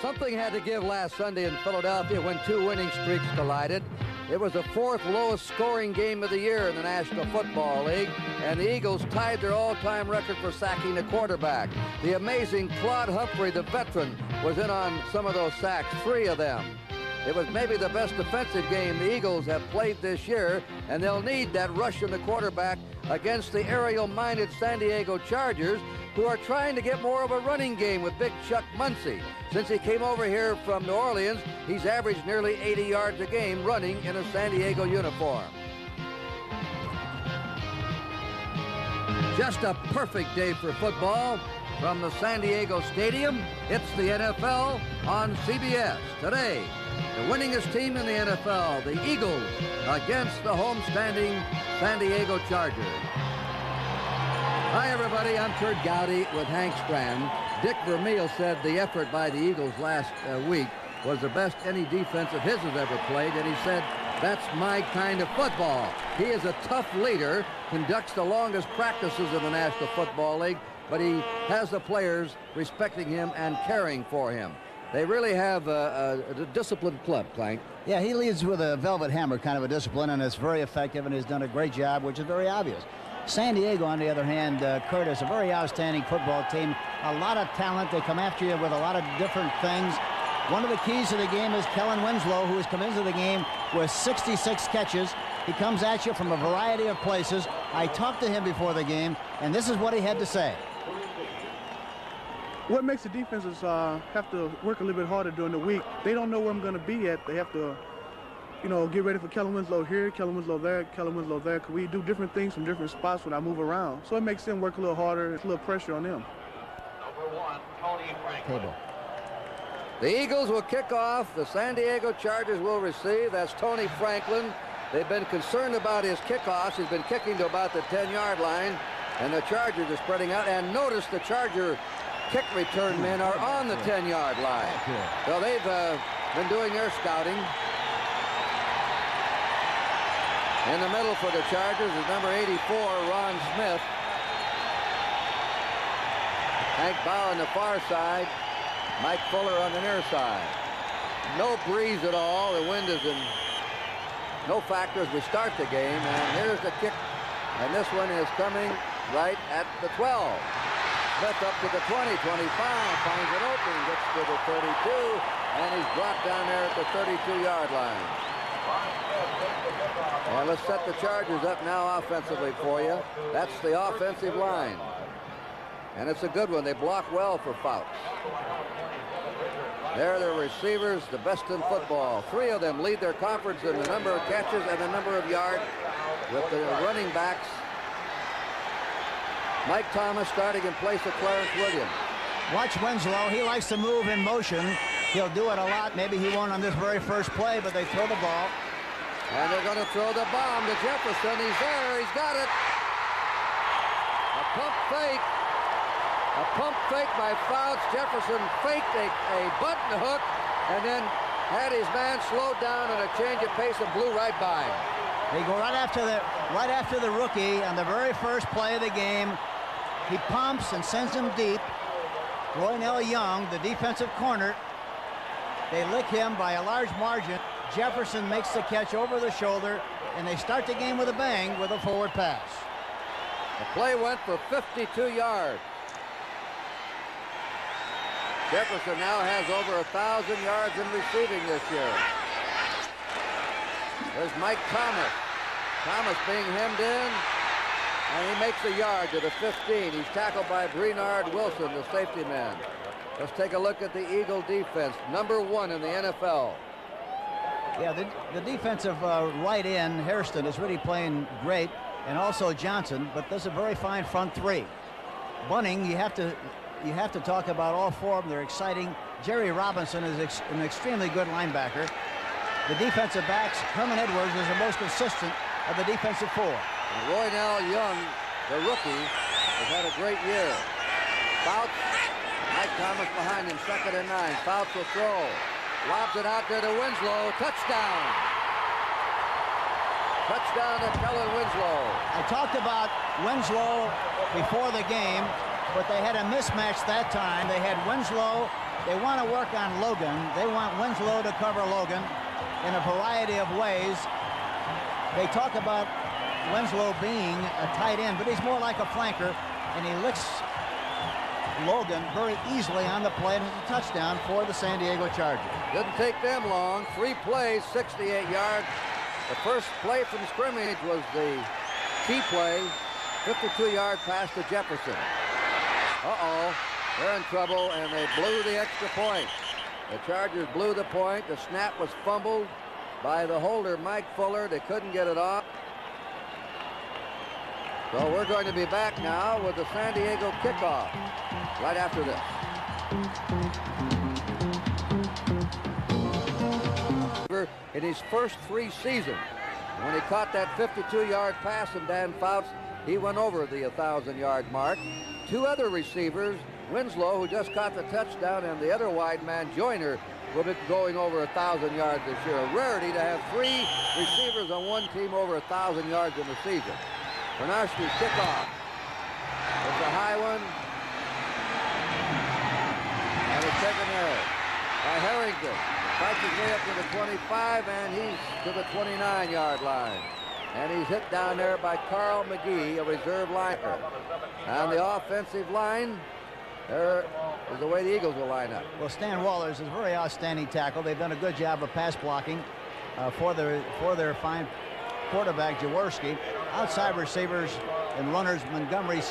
Something had to give last Sunday in Philadelphia when two winning streaks collided. It was the fourth lowest scoring game of the year in the National Football League, and the Eagles tied their all-time record for sacking a quarterback. The amazing Claude Humphrey, the veteran, was in on some of those sacks, 3 of them. It was maybe the best defensive game the Eagles have played this year, and they'll need that rush in the quarterback against the aerial-minded San Diego Chargers, who are trying to get more of a running game with Big Chuck Muncie. Since he came over here from New Orleans, he's averaged nearly 80 yards a game running in a San Diego uniform. Just a perfect day for football from the San Diego Stadium. It's the NFL on CBS today. The winningest team in the NFL, the Eagles, against the homestanding San Diego Chargers. Hi, everybody. I'm Kurt Gowdy with Hank Strand. Dick Vermeil said the effort by the Eagles last week was the best any defense of his has ever played, and he said, that's my kind of football. He is a tough leader, conducts the longest practices in the National Football League, but he has the players respecting him and caring for him. They really have a disciplined club, Clank. Yeah, he leads with a velvet hammer kind of a discipline, and it's very effective, and he's done a great job, which is very obvious. San Diego, on the other hand, Kurt, is a very outstanding football team. A lot of talent. They come after you with a lot of different things. One of the keys to the game is Kellen Winslow, who has come into the game with 66 catches. He comes at you from a variety of places. I talked to him before the game, and this is what he had to say. What makes the defenses have to work a little bit harder during the week? They don't know where I'm going to be at. They have to, you know, get ready for Kellen Winslow here, Kellen Winslow there, Kellen Winslow there. Because we do different things from different spots when I move around. So it makes them work a little harder. It's a little pressure on them. Number 1, Tony Franklin. The Eagles will kick off. The San Diego Chargers will receive. That's Tony Franklin. They've been concerned about his kickoffs. He's been kicking to about the 10-yard line, and the Chargers are spreading out. And notice the Charger kick return men are on the 10-yard line. So they've been doing their scouting. In the middle for the Chargers is number 84, Ron Smith. Hank Bauer on the far side. Mike Fuller on the near side. No breeze at all. The wind is in no factor as we start the game. And here's the kick. And this one is coming right at the 12. Smith up to the 20, 25, finds it open, gets to the 32, and he's dropped down there at the 32-yard line. Well, let's set the Chargers up now offensively for you. That's the offensive line. And it's a good one. They block well for Fouts. They're the receivers, the best in football. 3 of them lead their conference in the number of catches and the number of yards, with the running backs. Mike Thomas starting in place of Clarence Williams. Watch Winslow. He likes to move in motion. He'll do it a lot. Maybe he won't on this very first play, but they throw the ball. And they're going to throw the bomb to Jefferson. He's there. He's got it. A pump fake. A pump fake by Fouts. Jefferson faked a button hook and then had his man slowed down on a change of pace and blew right by him. They go right after the rookie on the very first play of the game. He pumps and sends him deep. Roynell Young, the defensive corner, they lick him by a large margin. Jefferson makes the catch over the shoulder, and they start the game with a bang with a forward pass. The play went for 52 yards. Jefferson now has over 1,000 yards in receiving this year. There's Mike Thomas. Thomas being hemmed in, and he makes a yard to the 15. He's tackled by Brenard Wilson, the safety man. Let's take a look at the Eagle defense, number 1 in the NFL. Yeah, the defensive right end, Hairston, is really playing great, and also Johnson, but there's a very fine front 3. Bunning, you have to talk about all 4 of them. They're exciting. Jerry Robinson is an extremely good linebacker. The defensive backs, Herman Edwards is the most consistent of the defensive 4. And Roynell Young, the rookie, has had a great year. Fouts, Mike Thomas behind him, 2nd and 9. Fouts will throw. Lobs it out there to Winslow. Touchdown. Touchdown to Kellen Winslow. I talked about Winslow before the game. but they had a mismatch that time. They had Winslow. They want to work on Logan. They want Winslow to cover Logan in a variety of ways. They talk about Winslow being a tight end, but he's more like a flanker, and he licks Logan very easily on the play, and it's a touchdown for the San Diego Chargers. Didn't take them long. 3 plays, 68 yards. The first play from scrimmage was the key play, 52-yard pass to Jefferson. Uh-oh, they're in trouble, and they blew the extra point. The Chargers blew the point. The snap was fumbled by the holder, Mike Fuller. They couldn't get it off. So we're going to be back now with the San Diego kickoff right after this. In his first 3 seasons, when he caught that 52-yard pass from Dan Fouts, he went over the 1,000-yard mark. 2 other receivers, Winslow, who just caught the touchdown, and the other wide man, Joyner, will be going over 1,000 yards this year. A rarity to have 3 receivers on one team over 1,000 yards in the season. Bernarski kickoff. It's a high one. And it's taken there by Harrington. Fights his way up to the 25, and he's to the 29-yard line. And he's hit down there by Carl McGee, a reserve lineman. On the offensive line, there is the way the Eagles will line up. Well, Stan Wallers is a very outstanding tackle. They've done a good job of pass blocking for their fine quarterback, Jaworski. Outside receivers and runners, Montgomery,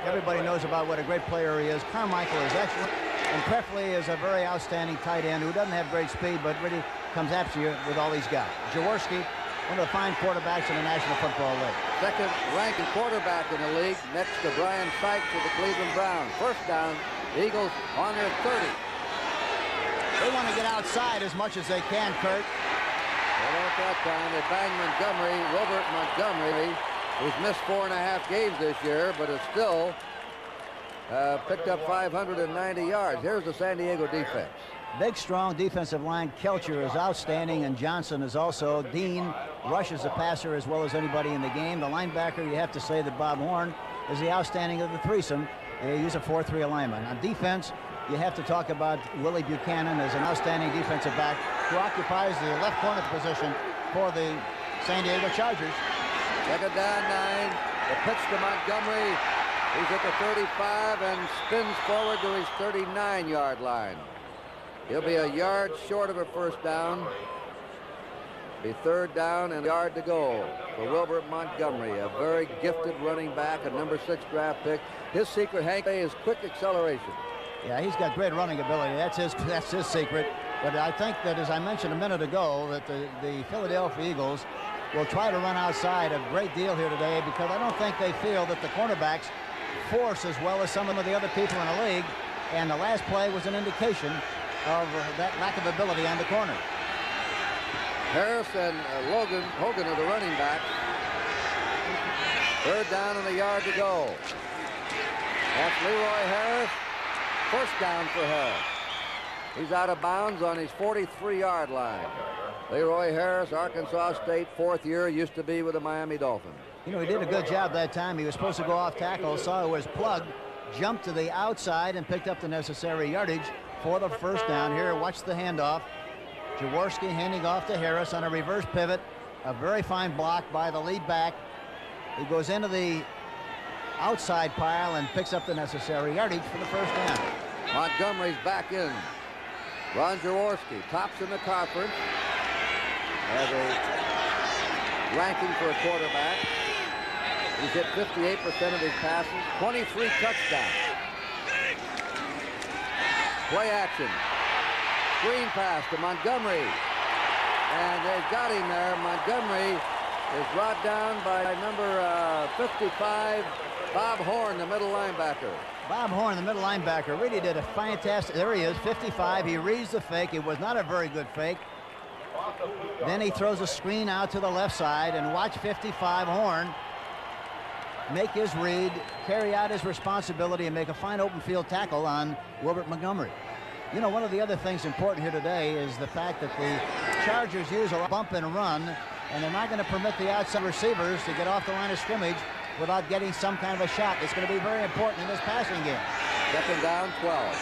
everybody knows about what a great player he is. Carmichael is excellent, and Prefley is a very outstanding tight end who doesn't have great speed, but really comes after you with all he's got. Jaworski, one of the fine quarterbacks in the National Football League. Second-ranked quarterback in the league, next to Brian Sykes of the Cleveland Browns. First down, the Eagles on their 30. They want to get outside as much as they can, Kurt. Well, at that time, they banged Montgomery, Robert Montgomery, who's missed 4.5 games this year, but has still picked up 590 yards. Here's the San Diego defense. Big, strong defensive line. Kelcher is outstanding, and Johnson is also. Dean rushes the passer as well as anybody in the game. The linebacker, you have to say that Bob Horn is the outstanding of the threesome. They use a 4-3 alignment. On defense, you have to talk about Willie Buchanan as an outstanding defensive back who occupies the left corner position for the San Diego Chargers. Second down, 9. The pitch to Montgomery. He's at the 35 and spins forward to his 39-yard line. He'll be a yard short of a first down. Be third down and a yard to go for Wilbert Montgomery, a very gifted running back, a number 6 draft pick. His secret, Hank, is quick acceleration. Yeah, he's got great running ability. That's his secret. But I think that, as I mentioned a minute ago, that the Philadelphia Eagles will try to run outside a great deal here today, because I don't think they feel that the cornerbacks force as well as some of the other people in the league. And the last play was an indication of that lack of ability on the corner. Harris and Hogan are the running backs. Third down and a yard to go. That's Leroy Harris. First down for Harris. He's out of bounds on his 43-yard line. Leroy Harris, Arkansas State, 4th year, used to be with the Miami Dolphins. You know, he did a good job that time. He was supposed to go off tackle, saw it was plugged, jumped to the outside, and picked up the necessary yardage for the first down. Here, watch the handoff. Jaworski handing off to Harris on a reverse pivot. A very fine block by the lead back. He goes into the outside pile and picks up the necessary yardage for the first down. Montgomery's back in. Ron Jaworski tops in the conference as a ranking for a quarterback. He's hit 58% of his passes, 23 touchdowns. Play action. Screen pass to Montgomery. And they've got him there. Montgomery is brought down by number 55, Bob Horn, the middle linebacker. Bob Horn, the middle linebacker, really did a fantastic. There he is, 55. He reads the fake. It was not a very good fake. Then he throws a screen out to the left side, and watch 55 Horn make his read, carry out his responsibility, and make a fine open field tackle on Wilbert Montgomery. You know, one of the other things important here today is the fact that the Chargers use a bump and run, and they're not going to permit the outside receivers to get off the line of scrimmage without getting some kind of a shot. It's going to be very important in this passing game. Second down, 12.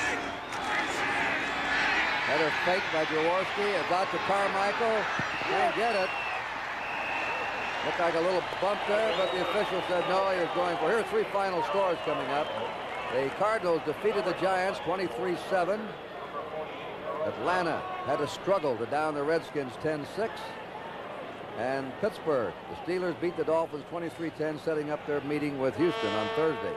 Another fake by Jaworski. It's out to Carmichael. Can't get it. Looked like a little bump there, but the official said no, he was going for. Here are 3 final scores coming up. The Cardinals defeated the Giants 23-7. Atlanta had to struggle to down the Redskins 10-6. And Pittsburgh, the Steelers beat the Dolphins 23-10, setting up their meeting with Houston on Thursday.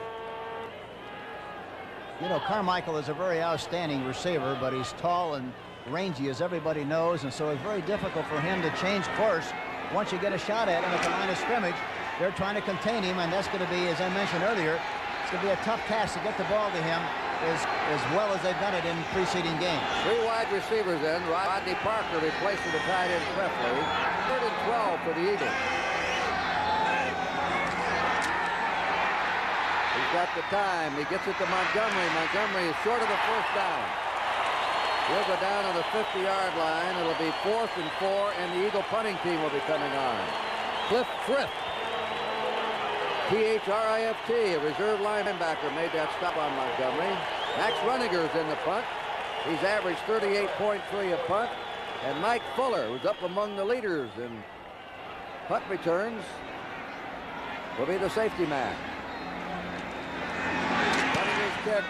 You know, Carmichael is a very outstanding receiver, but he's tall and rangy, as everybody knows, and so it's very difficult for him to change course once you get a shot at him at the line of scrimmage. They're trying to contain him, and that's going to be, as I mentioned earlier, it's going to be a tough task to get the ball to him as well as they've done it in preceding games. 3 wide receivers in. Rodney Parker replacing the tight end Prefley. 3rd and 12 for the Eagles. He's got the time. He gets it to Montgomery. Montgomery is short of the first down. He'll go down on the 50-yard line. It'll be 4th and 4, and the Eagle punting team will be coming on. Cliff Thrift. T-H-R-I-F-T, a reserve linebacker, made that stop on Montgomery. Max Runninger's in the punt. He's averaged 38.3 a punt. And Mike Fuller, who's up among the leaders in punt returns, will be the safety man. Runninger's kick.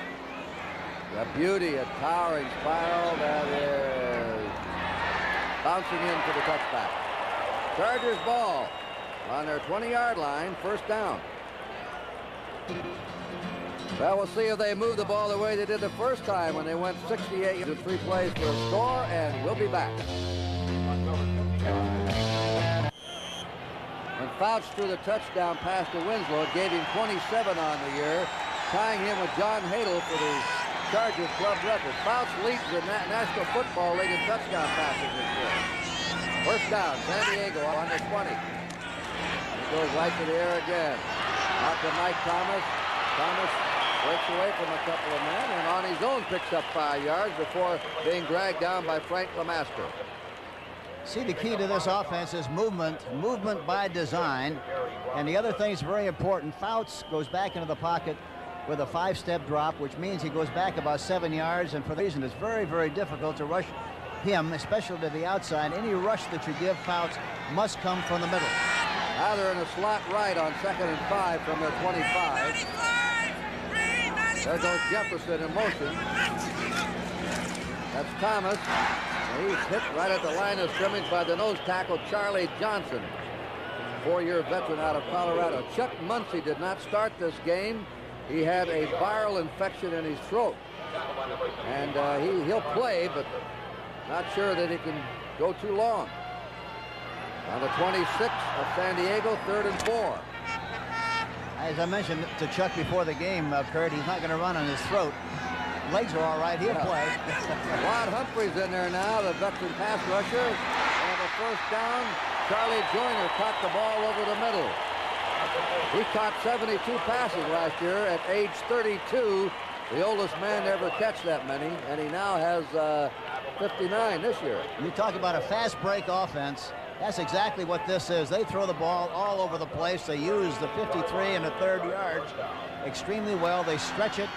A beauty, a towering spiral that is bouncing in for the touchback. Chargers ball on their 20-yard line, 1st down. Well, we'll see if they move the ball the way they did the first time when they went 68 to 3 plays for a score, and we'll be back. When Fouts threw the touchdown pass to Winslow, it gave him 27 on the year, tying him with John Hadle for the Chargers club record. Fouts leads the National Football League in touchdown passes this year. 1st down, San Diego on the 20. Goes right to the air again. Out to Mike Thomas. Thomas breaks away from a couple of men and on his own picks up 5 yards before being dragged down by Frank LeMaster. See, the key to this offense is movement by design. And the other thing is very important. Fouts goes back into the pocket with a 5-step drop, which means he goes back about 7 yards. And for the reason, it's very, very difficult to rush him, especially to the outside. Any rush that you give Fouts must come from the middle. Now they're in a slot right on 2nd and 5 from their 25. There goes Jefferson in motion. That's Thomas. And he's hit right at the line of scrimmage by the nose tackle, Charlie Johnson, 4-year veteran out of Colorado. Chuck Muncie did not start this game. He had a viral infection in his throat. And he'll play, but not sure that he can go too long. On the 26 of San Diego, 3rd and 4. As I mentioned to Chuck before the game, Kurt, he's not going to run on his throat. Legs are all right. He'll play. Rod Humphrey's in there now, the veteran pass rusher. And the 1st down, Charlie Joyner caught the ball over the middle. He caught 72 passes last year at age 32. The oldest man to ever catch that many, and he now has 59 this year. You talk about a fast break offense. That's exactly what this is. They throw the ball all over the place. They use the 53 and the 3rd yards extremely well. They stretch it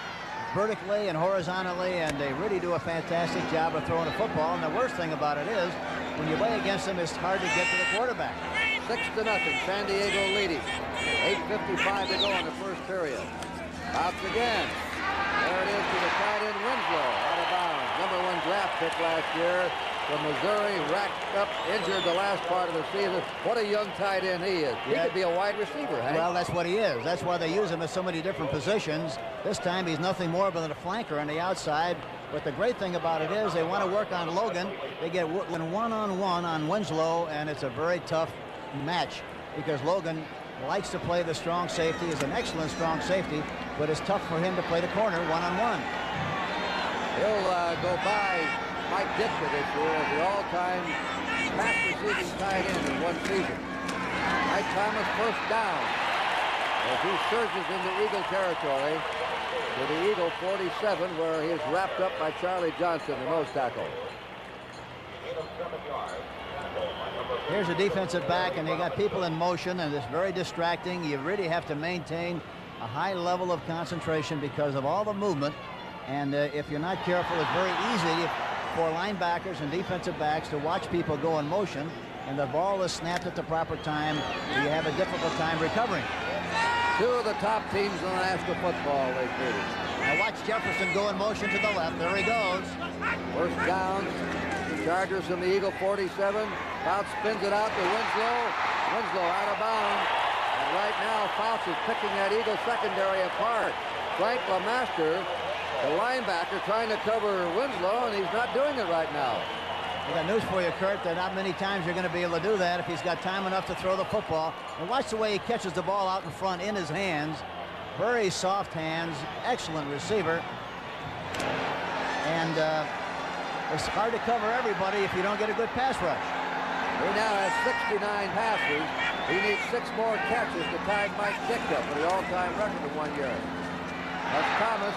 vertically and horizontally, and they really do a fantastic job of throwing the football. And the worst thing about it is, when you play against them, it's hard to get to the quarterback. 6-0, San Diego leading. 8:55 to go in the 1st period. Outs again. There it is to the tight end Winslow, out of bounds. #1 draft pick last year from Missouri, racked up, injured the last part of the season. What a young tight end he is. He could be a wide receiver, Hank. Well, that's what he is. That's why they use him at so many different positions. This time he's nothing more than a flanker on the outside. But the great thing about it is they want to work on Logan. They get one-on-one on Winslow, and it's a very tough match because Logan likes to play the strong safety, is an excellent strong safety, but it's tough for him to play the corner one-on-one. He'll go by Mike Ditka this year as the all-time pass receiving tight end in one season. Mike Thomas 1st down as he surges into Eagle territory to the Eagle 47, where he is wrapped up by Charlie Johnson, the nose tackle. Here's a defensive back, and they got people in motion, and it's very distracting. You really have to maintain a high level of concentration because of all the movement. And if you're not careful, it's very easy for linebackers and defensive backs to watch people go in motion, and the ball is snapped at the proper time, so you have a difficult time recovering. Two of the top teams in National Football League meeting. Now watch Jefferson go in motion to the left. There he goes. First down. Chargers from the Eagle 47. Fouts spins it out to Winslow. Winslow out of bounds. And right now, Fouts is picking that Eagle secondary apart. Frank LeMaster, the linebacker, trying to cover Winslow, and he's not doing it right now. I got news for you, Kurt, that not many times you're going to be able to do that if he's got time enough to throw the football. And watch the way he catches the ball out in front in his hands. Very soft hands, excellent receiver. And it's hard to cover everybody if you don't get a good pass rush. He now has 69 passes. He needs 6 more catches to tie Mike Ditka for the all-time record of 1 year. That's Thomas.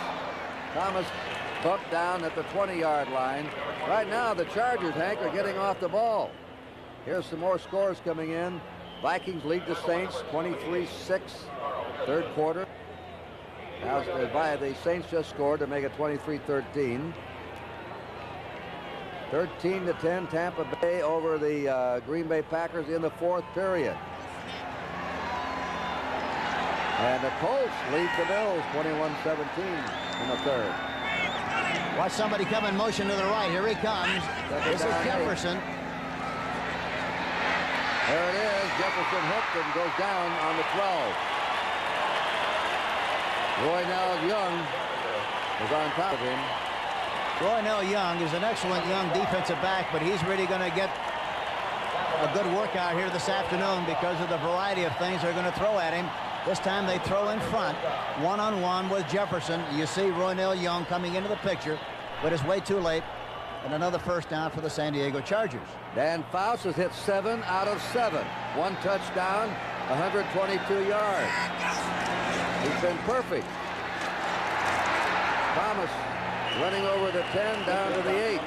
Thomas bumped down at the 20-yard line. Right now, the Chargers, Hank, are getting off the ball. Here's some more scores coming in. Vikings lead the Saints 23-6, third quarter. Now, the Saints just scored to make it 23-13. 13-10, Tampa Bay over the Green Bay Packers in the fourth period. And the Colts lead the Bills 21-17 in the third. Watch somebody come in motion to the right. Here he comes. This is Jefferson. There it is. Jefferson hooked and goes down on the 12. Roynell Young is on top of him. Roynell Young is an excellent young defensive back, but he's really going to get a good workout here this afternoon because of the variety of things they're going to throw at him. This time they throw in front, one-on-one with Jefferson. You see Roynell Young coming into the picture, but it's way too late. And another first down for the San Diego Chargers. Dan Fouts has hit 7 out of 7. 1 touchdown, 122 yards. He's been perfect. Thomas running over the 10 down to the 8.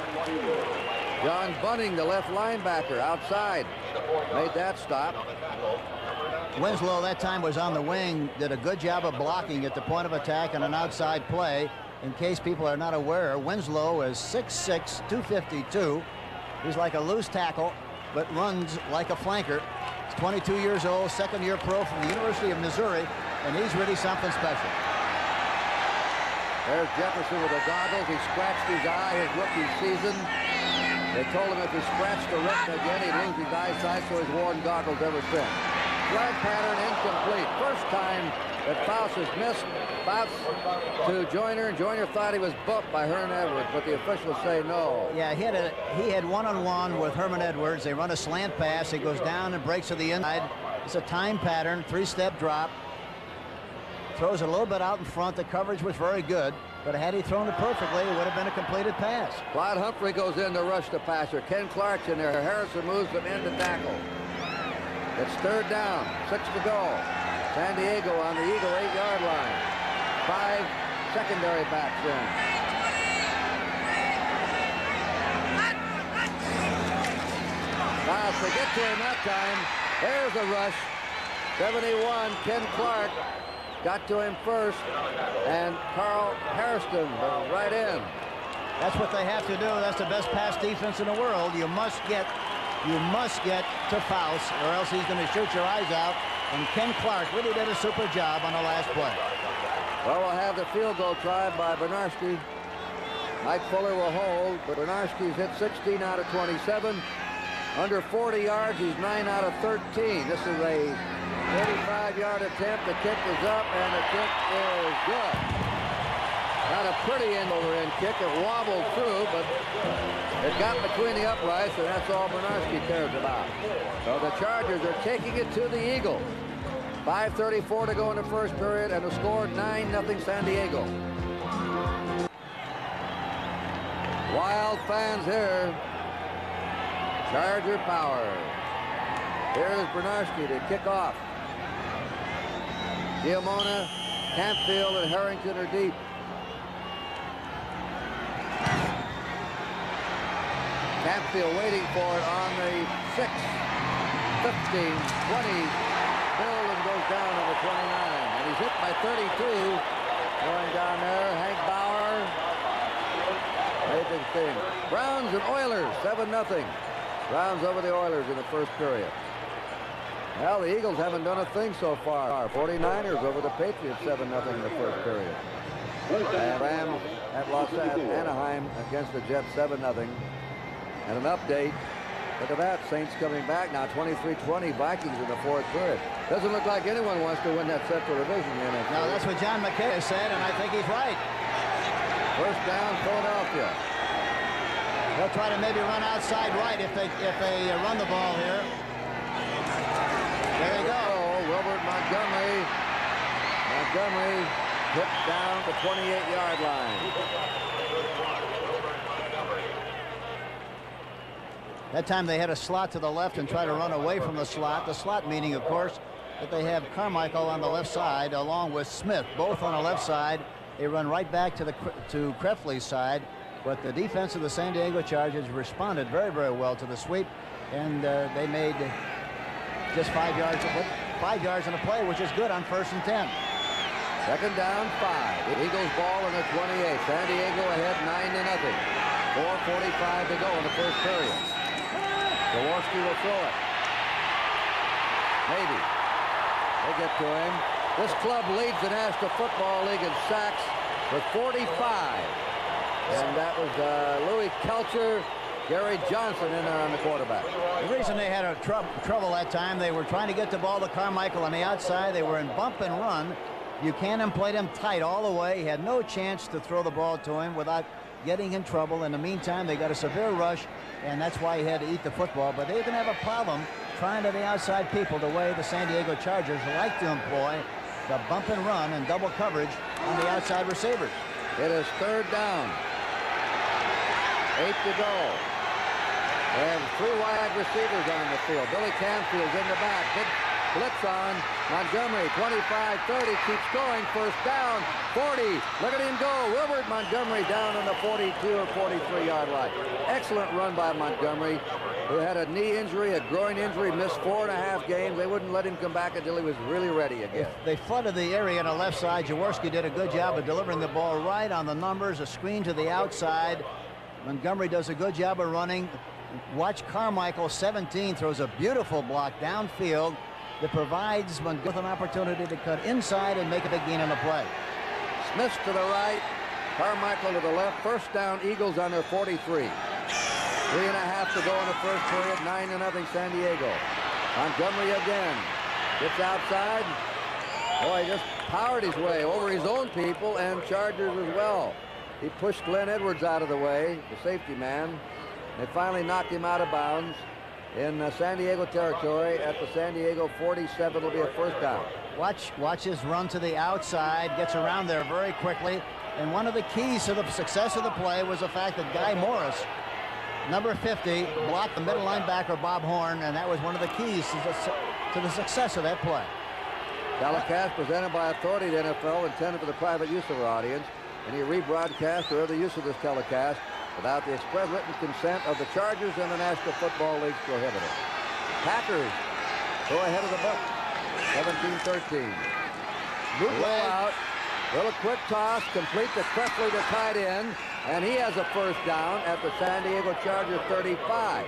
John Bunning, the left linebacker, outside, made that stop. Winslow that time was on the wing, did a good job of blocking at the point of attack on an outside play. In case people are not aware, Winslow is 6'6", 252. He's like a loose tackle, but runs like a flanker. He's 22 years old, second-year pro from the University of Missouri, and he's really something special. There's Jefferson with the goggles. He scratched his eye his rookie season. They told him if he scratched the retina again, he'd lose his eyesight, so he's worn goggles ever since. Flag pattern incomplete. First time that Fouts has missed. Fouts to Joyner, and Joyner thought he was bumped by Herman Edwards, but the officials say no. Yeah, he had one-on-one with Herman Edwards. They run a slant pass. He goes down and breaks to the inside. It's a time pattern, 3-step drop. Throws it a little bit out in front. The coverage was very good, but had he thrown it perfectly, it would have been a completed pass. Clyde Humphrey goes in to rush the passer. Ken Clark's in there. Harrison moves from end to tackle. It's third down, 6 to go. San Diego on the Eagle 8-yard line. 5 secondary backs in. Now, if they get to him that time, there's a rush. 71, Ken Clark got to him first, and Carl Hairston right in. That's what they have to do. That's the best pass defense in the world. You must get to Fouts, or else he's going to shoot your eyes out. And Ken Clark really did a super job on the last play. Well, we'll have the field goal tried by Bernarski. Mike Fuller will hold, but Bernarski's hit 16 out of 27. Under 40 yards, he's 9 out of 13. This is a 35-yard attempt. The kick is up, and the kick is good. Not a pretty end-over-end kick. It wobbled through, but it got between the uprights, and that's all Bernarski cares about. So the Chargers are taking it to the Eagles. 5:34 to go in the first period, and the score 9-0 San Diego. Wild fans here. Charger power. Here's Bernarski to kick off. Giamona, Campfield, and Harrington are deep. Campfield waiting for it on the 15, 20. Bolden goes down to the 29. And he's hit by 32. Going down there, Hank Bauer. Nathan Sting. Browns and Oilers, 7-0. Browns over the Oilers in the first period. Well, the Eagles haven't done a thing so far. 49ers over the Patriots, 7-0 in the first period. And Rams at Anaheim against the Jets, 7-0. And an update. Look at that, Saints coming back now, 23-20, Vikings in the fourth period. Doesn't look like anyone wants to win that Central Division. No, that's what John McKay has said, and I think he's right. First down, Philadelphia. They'll try to maybe run outside right if they run the ball here. There they go. Wilbert Montgomery. Montgomery hit down the 28-yard line. That time they had a slot to the left and try to run away from the slot. The slot meaning, of course, that they have Carmichael on the left side along with Smith, both on the left side. They run right back to Krefli's side, but the defense of the San Diego Chargers responded very, very well to the sweep, and they made just 5 yards in a play, which is good on 1st and 10. Second down, 5. The Eagles ball in the 28. San Diego ahead 9-0. 4:45 to go in the first period. Jaworski will throw it. Maybe. They get to him. This club leads the National Football League in sacks with 45. And that was Louis Kelcher, Gary Johnson in there on the quarterback. The reason they had trouble that time, they were trying to get the ball to Carmichael on the outside. They were in bump and run. Buchanan played him tight all the way. He had no chance to throw the ball to him without getting in trouble. In the meantime, they got a severe rush, and that's why he had to eat the football. But they're going to have a problem trying to the outside people the way the San Diego Chargers like to employ the bump and run and double coverage on the outside receivers. It is third down. 8 to go. They have 3 wide receivers on the field. Billy Canfield's in the back. Big blitz on Montgomery. 25-30, keeps going. First down, 40. Look at him go. Wilbert Montgomery down on the 42 or 43-yard line. Excellent run by Montgomery, who had a knee injury, a groin injury, missed 4.5 games. They wouldn't let him come back until he was really ready again. They flooded the area on the left side. Jaworski did a good job of delivering the ball right on the numbers, a screen to the outside. Montgomery does a good job of running. Watch Carmichael, 17, throws a beautiful block downfield that provides Montgomery with an opportunity to cut inside and make a big gain on the play. Smith to the right, Carmichael to the left. First down, Eagles on their 43. 3.5 to go in the first period, 9-0 San Diego. Montgomery again, gets outside. Boy, he just powered his way over his own people and Chargers as well. He pushed Glenn Edwards out of the way, the safety man. They finally knocked him out of bounds in San Diego territory at the San Diego 47. It'll be a first down. Watch his run to the outside, gets around there very quickly. And one of the keys to the success of the play was the fact that Guy Morris, number 50, blocked the middle linebacker Bob Horn, and that was one of the keys to the success of that play. Telecast presented by Authority to NFL, intended for the private use of our audience. Any rebroadcast or other use of this telecast without the express written consent of the Chargers and the National Football League prohibited. Packers go ahead of the buck, 17-13. Bootleg out, little quick toss, complete to Krefli, the tight end, and he has a first down at the San Diego Chargers 35.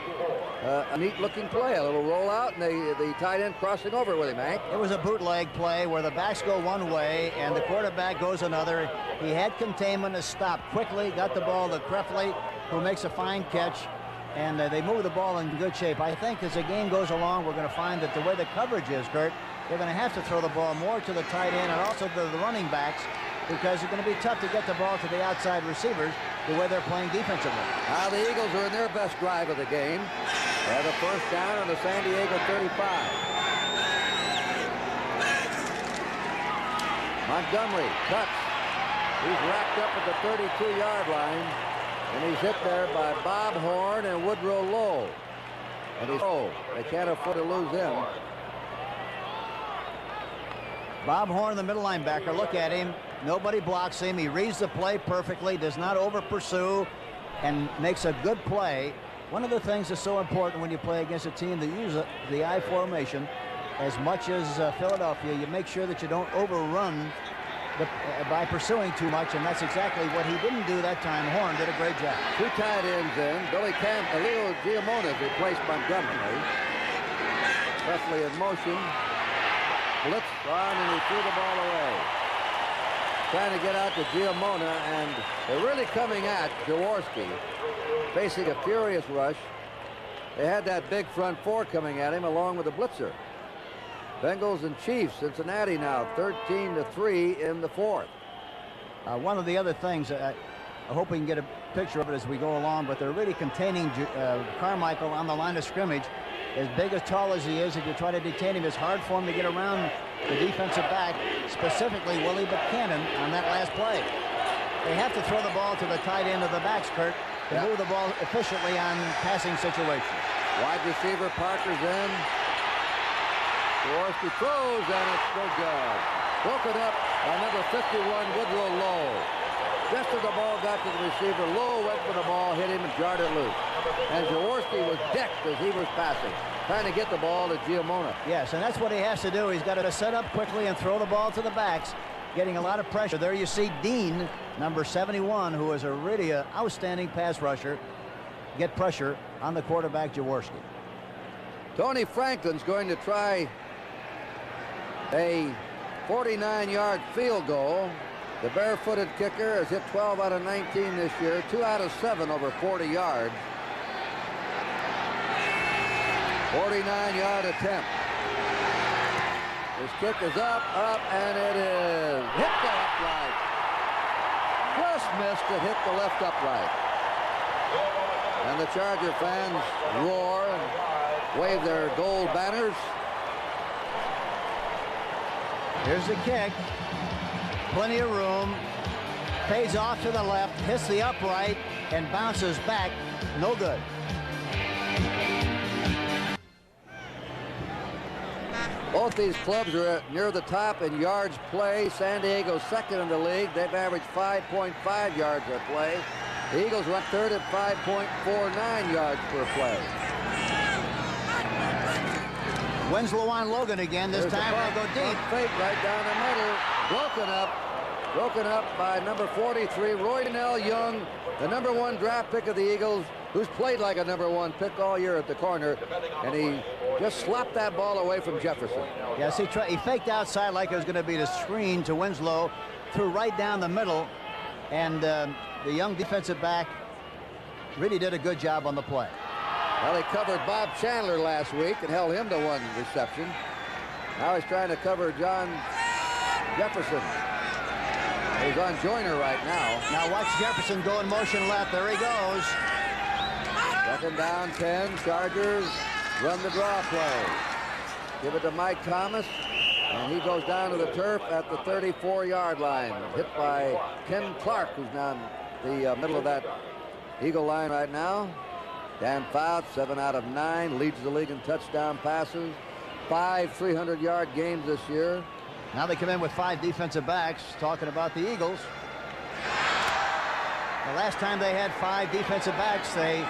A neat-looking play, a little rollout, and the tight end crossing over with him, Hank. It was a bootleg play where the backs go one way and the quarterback goes another. He had containment to stop quickly, got the ball to Krefli, who makes a fine catch, and they move the ball in good shape. I think as the game goes along, we're going to find that the way the coverage is, Kurt, they're going to have to throw the ball more to the tight end and also to the running backs, because it's going to be tough to get the ball to the outside receivers the way they're playing defensively. Now the Eagles are in their best drive of the game. They have a first down on the San Diego 35. Montgomery cuts. He's wrapped up at the 32-yard line, and he's hit there by Bob Horn and Woodrow Lowe. And they can't afford to lose him. Bob Horn, the middle linebacker, look at him. Nobody blocks him. He reads the play perfectly, does not over pursue, and makes a good play. One of the things that's so important when you play against a team that uses the I formation as much as Philadelphia, you make sure that you don't overrun by pursuing too much, and that's exactly what he didn't do that time. Horn did a great job. 2 tight ends in. Leo Giamona replaced Montgomery. Presley in motion. Blitz on, and he threw the ball away. Trying to get out to Giamona, and they're really coming at Jaworski, facing a furious rush. They had that big front four coming at him along with the blitzer. Bengals and Chiefs, Cincinnati now 13-3 in the fourth. One of the other things, I hope we can get a picture of it as we go along, but they're really containing Carmichael on the line of scrimmage. As big as tall as he is, if you try to detain him, it's hard for him to get around the defensive back, specifically Willie Buchanan on that last play. They have to throw the ball to the tight end of the backs, Kurt, to move the ball efficiently on passing situations. Wide receiver Parker's in. Jaworski throws, and it's no good. Broken up by number 51, Woodrow Lowe. Just as the ball got to the receiver, Lowe went for the ball, hit him, and jarred it loose. And Jaworski was decked as he was passing, trying to get the ball to Giamona. Yes, and that's what he has to do. He's got to set up quickly and throw the ball to the backs, getting a lot of pressure. There you see Dean, number 71, who is a really outstanding pass rusher, get pressure on the quarterback, Jaworski. Tony Franklin's going to try a 49-yard field goal. The barefooted kicker has hit 12 out of 19 this year, 2 out of 7 over 40 yards. 49-yard attempt. His kick is up, and it is hit the upright. Just missed it, hit the left upright. And the Charger fans roar and wave their gold banners. Here's the kick. Plenty of room. Fades off to the left, hits the upright, and bounces back. No good. Both these clubs are near the top in yards play. San Diego's second in the league. They've averaged 5.5 yards per play. The Eagles run third at 5.49 yards per play. Winslow on Logan again. This time we'll go deep. Fake right down the middle. Broken up by number 43, Roydell Young, the number 1 draft pick of the Eagles, who's played like a number 1 pick all year at the corner, and he just slapped that ball away from Jefferson. Yes, he faked outside like it was going to be the screen to Winslow, threw right down the middle, and the young defensive back really did a good job on the play. Well, he covered Bob Chandler last week and held him to 1 reception. Now he's trying to cover John Jefferson. He's on Joyner right now. Now watch Jefferson go in motion left. There he goes. Second down, 10. Chargers run the draw play. Give it to Mike Thomas, and he goes down to the turf at the 34-yard line. Hit by Ken Clark, who's down the middle of that Eagle line right now. Dan Fouts, 7 out of 9, leads the league in touchdown passes. 5 300-yard games this year. Now they come in with 5 defensive backs. Talking about the Eagles. The last time they had 5 defensive backs, they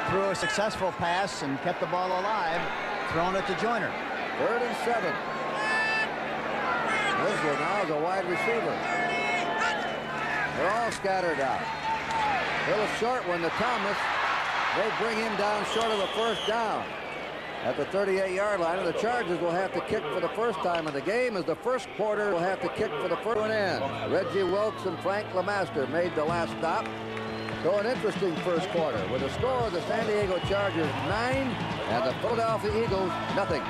threw a successful pass and kept the ball alive, throwing it to Joyner. 3rd and 7. Winslow now is a wide receiver. They're all scattered out. Little short one to Thomas. They bring him down short of the first down at the 38-yard line, and the Chargers will have to kick for the first time in the game, as the first quarter will have to kick for the first one in. Reggie Wilkes and Frank LeMaster made the last stop. So an interesting first quarter with a score of the San Diego Chargers 9 and the Philadelphia Eagles nothing.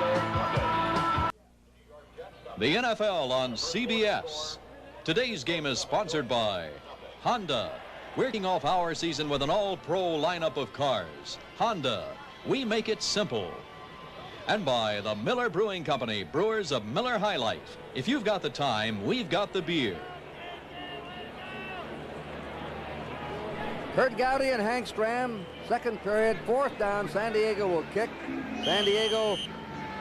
The NFL on CBS. Today's game is sponsored by Honda. We're kicking off our season with an all-pro lineup of cars. Honda, we make it simple. And by the Miller Brewing Company, brewers of Miller High Life. If you've got the time, we've got the beer. Kurt Gowdy and Hank Stram, second period, 4th down. San Diego will kick. San Diego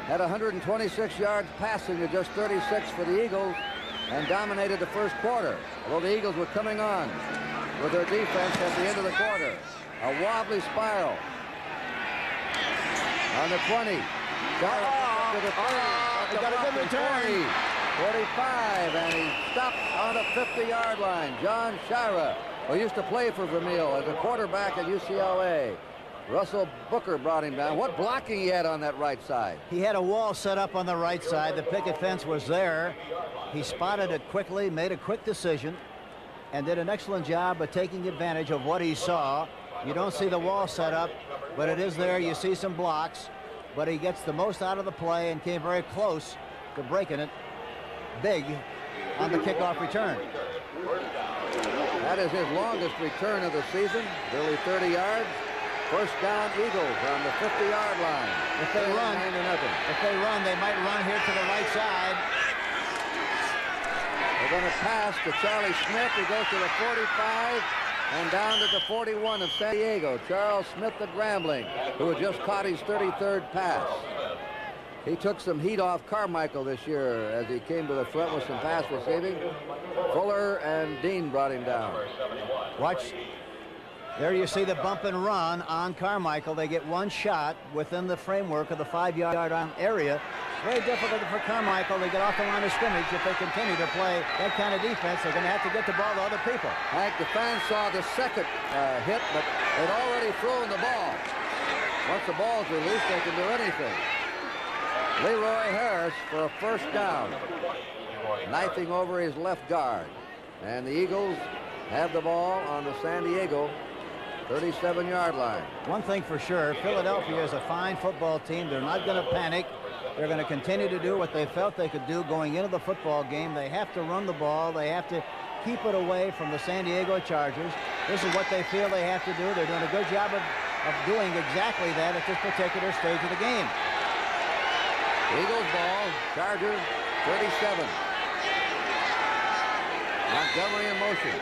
had 126 yards passing to just 36 for the Eagles and dominated the first quarter. Although the Eagles were coming on with their defense at the end of the quarter. A wobbly spiral. On the 20. Shara to the 30. He got a good return. 45, and he stopped on the 50-yard line. John Shara, who used to play for Vermeil as a quarterback at UCLA. Russell Booker brought him down. What blocking he had on that right side. He had a wall set up on the right side. The picket fence was there. He spotted it quickly, made a quick decision, and did an excellent job of taking advantage of what he saw. You don't see the wall set up, but it is there. You see some blocks, but he gets the most out of the play and came very close to breaking it big on the kickoff return. That is his longest return of the season, nearly 30 yards. First down, Eagles on the 50-yard line. If they run, they might run here to the right side. They're going to pass to Charlie Smith. He goes to the 45 and down to the 41 of San Diego. Charles Smith, the Grambling, who had just caught his 33rd pass. He took some heat off Carmichael this year as he came to the front with some pass receiving. Fuller and Dean brought him down. Watch. There you see the bump and run on Carmichael. They get one shot within the framework of the 5-yard area. Very difficult for Carmichael to get off the line of scrimmage if they continue to play that kind of defense. They're going to have to get the ball to other people. Hank, the fans saw the second hit, but they'd already thrown the ball. Once the ball's released, they can do anything. Leroy Harris for a first down, knifing over his left guard. And the Eagles have the ball on the San Diego 37-yard line. One thing for sure, Philadelphia is a fine football team. They're not going to panic. They're going to continue to do what they felt they could do going into the football game. They have to run the ball. They have to keep it away from the San Diego Chargers. This is what they feel they have to do. They're doing a good job of doing exactly that at this particular stage of the game. Eagles ball, Chargers 37. Montgomery in motion.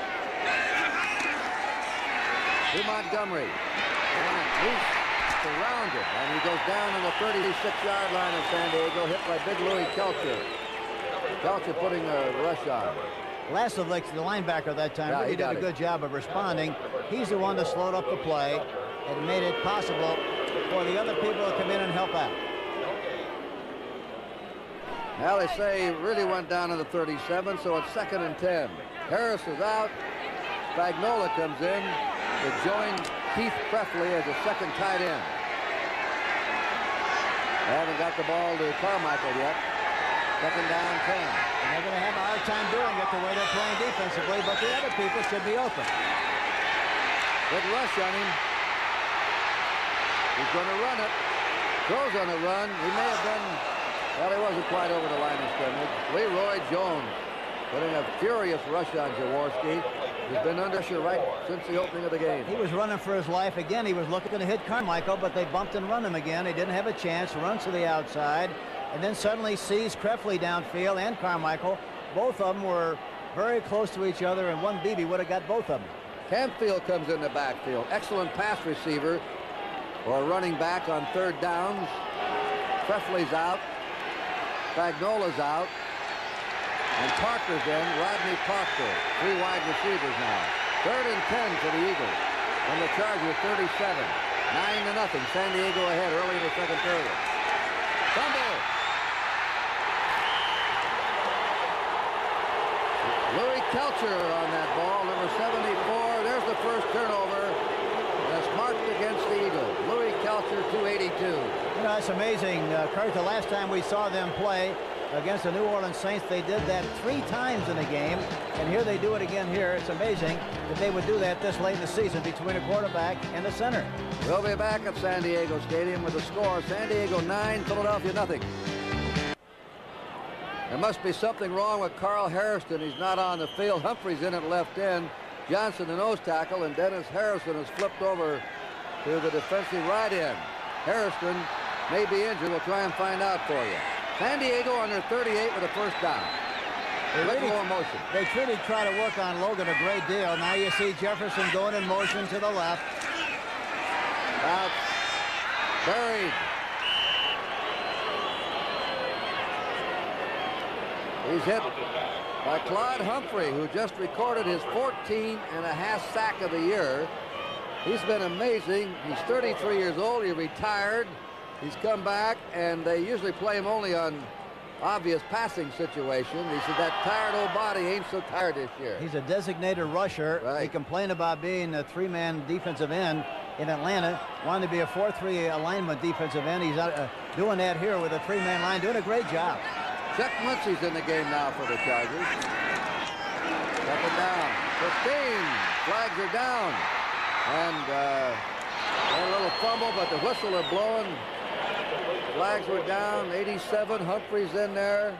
To Montgomery. And he's surrounded, and he goes down on the 36-yard line of San Diego, hit by big Louis Kelcher. Kelcher putting a rush on. Lasovich, the linebacker that time, really did a good job of responding. He's the one that slowed up the play and made it possible for the other people to come in and help out. Now they say he really went down to the 37, so it's 2nd and 10. Harris is out. Spagnola comes in to join Keith Prefley as a second tight end. They haven't got the ball to Carmichael yet. 2nd down, 10. And they're going to have a hard time doing it the way they're playing defensively, but the other people should be open. Good rush on him. He's going to run it. Throws on the run. He may have been, well, he wasn't quite over the line of scrimmage. Leroy Jones putting a furious rush on Jaworski. He's been under pressure right since the opening of the game. He was running for his life again. He was looking to hit Carmichael, but they bumped and run him again. He didn't have a chance. Runs to the outside, and then suddenly sees Prefley downfield and Carmichael. Both of them were very close to each other, and one BB would have got both of them. Canfield comes in the backfield. Excellent pass receiver or running back on 3rd downs. Prefley's out. Spagnola's out. And Parker's in, Rodney Parker. 3 wide receivers now. 3rd and 10 for the Eagles. And the Chargers 37. 9-0. San Diego ahead early in the 2nd period. Fumble. Louis Kelcher on that ball, number 74. There's the first turnover. And it's marked against the Eagles. Louis Kelcher, 282. You know, that's amazing, Kurt. The last time we saw them play against the New Orleans Saints, they did that 3 times in a game, and here they do it again here. It's amazing that they would do that this late in the season between a quarterback and a center. We'll be back at San Diego Stadium with the score: San Diego 9, Philadelphia nothing. There must be something wrong with Carl Hairston. He's not on the field. Humphrey's in at left end. Johnson the nose tackle, and Dennis Harrison has flipped over to the defensive right end. Hairston may be injured. We'll try and find out for you. San Diego on their 38 with a first down. More motion. They really try to work on Logan a great deal. Now you see Jefferson going in motion to the left. Out. Buried. He's hit by Claude Humphrey, who just recorded his 14.5 sack of the year. He's been amazing. He's 33 years old. He retired. He's come back, and they usually play him only on obvious passing situation. He said that tired old body ain't so tired this year. He's a designated rusher. Right. He complained about being a 3-man defensive end in Atlanta, wanted to be a 4-3 alignment defensive end. He's doing that here with a 3-man line, doing a great job. Chuck Muncie's in the game now for the Chargers. Second down. 15. Flags are down. And a little fumble, but the whistle are blowing. Flags were down. 87. Humphrey's in there.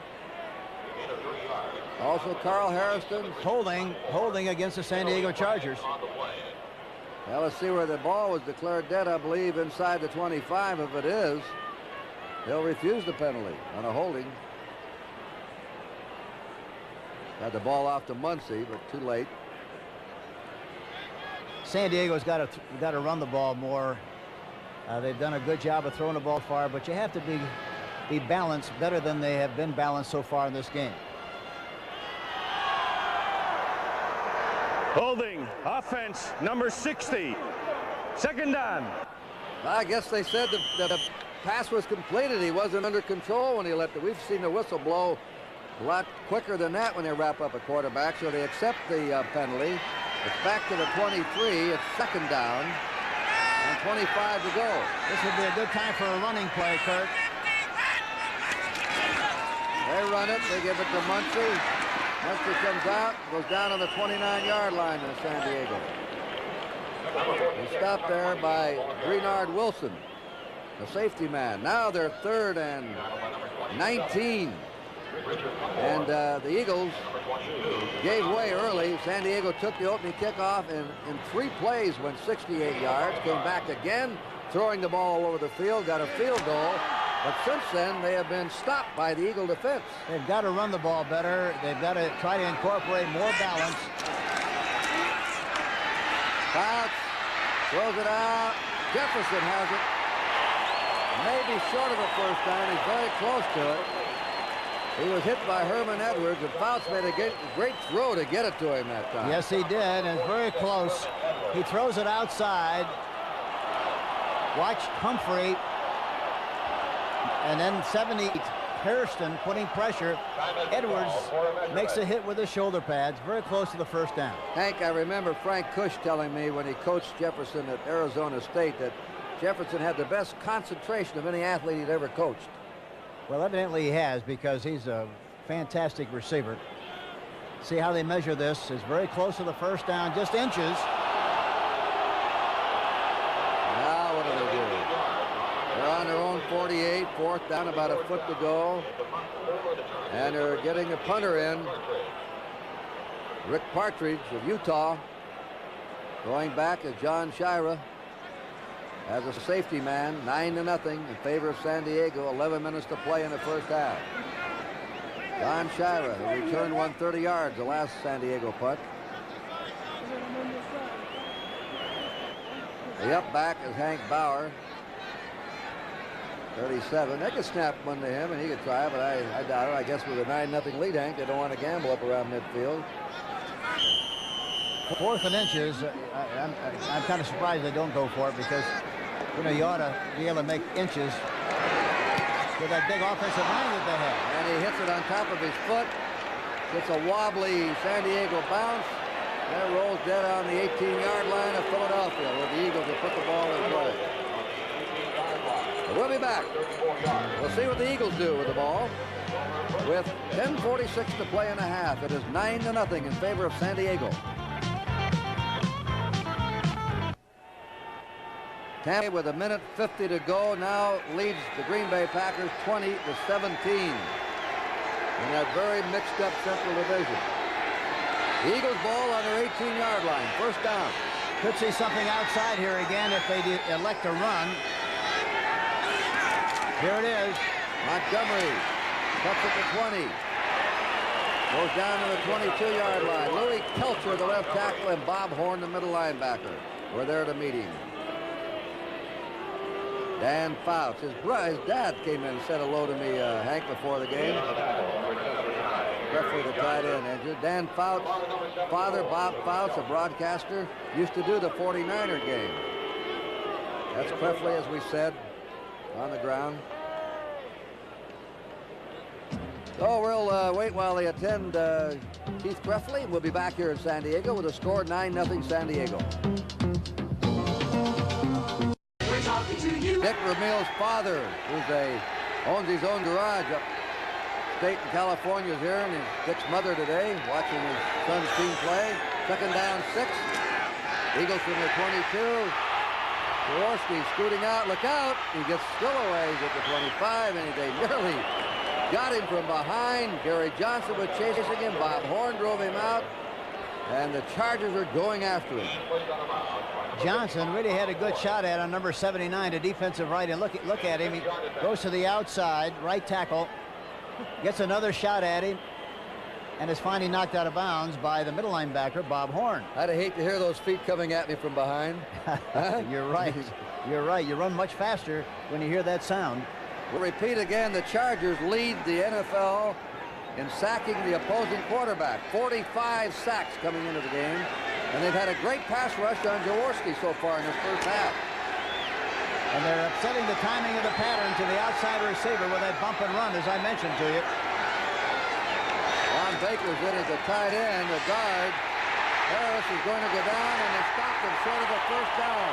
Also Carl Harrison. Holding against the San Diego Chargers. Well, let's see where the ball was declared dead. I believe inside the 25. If it is, they'll refuse the penalty on a holding. Got the ball off to Muncie, but too late. San Diego's got to run the ball more. They've done a good job of throwing the ball far, but you have to be balanced better than they have been balanced so far in this game. Holding, offense, number 60. Second down. I guess they said that the pass was completed. He wasn't under control when he let we've seen the whistle blow a lot quicker than that when they wrap up a quarterback, so they accept the penalty. It's back to the 23. It's second down and 25 to go. This would be a good time for a running play, Kurt. They run it. They give it to Muncie. Muncie comes out, goes down on the 29-yard line in San Diego. He's stopped there by Greenard Wilson, the safety man. Now they're 3rd and 19. And the Eagles gave way early. San Diego took the opening kickoff and in 3 plays went 68 yards, came back again, throwing the ball all over the field, got a field goal. But since then, they have been stopped by the Eagle defense. They've got to run the ball better. They've got to try to incorporate more balance. Fouts, throws it out. Jefferson has it. Maybe short of a first down. He's very close to it. He was hit by Herman Edwards, and Fouts made a great throw to get it to him that time. Yes, he did, and it's very close. He throws it outside. Watch Humphrey. And then 70, Hairston putting pressure. Edwards makes a hit with his shoulder pads, very close to the first down. Hank, I remember Frank Cush telling me when he coached Jefferson at Arizona State that Jefferson had the best concentration of any athlete he'd ever coached. Well, evidently he has, because he's a fantastic receiver. See how they measure this. It's very close to the first down, just inches. Now what do they do? They're on their own 48, 4th down, about a foot to go. And they're getting a punter in. Rick Partridge of Utah. Going back is John Shira as a safety man, 9-0 in favor of San Diego. 11 minutes to play in the first half. John Shira, who returned 130 yards the last San Diego punt. The up back is Hank Bauer, 37. They could snap one to him and he could try it, but I doubt it. I guess with a 9-0 lead, Hank, they don't want to gamble up around midfield. 4th and inches. I'm kind of surprised they don't go for it, because you know you ought to be able to make inches with that big offensive line that they have. And he hits it on top of his foot. Gets a wobbly San Diego bounce. That rolls dead on the 18-yard line of Philadelphia, where the Eagles have put the ball in play. We'll be back. We'll see what the Eagles do with the ball. With 10:46 to play in a half, it is 9-0 in favor of San Diego. Tampa, with 1:50 to go, now leads the Green Bay Packers 20-17 in that very mixed-up Central Division. The Eagles ball on their 18-yard line, first down. Could see something outside here again if they elect to run. Here it is. Montgomery cuts it to 20. Goes down to the 22-yard line. Louis Kelcher, the left tackle, and Bob Horn, the middle linebacker, were there to meet him. Dan Fouts, his dad came in and said hello to me, Hank, before the game. Preferably the tight end injured. Dan Fouts' father, Bob Fouts, a broadcaster, used to do the 49er game. That's Preferably, as we said, on the ground. So we'll wait while they attend Keith Greffley. We'll be back here in San Diego with a score 9-0 San Diego. Dick Ramil's father, owns his own garage upstate in California, is here, and Dick's mother today watching his son's team play. Second down, 6. Eagles from the 22. Jaworski scooting out. Look out! He gets stillaways at the 25, and they nearly got him from behind. Gary Johnson was chasing him. Bob Horn drove him out, and the Chargers are going after him. Johnson really had a good shot at on number 79, a defensive right, and look at him. He goes to the outside, right tackle, gets another shot at him, and is finally knocked out of bounds by the middle linebacker, Bob Horn. I'd hate to hear those feet coming at me from behind. You're right. You're right. You run much faster when you hear that sound. We'll repeat again, the Chargers lead the NFL in sacking the opposing quarterback. 45 sacks coming into the game. And they've had a great pass rush on Jaworski so far in this first half. And they're upsetting the timing of the pattern to the outside receiver with that bump and run, as I mentioned to you. Ron Baker's in as a tight end, the guard. Harris is going to go down, and they stopped him short of the first down.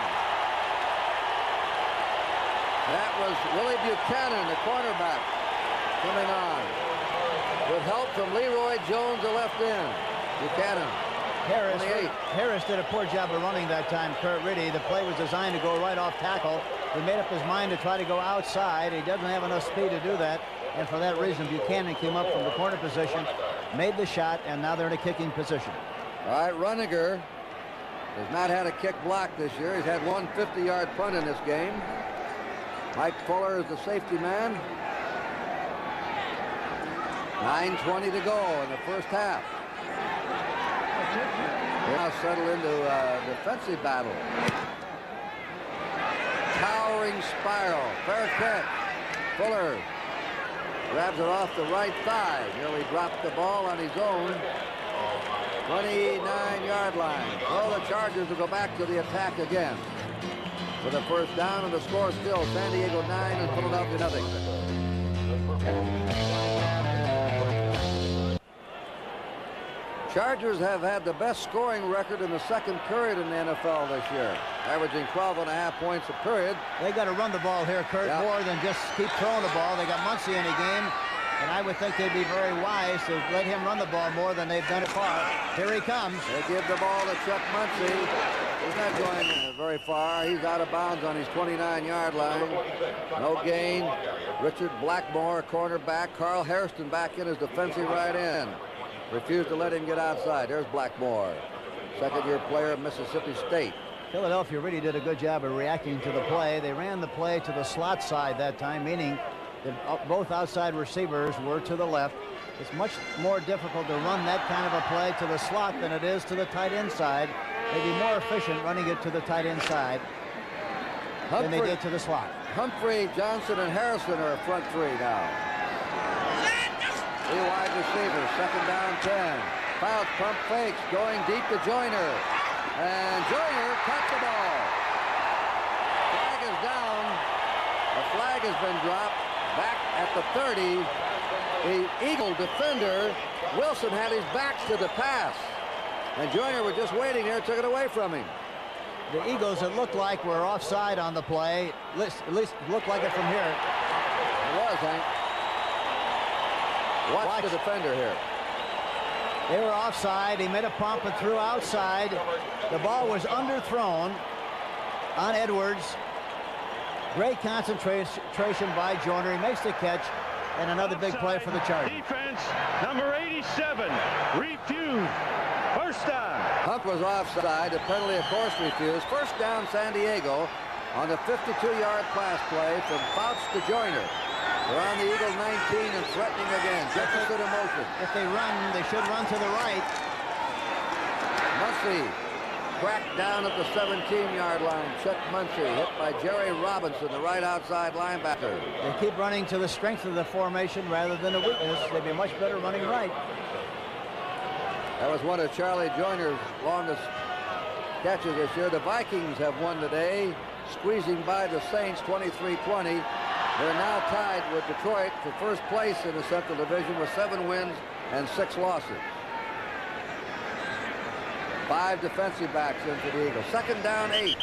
That was Willie Buchanan, the cornerback, coming on. With help from Leroy Jones, the left end. Buchanan. Harris did a poor job of running that time, Kurt Riddy. The play was designed to go right off tackle. He made up his mind to try to go outside. He doesn't have enough speed to do that. And for that reason, Buchanan came up from the corner position, made the shot, and now they're in a kicking position. All right, Runniger has not had a kick block this year. He's had one 50-yard punt in this game. Mike Fuller is the safety man. 9:20 to go in the first half. They now settle into a defensive battle. Towering spiral. Fair catch. Fuller grabs it off the right thigh. Nearly dropped the ball on his own 29-yard line. So the Chargers will go back to the attack again. With a first down, and the score still San Diego 9 and Philadelphia nothing. Chargers have had the best scoring record in the second period in the NFL this year, averaging 12.5 points a period. They got to run the ball here, Kurt, more than just keep throwing the ball. They got Muncie in the game, and I would think they'd be very wise to let him run the ball more than they've done it far. Here he comes. They give the ball to Chuck Muncie. He's not going very far. He's out of bounds on his 29-yard line. No gain. Richard Blackmore, cornerback. Carl Hairston back in as defensive right end. Refused to let him get outside. There's Blackmore, second-year player of Mississippi State. Philadelphia really did a good job of reacting to the play. They ran the play to the slot side that time, meaning that both outside receivers were to the left. It's much more difficult to run that kind of a play to the slot than it is to the tight end side. They'd be more efficient running it to the tight end side than they did to the slot. Humphrey, Johnson, and Harrison are a front three now. 3 wide receivers, second down 10. Fouts, pump fakes, going deep to Joyner. And Joyner caught the ball. Flag is down. The flag has been dropped back at the 30. The Eagle defender, Wilson, had his back to the pass. And Joyner was just waiting there, took it away from him. The Eagles, it looked like, were offside on the play. At least looked like it from here. It was, Hank. Watch the defender here. They were offside. He made a pump and threw outside. The ball was underthrown on Edwards. Great concentration by Joyner. He makes the catch, and another big play for the Chargers. Defense, number 87, refused. First down. Hunt was offside. The penalty, of course, refused. First down, San Diego on the 52-yard pass play from Fouts to Joyner. They're on the Eagle 19 and threatening again. Jefferson in motion. If they run, they should run to the right. Muncie cracked down at the 17-yard line. Chuck Muncie hit by Jerry Robinson, the right outside linebacker. They keep running to the strength of the formation rather than the weakness. They'd be much better running right. That was one of Charlie Joyner's longest catches this year. The Vikings have won today, squeezing by the Saints 23-20. They're now tied with Detroit for first place in the Central Division with 7 wins and 6 losses. 5 defensive backs in for the Eagles. Second down, 8.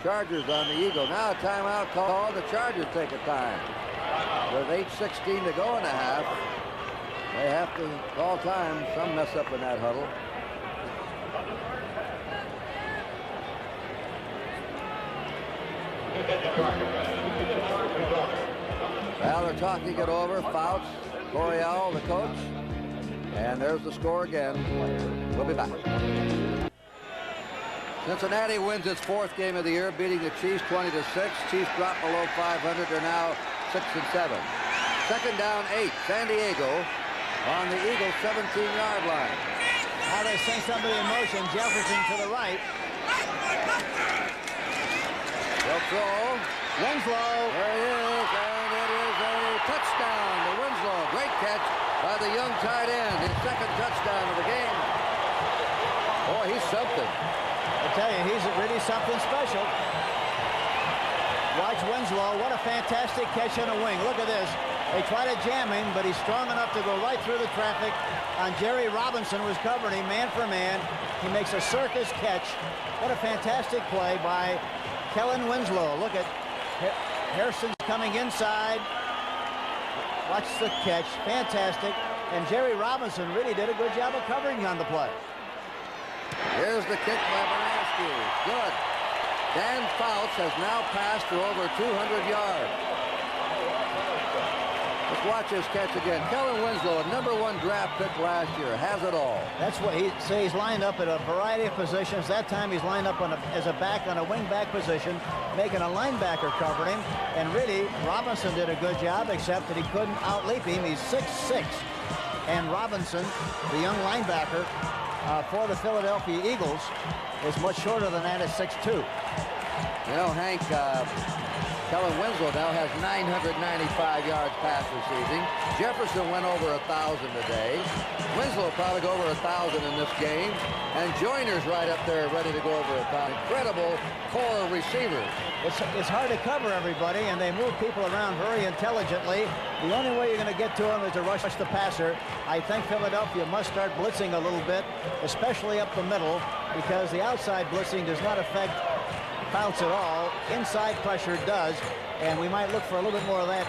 Chargers on the Eagle. Now a timeout called. The Chargers take a time. With 8:16 to go in the half. They have to call time. Some mess up in that huddle. Well, they're talking it over. Fouts, Coryell, the coach. And there's the score again. We'll be back. Cincinnati wins its 4th game of the year, beating the Chiefs 20-6. Chiefs drop below 500. They're now 6-7. Second down, 8. San Diego on the Eagles' 17-yard line. Now they send somebody in motion. Jefferson to the right. They'll throw. Winslow. There he is, and it is a touchdown to Winslow. Great catch by the young tight end. His 2nd touchdown of the game. Boy, he's something. I tell you, he's really something special. Watch Winslow. What a fantastic catch on a wing. Look at this. They try to jam him, but he's strong enough to go right through the traffic. On Jerry Robinson was covering him man for man. He makes a circus catch. What a fantastic play by Kellen Winslow. Look at Harrison's coming inside. Watch the catch. Fantastic. And Jerry Robinson really did a good job of covering on the play. Here's the kick by Bernowski. Good. Dan Fouts has now passed for over 200 yards. Let's watch this catch again. Kellen Winslow, a #1 draft pick last year, has it all. That's what he's lined up at a variety of positions. That time he's lined up as a back on a wing back position, making a linebacker cover him. And really, Robinson did a good job, except that he couldn't outleap him. He's 6'6". And Robinson, the young linebacker for the Philadelphia Eagles, is much shorter than that at 6'2". You know, Hank, Kellen Winslow now has 995 yards pass receiving. Jefferson went over 1,000 today. Winslow probably go over 1,000 in this game. And Joyner's right up there ready to go over 1,000. Incredible core of receivers. It's hard to cover everybody, and they move people around very intelligently. The only way you're going to get to them is to rush the passer. I think Philadelphia must start blitzing a little bit, especially up the middle, because the outside blitzing does not affect Fouts at all. Inside pressure does, and we might look for a little bit more of that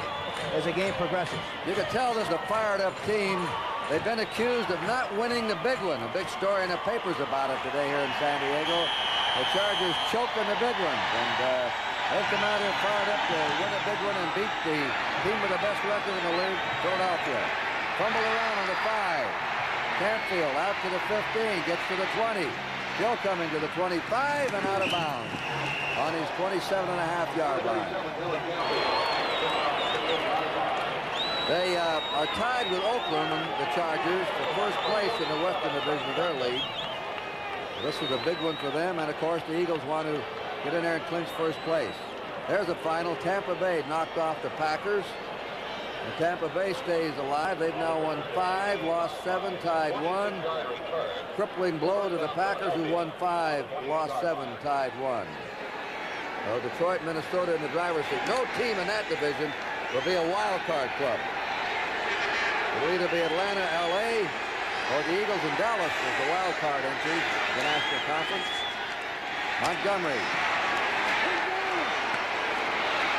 as the game progresses. You can tell this is a fired-up team. They've been accused of not winning the big one. A big story in the papers about it today here in San Diego. The Chargers choking the big ones, and they've come out here fired up to win a big one and beat the team with the best record in the league, Philadelphia. Fumble around on the 5. Canfield out to the 15, gets to the 20. Still coming to the 25 and out of bounds on his 27.5-yard line. They are tied with Oakland and the Chargers for first place in the Western Division of their league. This is a big one for them, and of course the Eagles want to get in there and clinch first place. There's a final. Tampa Bay knocked off the Packers. And Tampa Bay stays alive. They've now won 5, lost 7, tied 1. Crippling blow to the Packers, who won 5, lost 7, tied 1. So Detroit, Minnesota in the driver's seat. No team in that division will be a wild card club. It will either be Atlanta, LA, or the Eagles and Dallas as the wild card entry in the National Conference. Montgomery.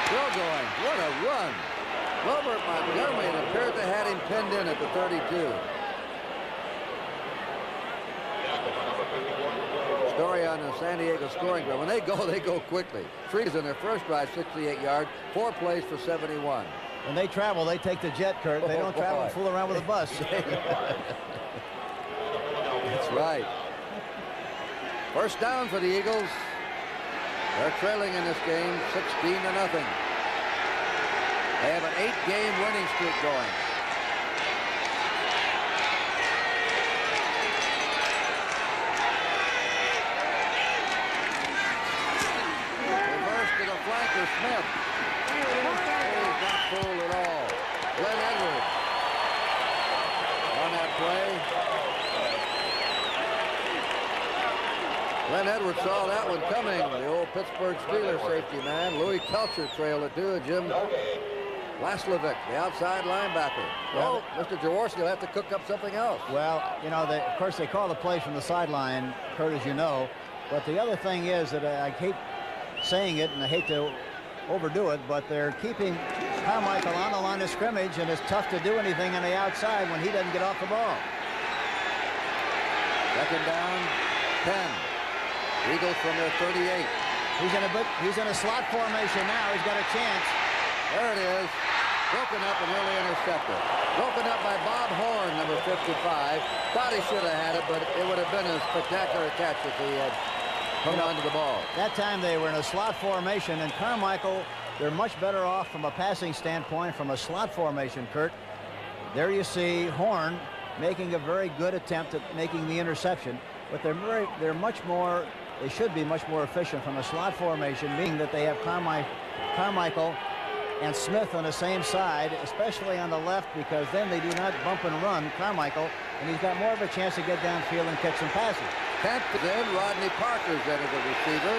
Still going. What a run. Robert Montgomery, it appeared they had him pinned in at the 32. Story on the San Diego scoring drive. When they go quickly. Freeze in their first drive, 68 yards, 4 plays for 71. When they travel, they take the jet, Kurt. They don't travel and fool around with a bus. That's right. First down for the Eagles. They're trailing in this game, 16-0. They have an 8-game winning streak going. Reverse to the flanker, Smith. He's not fooled at all. Glenn Edwards on that play. Glenn Edwards saw that one coming. The old Pittsburgh Steelers safety man. Louis Pelcher trailed it too. Jim Laslovic, the outside linebacker. Well, Mr. Jaworski will have to cook up something else. Well, you know, of course, they call the play from the sideline, Kurt, as you know. But the other thing is that I hate saying it, and I hate to overdo it, but they're keeping Carmichael on the line of scrimmage, and it's tough to do anything on the outside when he doesn't get off the ball. Second down, 10. Eagles from their 38. He's in a slot formation now. He's got a chance. There it is. Broken up and early intercepted. Broken up by Bob Horn, number 55. Thought he should have had it, but it would have been a spectacular catch if he had hung on to the ball. That time they were in a slot formation, and Carmichael, they're much better off from a passing standpoint from a slot formation, Kurt. There you see Horn making a very good attempt at making the interception, but they're much more, they should be much more efficient from a slot formation, meaning that they have Carmichael and Smith on the same side, especially on the left, because then they do not bump and run Carmichael, and he's got more of a chance to get downfield and catch some passes. 10th is in. Rodney Parker's in as a receiver.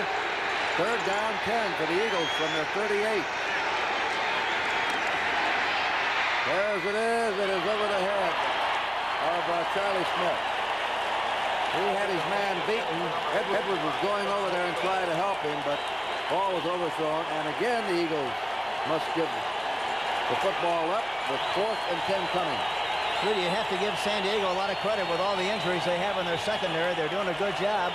Third down, 10 for the Eagles from their 38. There it is. It is over the head of Charlie Smith. He had his man beaten. Edwards was going over there and trying to help him, but ball was overthrown. And again, the Eagles must give the football up with 4th and 10 coming. Really, you have to give San Diego a lot of credit with all the injuries they have in their secondary. They're doing a good job,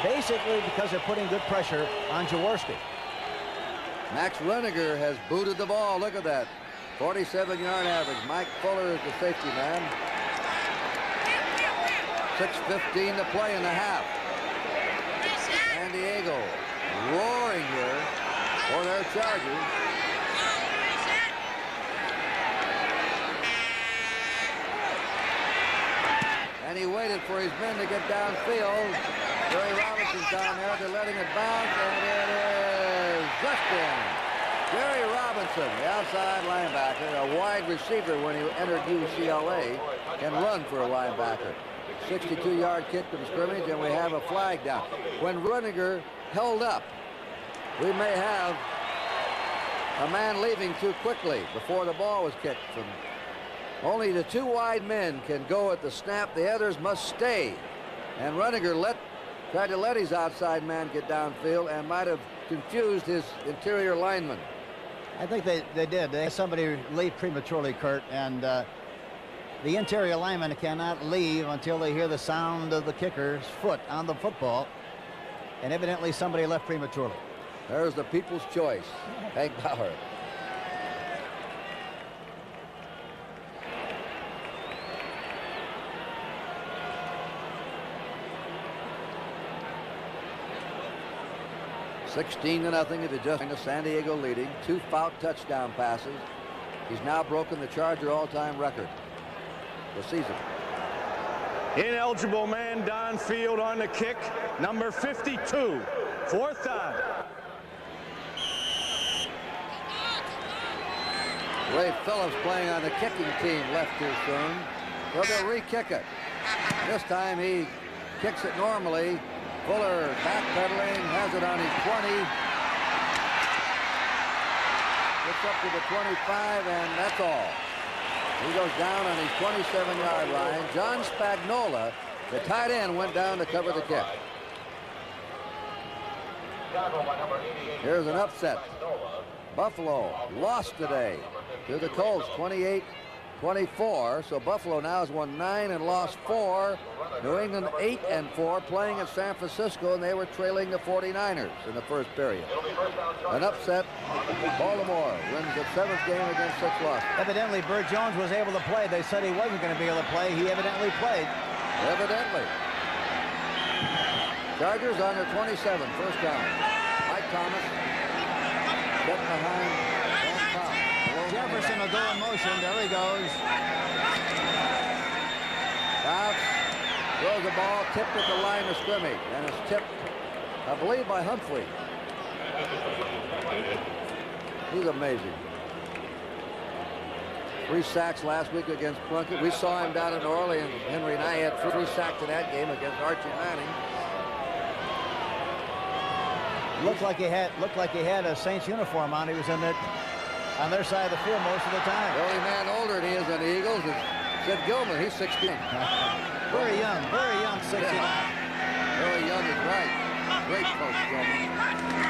basically because they're putting good pressure on Jaworski. Max Runiger has booted the ball. Look at that. 47-yard average. Mike Fuller is the safety man. 6:15 to play in the half. San Diego roaring here for their Chargers. And he waited for his men to get downfield. Jerry Robinson's down there. They're letting it bounce, and it is just in. Jerry Robinson, the outside linebacker, a wide receiver when he entered UCLA, can run for a linebacker. 62-yard kick from scrimmage, and we have a flag down. When Runiger held up, we may have a man leaving too quickly before the ball was kicked from. Only the two wide men can go at the snap. The others must stay. And Runiger tried to let his outside man get downfield and might have confused his interior lineman. I think they did. They had somebody leave prematurely, Kurt, and the interior lineman cannot leave until they hear the sound of the kicker's foot on the football. And evidently somebody left prematurely. There's the people's choice, Hank Bauer. $16-0 at the adjustment. San Diego leading. 2 foul touchdown passes. He's now broken the Charger all-time record this season. Ineligible man downfield on the kick, number 52. 4th down. Ray Phillips playing on the kicking team left too soon. So they'll re-kick it. This time he kicks it normally. Fuller backpedaling, has it on his 20. Gets up to the 25, and that's all. He goes down on his 27-yard line. John Spagnola, the tight end, went down to cover the kick. Here's an upset. Buffalo lost today to the Colts, 28-24. So Buffalo now has won 9 and lost 4. New England 8-4, playing at San Francisco, and they were trailing the 49ers in the first period. An upset. Baltimore wins the 7th game against 6 losses. Evidently, Burt Jones was able to play. They said he wasn't going to be able to play. He evidently played. Evidently. Chargers on their 27, first down. Mike Thomas getting behind Van Pelt. Jefferson will go in motion. There he goes. Bounce. Throws the ball, tipped at the line of scrimmage, and it's tipped, I believe, by Humphrey. He's amazing. 3 sacks last week against Plunkett. We saw him down in New Orleans. Henry and I had 3 sacks in that game against Archie Manning. Looked like he had a Saints uniform on. He was in that on their side of the field most of the time. The only man older than he is on the Eagles is Sid Gilman. He's 16. Very young, 69. Very young is right. Great coach, Gilman.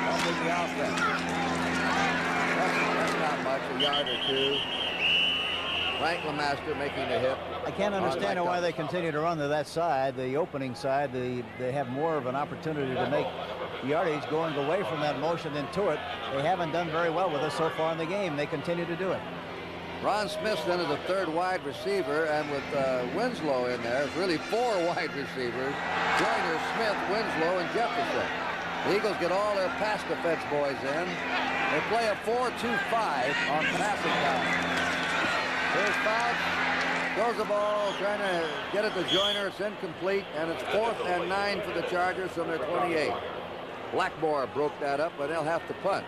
Don't leave the offense. That's not much, a yard or two. Frank LeMaster making the hit. I can't understand why they continue to run to that side, the opening side. They have more of an opportunity to make yardage going away from that motion than to it. They haven't done very well with us so far in the game. They continue to do it. Ron Smith then is a third wide receiver, and with Winslow in there, it's really 4 wide receivers. Joyner, Smith, Winslow, and Jefferson. The Eagles get all their pass defense boys in. They play a 4-2-5 on passing down. Here's Fouts. Throws the ball, trying to get it to Joyner. It's incomplete, and it's 4th and 9 for the Chargers from their 28. Blackmore broke that up, but they'll have to punt.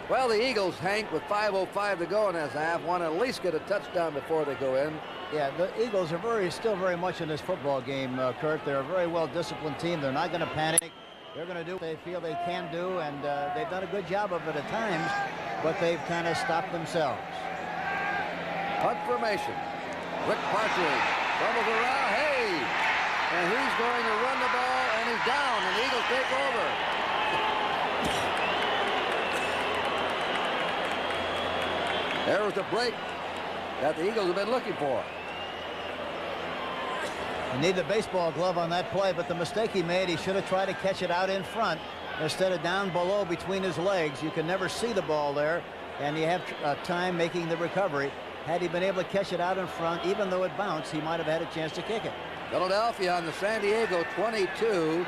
Well, the Eagles, Hank, with 5:05 to go in this half, want to at least get a touchdown before they go in. Yeah, the Eagles are still very much in this football game, Kurt. They're a very well-disciplined team. They're not going to panic. They're going to do what they feel they can do, and they've done a good job of it at times, but they've kind of stopped themselves. Punt formation. Rick Partridge doubles around. Hey! And he's going to run the ball, and he's down, and the Eagles take over. There was the break that the Eagles have been looking for. You need the baseball glove on that play, but the mistake he made, he should have tried to catch it out in front instead of down below between his legs. You can never see the ball there, and you have time making the recovery. Had he been able to catch it out in front, even though it bounced, he might have had a chance to kick it. Philadelphia on the San Diego 22.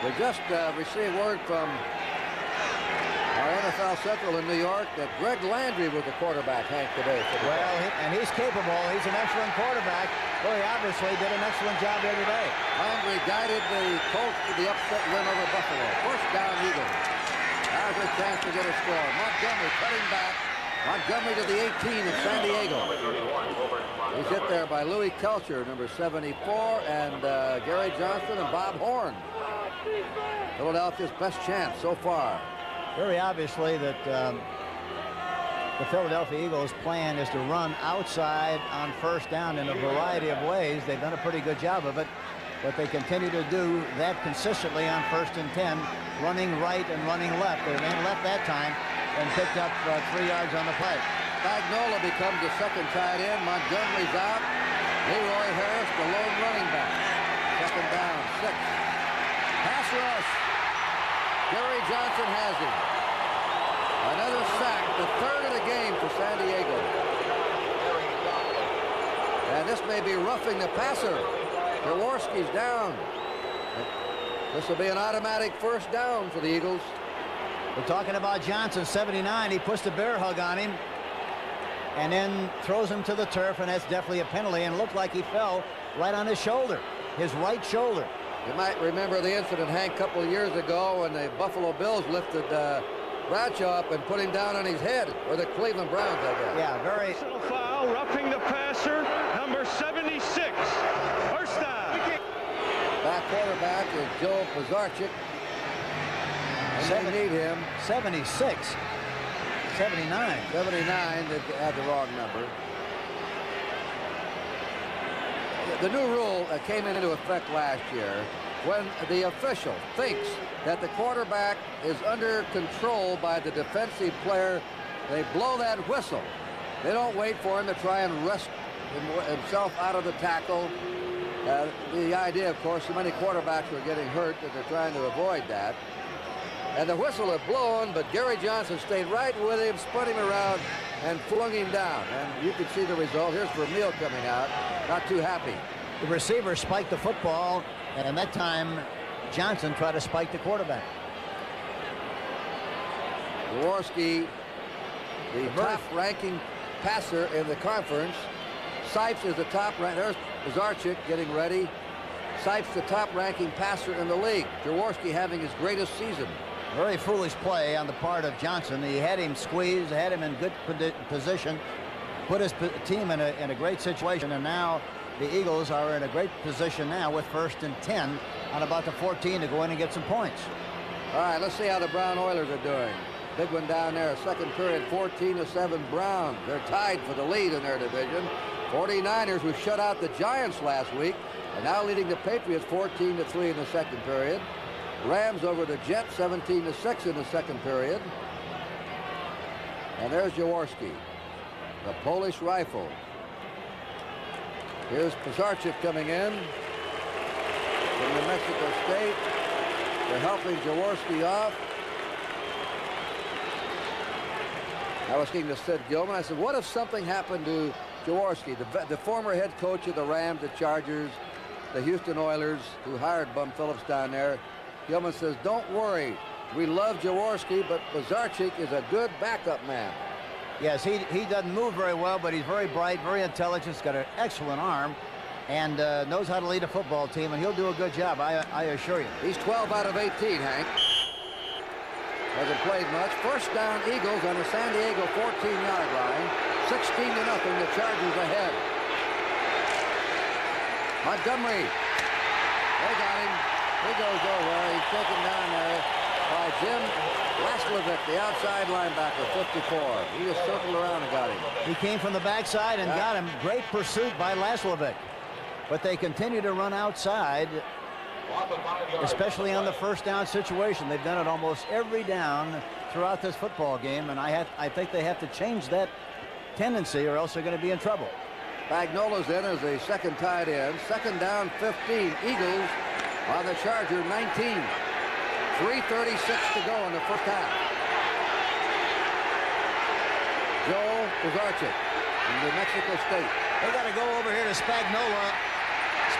We just received word from our NFL Central in New York that Greg Landry was the quarterback, Hank, today. Well, and he's capable. He's an excellent quarterback. Well, he obviously did an excellent job here today. Landry guided the Colts to the upset win over Buffalo. First down, Eagles. Now's a chance to get a score. Montgomery cutting back. Montgomery to the 18 of San Diego. He's hit there by Louis Kelcher, number 74, and Gary Johnson and Bob Horn. Philadelphia's best chance so far. Very obviously that the Philadelphia Eagles' plan is to run outside on first down in a variety of ways. They've done a pretty good job of it, but they continue to do that consistently on 1st and 10, running right and running left. They ran left that time and picked up 3 yards on the play. Spagnuolo becomes the second tight end. Montgomery's out. Leroy Harris, the lone running back. Second down, 6. Pass rush. Gary Johnson has him. Another sack, the 3rd of the game for San Diego. And this may be roughing the passer. Jaworski's down. This will be an automatic first down for the Eagles. We're talking about Johnson, 79. He puts the bear hug on him and then throws him to the turf, and that's definitely a penalty, and looked like he fell right on his shoulder, his right shoulder. You might remember the incident, Hank, a couple of years ago when the Buffalo Bills lifted Bradshaw up and put him down on his head, or the Cleveland Browns, I guess. Yeah, very. Foul, roughing the passer, number 76. First down. Back quarterback is Joe Pizarchik. And they need him. 76. 79. 79, they had the wrong number. The new rule came into effect last year. When the official thinks that the quarterback is under control by the defensive player, they blow that whistle. They don't wait for him to try and wrest himself out of the tackle. The idea, of course, so many quarterbacks are getting hurt that they're trying to avoid that. And the whistle had blown, but Gary Johnson stayed right with him, spun him around, and flung him down. And you can see the result. Here's Vermeil coming out, not too happy. The receiver spiked the football, and that time Johnson tried to spike the quarterback. Jaworski, the top-ranking passer in the conference. Sipes is the top rank. There's Pizarchik getting ready. Sipes the top-ranking passer in the league. Jaworski having his greatest season. Very foolish play on the part of Johnson. He had him squeezed, had him in good position, put his team in a great situation, and now the Eagles are in a great position now with 1st and 10 on about the 14 to go in and get some points. All right, let's see how the Brown Oilers are doing. Big one down there. Second period, 14-7 Browns. They're tied for the lead in their division. 49ers, who shut out the Giants last week, are now leading the Patriots 14-3 in the second period. Rams over the Jets 17-6 in the second period. And there's Jaworski, the Polish rifle. Here's Pisarcik coming in from New Mexico State. They're helping Jaworski off. I was speaking to Sid Gilman. I said, what if something happened to Jaworski, the former head coach of the Rams, the Chargers, the Houston Oilers, who hired Bum Phillips down there? Gilman says, don't worry. We love Jaworski, but Pisarcik is a good backup man. Yes, he doesn't move very well, but he's very bright, very intelligent. He's got an excellent arm and knows how to lead a football team, and he'll do a good job, I assure you. He's 12 out of 18, Hank. Hasn't played much. First down, Eagles on the San Diego 14-yard line. 16-0, the Chargers ahead. Montgomery. They got him. He goes over. He's taken down there by Jim Laslovic, the outside linebacker, 54. He just circled around and got him. He came from the backside and got him. Great pursuit by Laslovic. But they continue to run outside, especially on the first down situation. They've done it almost every down throughout this football game, and I think they have to change that tendency or else they're going to be in trouble. Spagnola's in as a second tight end. Second down, 15. Eagles on the Charger 19. 3:36 to go in the first half. Joe Pisarcik from New Mexico State. They got to go over here to Spagnola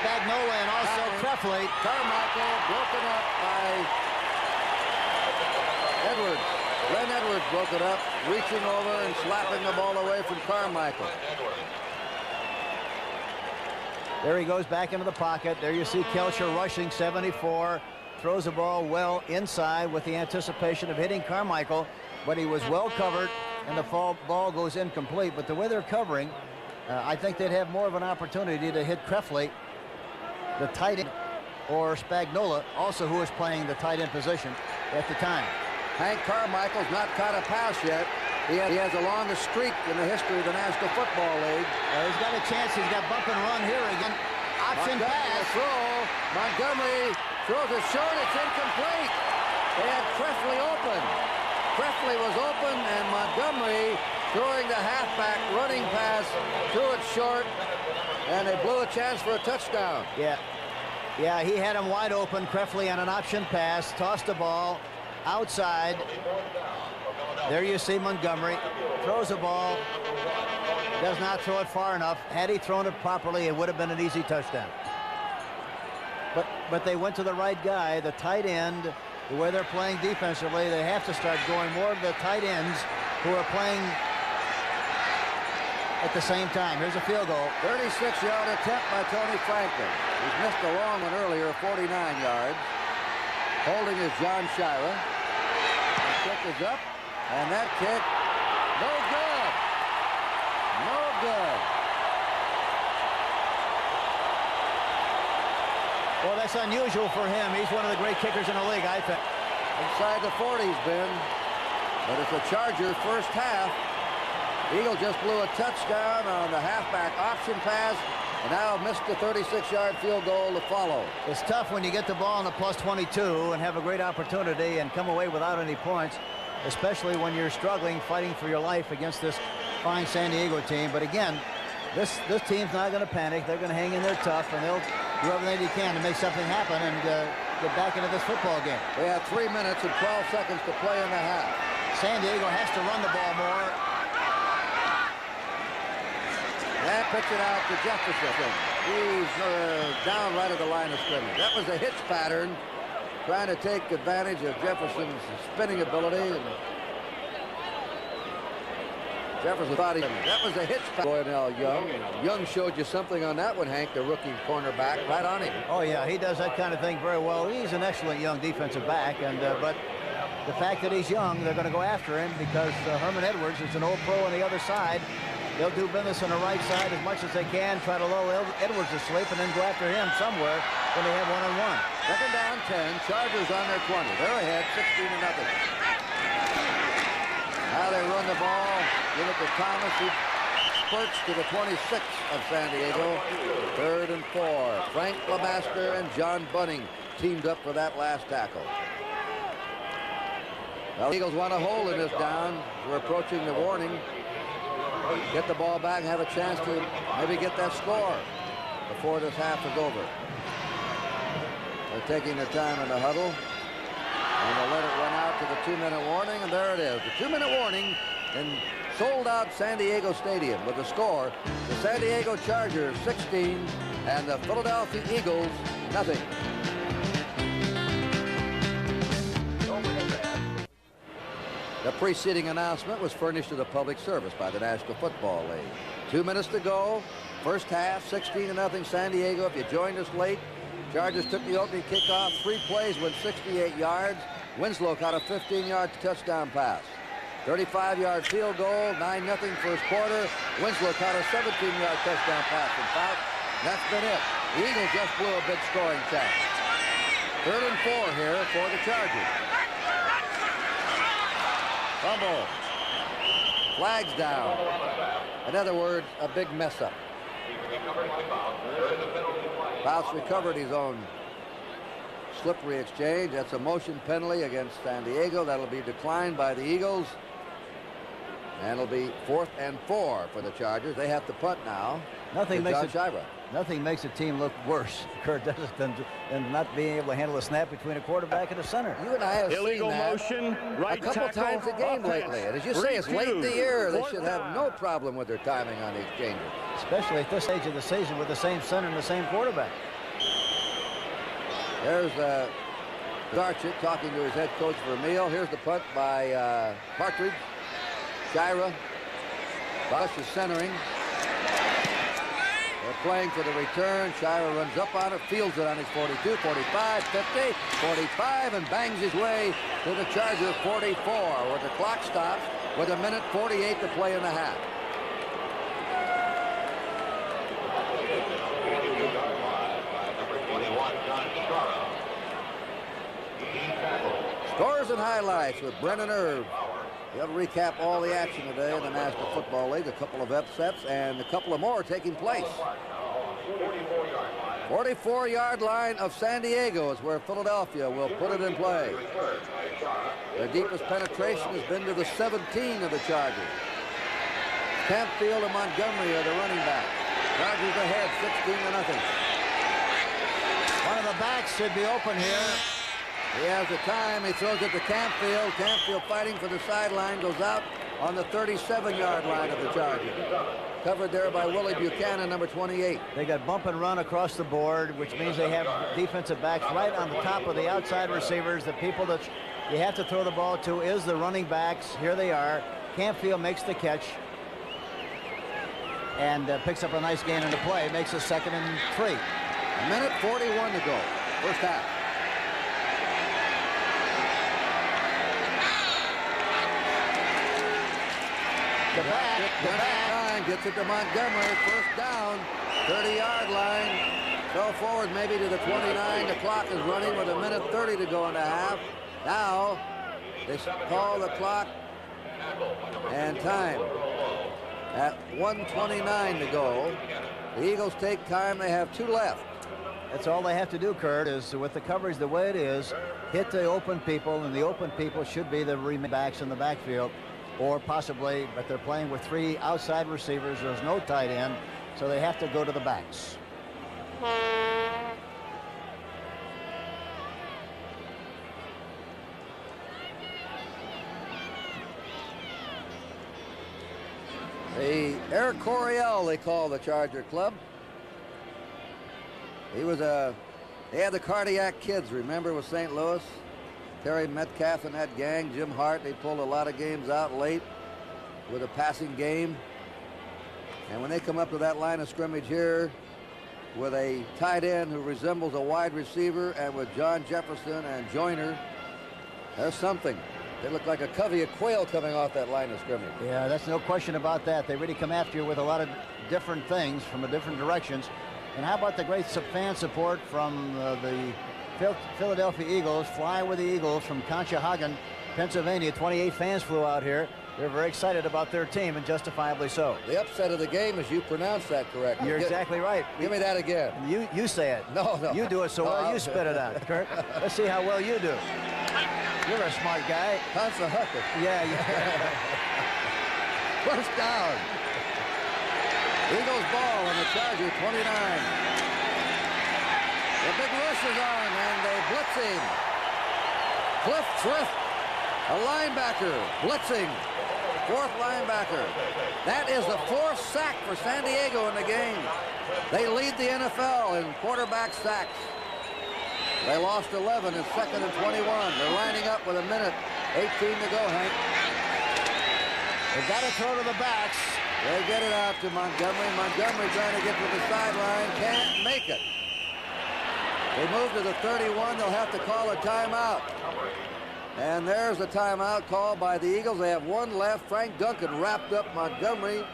and also Trefley. Carmichael broken up by Edwards. Glenn Edwards broke it up, reaching over and slapping the ball away from Carmichael. There he goes back into the pocket. There you see Kelcher rushing 74. Throws the ball well inside with the anticipation of hitting Carmichael, but he was well covered, and the ball goes incomplete. But the way they're covering, I think they'd have more of an opportunity to hit Trefley, the tight end, or Spagnola, also who is playing the tight end position at the time. Hank Carmichael's not caught a pass yet. He has the longest streak in the history of the National Football League. He's got a chance. He's got bump and run here again. Option pass. Throw. Montgomery throws it short. It's incomplete. They had Trefley open. Trefley was open, and Montgomery throwing the halfback running pass, threw it short, and they blew a chance for a touchdown. Yeah, he had him wide open. Trefley on an option pass, tossed the ball outside. There you see Montgomery throws the ball, does not throw it far enough. Had he thrown it properly, it would have been an easy touchdown. But they went to the right guy, the tight end. The way they're playing defensively, they have to start going more to the tight ends who are playing at the same time. Here's a field goal. 36-yard attempt by Tony Franklin. He's missed a long one earlier, 49 yards. Holding is John Shira. The kick is up, and that kick, no good. No good. Well, that's unusual for him. He's one of the great kickers in the league, I think. Inside the 40s, Ben. But it's a Charger first half. Eagle just blew a touchdown on the halfback option pass, and now missed the 36-yard field goal to follow. It's tough when you get the ball in the plus 22 and have a great opportunity and come away without any points, especially when you're struggling, fighting for your life against this fine San Diego team. But again, this team's not going to panic. They're going to hang in there tough, and they'll do everything they can to make something happen and get back into this football game. They have 3 minutes and 12 seconds to play in the half. San Diego has to run the ball more. And pitch it out to Jefferson. He's down right at the line of scrimmage. That was a hitch pattern, trying to take advantage of Jefferson's spinning ability. And Jefferson thought that was a hitch pattern. Boy, now Young showed you something on that one, Hank, the rookie cornerback, right on him. Oh, yeah, he does that kind of thing very well. He's an excellent young defensive back, and but the fact that he's young, they're going to go after him because Herman Edwards is an old pro on the other side. They'll do business on the right side as much as they can, try to lull Edwards to sleep, and then go after him somewhere when they have one-on-one. Second down, 10. Chargers on their 20. They're ahead, 16-0. Now they run the ball. Give it to Thomas. He spurts to the 26 of San Diego. 3rd and 4. Frank LeMaster and John Bunning teamed up for that last tackle. Well, the Eagles want to hold in this down. We're approaching the warning. Get the ball back and have a chance to maybe get that score before this half is over. They're taking their time in the huddle. And they'll let it run out to the 2-minute warning, and there it is. The 2-minute warning in sold-out San Diego Stadium with the score, the San Diego Chargers 16 and the Philadelphia Eagles nothing. The preceding announcement was furnished to the public service by the National Football League. 2 minutes to go. First half, 16-0 San Diego. If you joined us late, Chargers took the opening kickoff. 3 plays, went 68 yards. Winslow caught a 15-yard touchdown pass. 35-yard field goal, 9-0 first quarter. Winslow caught a 17-yard touchdown pass. In fact, that's been it. The Eagles just blew a big scoring chance. 3rd and 4 here for the Chargers. Fumble. Flags down. In other words, a big mess up. Fouts recovered his own slippery exchange. That's a motion penalty against San Diego. That'll be declined by the Eagles. And it'll be 4th and 4 for the Chargers. They have to punt now. Nothing makes a team look worse, Kurt, does it, than not being able to handle a snap between a quarterback and a center. You and I have illegal seen that motion, right a couple tackle, times a game offense. lately. And as you say, it's late in the year. They should have no problem with their timing on the exchanges. Especially at this stage of the season with the same center and the same quarterback. There's Darchik talking to his head coach Vermeil. Here's the punt by Partridge. Shira. Bosch is centering. They're playing for the return. Shira runs up on it, fields it on his 42, 45, 50, 45, and bangs his way to the Charger 44, where the clock stops with 1:48 to play in the half. Scores and highlights with Brennan Irv. He'll recap all the action today in the National Football League. A couple of upsets and a couple of more taking place. 44-yard line of San Diego is where Philadelphia will put it in play. Their deepest penetration has been to the 17 of the Chargers. Campfield and Montgomery are the running back. Chargers ahead, 16-0. One of the backs should be open here. He has the time. He throws it to Campfield. Campfield fighting for the sideline, goes out on the 37-yard line of the Chargers. Covered there by Willie Buchanan, number 28. They got bump and run across the board, which means they have defensive backs right on the top of the outside receivers. The people that you have to throw the ball to is the running backs. Here they are. Campfield makes the catch and picks up a nice gain in the play. Makes a 2nd and 3. 1:41 to go. First half. The back gets it to Montgomery. First down, 30-yard line. Fell forward maybe to the 29. The clock is running with 1:30 to go in the half. Now they call the clock and time at 1:29 to go. The Eagles take time. They have 2 left. That's all they have to do, Kurt, is with the coverage the way it is, hit the open people, and the open people should be the backs in the backfield. Or possibly, but they're playing with 3 outside receivers. There's no tight end, so they have to go to the backs. The Eric Coryell, they call the Charger club. He had the Cardiac Kids, remember, with St. Louis? Terry Metcalf and that gang, Jim Hart, they pulled a lot of games out late with a passing game. And when they come up to that line of scrimmage here with a tight end who resembles a wide receiver and with John Jefferson and Joyner, there's something. They look like a covey of quail coming off that line of scrimmage. Yeah, that's no question about that. They really come after you with a lot of different things from the different directions. And how about the great fan support from the Philadelphia Eagles, Fly with the Eagles from Conshohocken, Pennsylvania. 28 fans flew out here. They're very excited about their team, and justifiably so. The upset of the game is you pronounce that correctly. You're exactly right. Give me that again. You say it. No. You do it so well, you spit it out, Kurt. Let's see how well you do. You're a smart guy. That's a hooker. Yeah. First down. Eagles ball on the Charger 29. The big rush is on, and they blitz him. Cliff Thrift, a linebacker, blitzing. Fourth linebacker. That is the fourth sack for San Diego in the game. They lead the NFL in quarterback sacks. They lost 11 in 2nd and 21. They're lining up with a minute 18 to go, Hank. They've got to throw to the backs. They get it out to Montgomery. Montgomery trying to get to the sideline. Can't make it. They move to the 31. They'll have to call a timeout. And there's a timeout called by the Eagles. They have one left. Frank Duncan wrapped up Montgomery.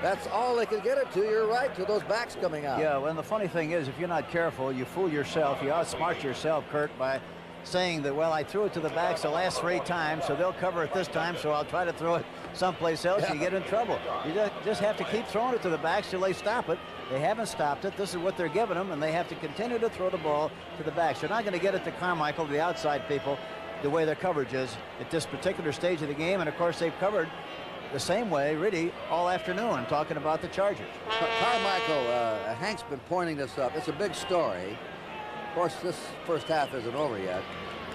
That's all they could get it to. You're right, to those backs coming out. Yeah, well, and the funny thing is, if you're not careful, you fool yourself. You outsmart yourself, Kurt, by saying that, well, I threw it to the backs the last 3 times, so they'll cover it this time, so I'll try to throw it someplace else. Yeah. You get in trouble. You just have to keep throwing it to the backs till they stop it. They haven't stopped it. This is what they're giving them, and they have to continue to throw the ball to the backs. They're not going to get it to Carmichael, the outside people, the way their coverage is at this particular stage of the game. And, of course, they've covered the same way, really, all afternoon, talking about the Chargers. Carmichael, Hank's been pointing this up. It's a big story. Of course, this first half isn't over yet.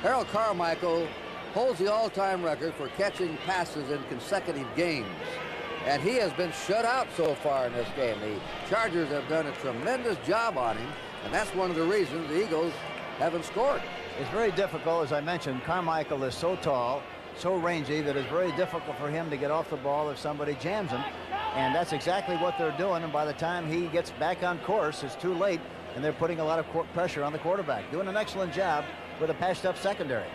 Harold Carmichael holds the all-time record for catching passes in consecutive games. And he has been shut out so far in this game. The Chargers have done a tremendous job on him, and that's one of the reasons the Eagles haven't scored. It's very difficult, as I mentioned. Carmichael is so tall, so rangy, that it's very difficult for him to get off the ball if somebody jams him. And that's exactly what they're doing. And by the time he gets back on course, it's too late, and they're putting a lot of pressure on the quarterback. Doing an excellent job with a patched-up secondary.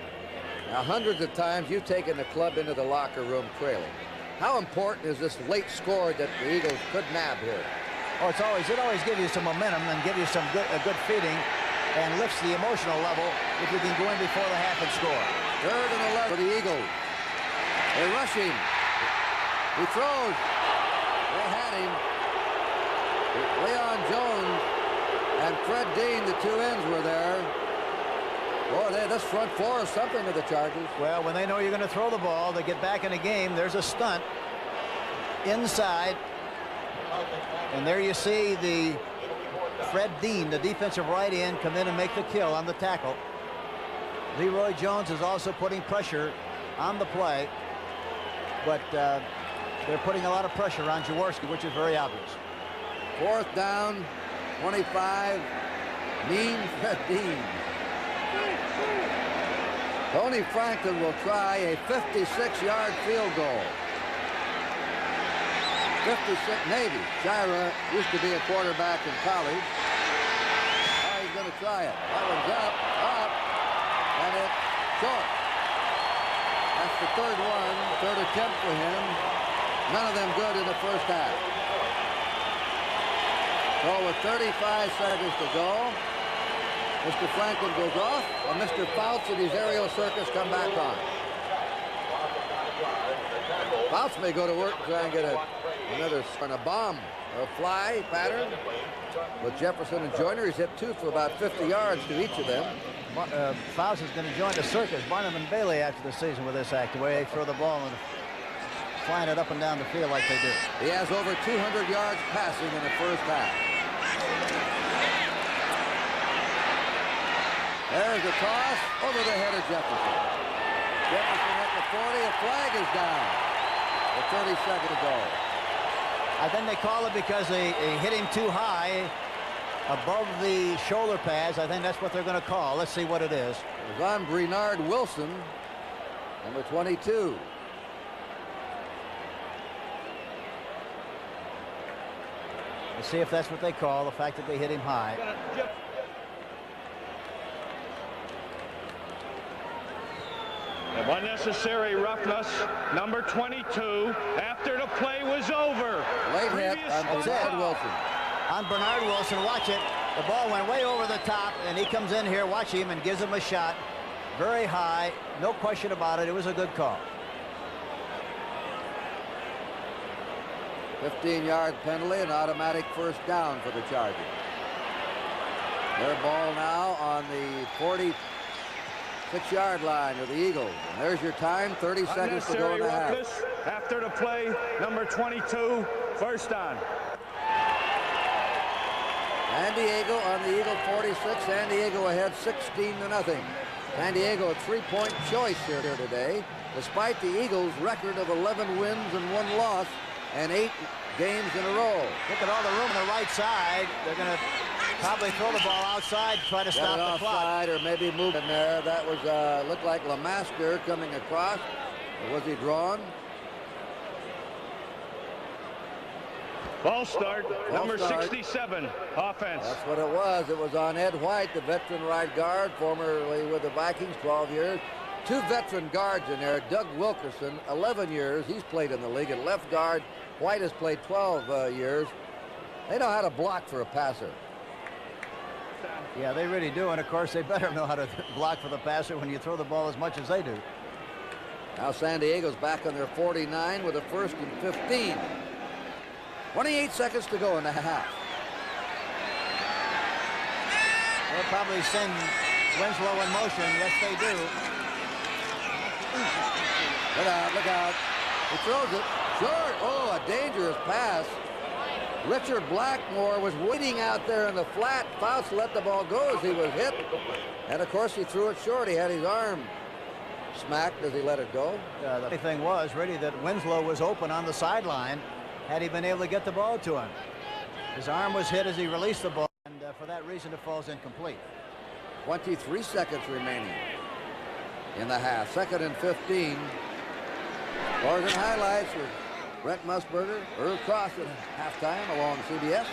Now, hundreds of times you've taken the club into the locker room trailing. How important is this late score that the Eagles could nab here? Oh, it always gives you some momentum and give you a good feeding, and lifts the emotional level if you can go in before the half and score. 3rd and 11 for the Eagles. They rush him. He throws. They had him. Leon Jones and Fred Dean, the 2 ends, were there. Boy, this front four is something to the Chargers. Well, when they know you're going to throw the ball, they get back in the game. There's a stunt inside. And there you see the Fred Dean, the defensive right end, come in and make the kill on the tackle. Leroy Jones is also putting pressure on the play. But they're putting a lot of pressure on Jaworski, which is very obvious. 4th down, 25. Mean Fred Dean. Tony Franklin will try a 56-yard field goal. 56, maybe. Shira used to be a quarterback in college. Now he's going to try it. That one's up, and it's short. That's the 3rd one, 3rd attempt for him. None of them good in the first half. So with 35 seconds to go, Mr. Franklin goes off, and Mr. Fouts and his aerial circus come back on. Fouts may go to work and try and get another on a bomb or a fly pattern. With Jefferson and Joyner, he's hit 2 for about 50 yards to each of them. Fouts is going to join the circus, Barnum and Bailey, after the season with this act, the way they throw the ball and flying it up and down the field like they do. He has over 200 yards passing in the first half. There's a toss over the head of Jefferson. Jefferson at the 40. A flag is down. With 30 seconds to go. I think they call it because they hit him too high above the shoulder pads. I think that's what they're going to call. Let's see what it is. It was on Bernard Wilson, number 22. Let's see if that's what they call the fact that they hit him high. Unnecessary roughness, number 22, after the play was over. Late hit on Bernard Wilson. On Bernard Wilson, watch it. The ball went way over the top, and he comes in here, watch him, and gives him a shot. Very high, no question about it. It was a good call. 15-yard penalty, an automatic first down for the Chargers. Their ball now on the 46-yard line of the Eagles. And there's your time, 30 seconds to go in the half. After the play, number 22, first down. San Diego on the Eagle 46. San Diego ahead 16-0. San Diego a 3-point choice here today, despite the Eagles' record of 11 wins and 1 loss and 8 games in a row. Look at all the room on the right side. They're going to probably throw the ball outside, try to stop the clock. Or maybe move in there. That was looked like LeMaster coming across. Or was he drawn? Ball start, number 67, offense. That's what it was. It was on Ed White, the veteran right guard, formerly with the Vikings, 12 years. 2 veteran guards in there. Doug Wilkerson, 11 years. He's played in the league at left guard. White has played 12 years. They know how to block for a passer. Yeah, they really do. And, of course, they better know how to block for the passer when you throw the ball as much as they do. Now San Diego's back on their 49 with a 1st and 15. 28 seconds to go in the half. They'll probably send Winslow in motion. Yes, they do. Look out, look out. He throws it short. Oh, a dangerous pass. Richard Blackmore was waiting out there in the flat. Fouts let the ball go as he was hit. And, of course, he threw it short. He had his arm smacked as he let it go. The only thing was really that Winslow was open on the sideline had he been able to get the ball to him. His arm was hit as he released the ball, and for that reason it falls incomplete. 23 seconds remaining in the half. 2nd and 15. Scores and highlights with Brent Musburger, Earl Cross at halftime along CBS.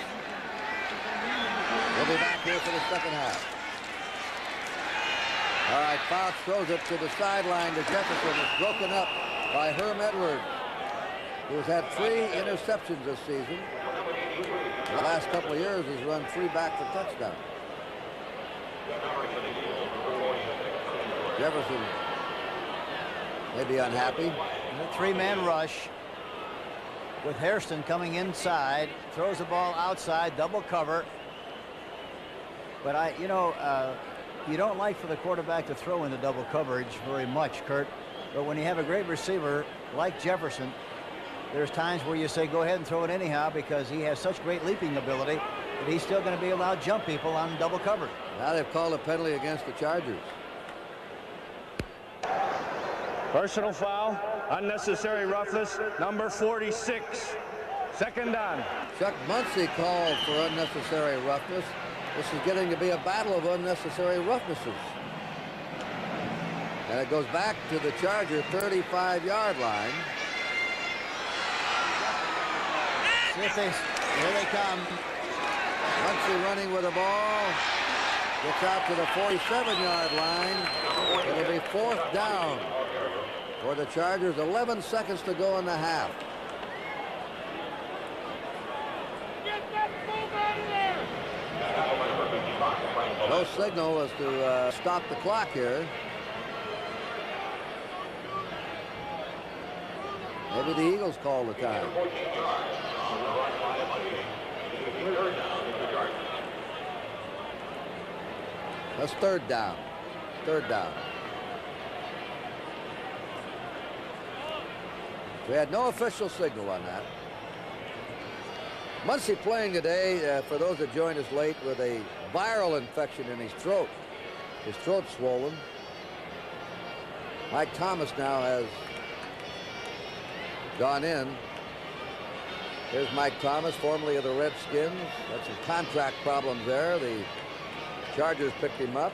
We'll be back here for the second half. All right, Fouts throws it to the sideline to Jefferson. It's broken up by Herm Edwards, who has had 3 interceptions this season. The last couple of years, he's run 3 back for touchdowns. Jefferson may be unhappy. A 3-man rush with Hairston coming inside, throws the ball outside, double cover. But you don't like for the quarterback to throw into double coverage very much, Kurt. But when you have a great receiver like Jefferson, there's times where you say go ahead and throw it anyhow because he has such great leaping ability that he's still going to be able to out-jump people on double cover. Now they've called a penalty against the Chargers. Personal foul, unnecessary roughness, number 46, 2nd down. Chuck Muncy called for unnecessary roughness. This is getting to be a battle of unnecessary roughnesses. And it goes back to the Charger 35-yard line. Here they come. Muncy running with the ball. Gets out to the 47-yard line. It'll be 4th down for the Chargers. 11 seconds to go in the half. No signal as to stop the clock here. Maybe the Eagles call the time. That's 3rd down. 3rd down. We had no official signal on that. Muncy playing today, for those that joined us late, with a viral infection in his throat. His throat's swollen. Mike Thomas now has gone in. Here's Mike Thomas, formerly of the Redskins. Had some contract problems there. The Chargers picked him up.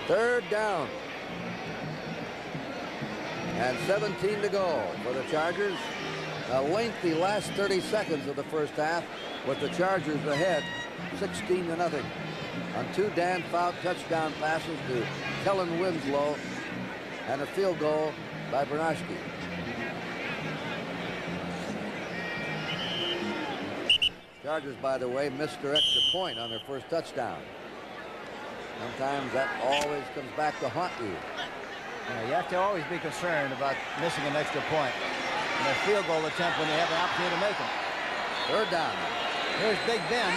3rd down. And 17 to go for the Chargers. A lengthy last 30 seconds of the first half with the Chargers ahead 16-0 on 2 Dan Fouts touchdown passes to Kellen Winslow and a field goal by Bernowski. Chargers, by the way, missed their extra point on their first touchdown. Sometimes that always comes back to haunt you. Yeah, you have to always be concerned about missing an extra point. And a field goal attempt when they have an opportunity to make them. Third down. Here's Big Ben.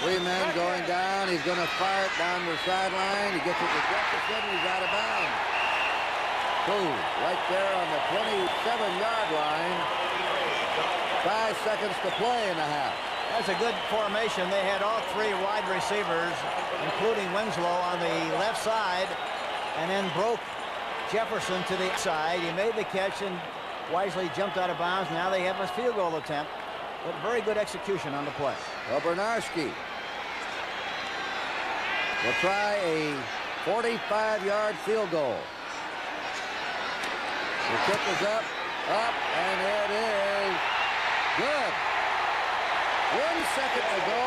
3 men going down. He's going to fire it down the sideline. He gets it to Jefferson. He's out of bounds. Boom. Right there on the 27-yard line. 5 seconds to play in the half. That's a good formation. They had all 3 wide receivers, including Winslow, on the left side, and then broke Jefferson to the side. He made the catch and wisely jumped out of bounds. Now they have a field goal attempt, but very good execution on the play. Well, Bernarski will try a 45-yard field goal. The kick is up, and it is good. 1 second to go.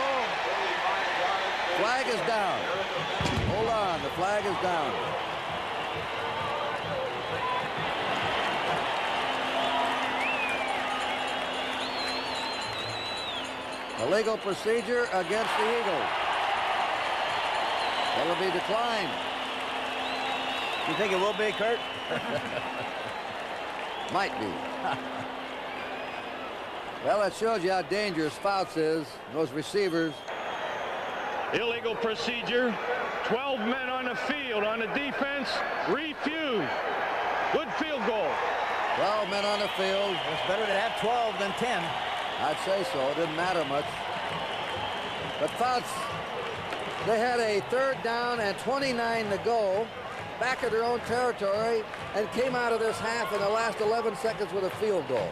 Flag is down. Hold on, the flag is down. Illegal procedure against the Eagles. That'll be declined. You think it will be, Kurt? Might be. Well, that shows you how dangerous Fouts is. Those receivers. Illegal procedure. 12 men on the field on the defense. Refused. Good field goal. 12 men on the field. It's better to have 12 than 10. I'd say so. It didn't matter much. But Fouts, they had a 3rd down and 29 to go, back at their own territory, and came out of this half in the last 11 seconds with a field goal.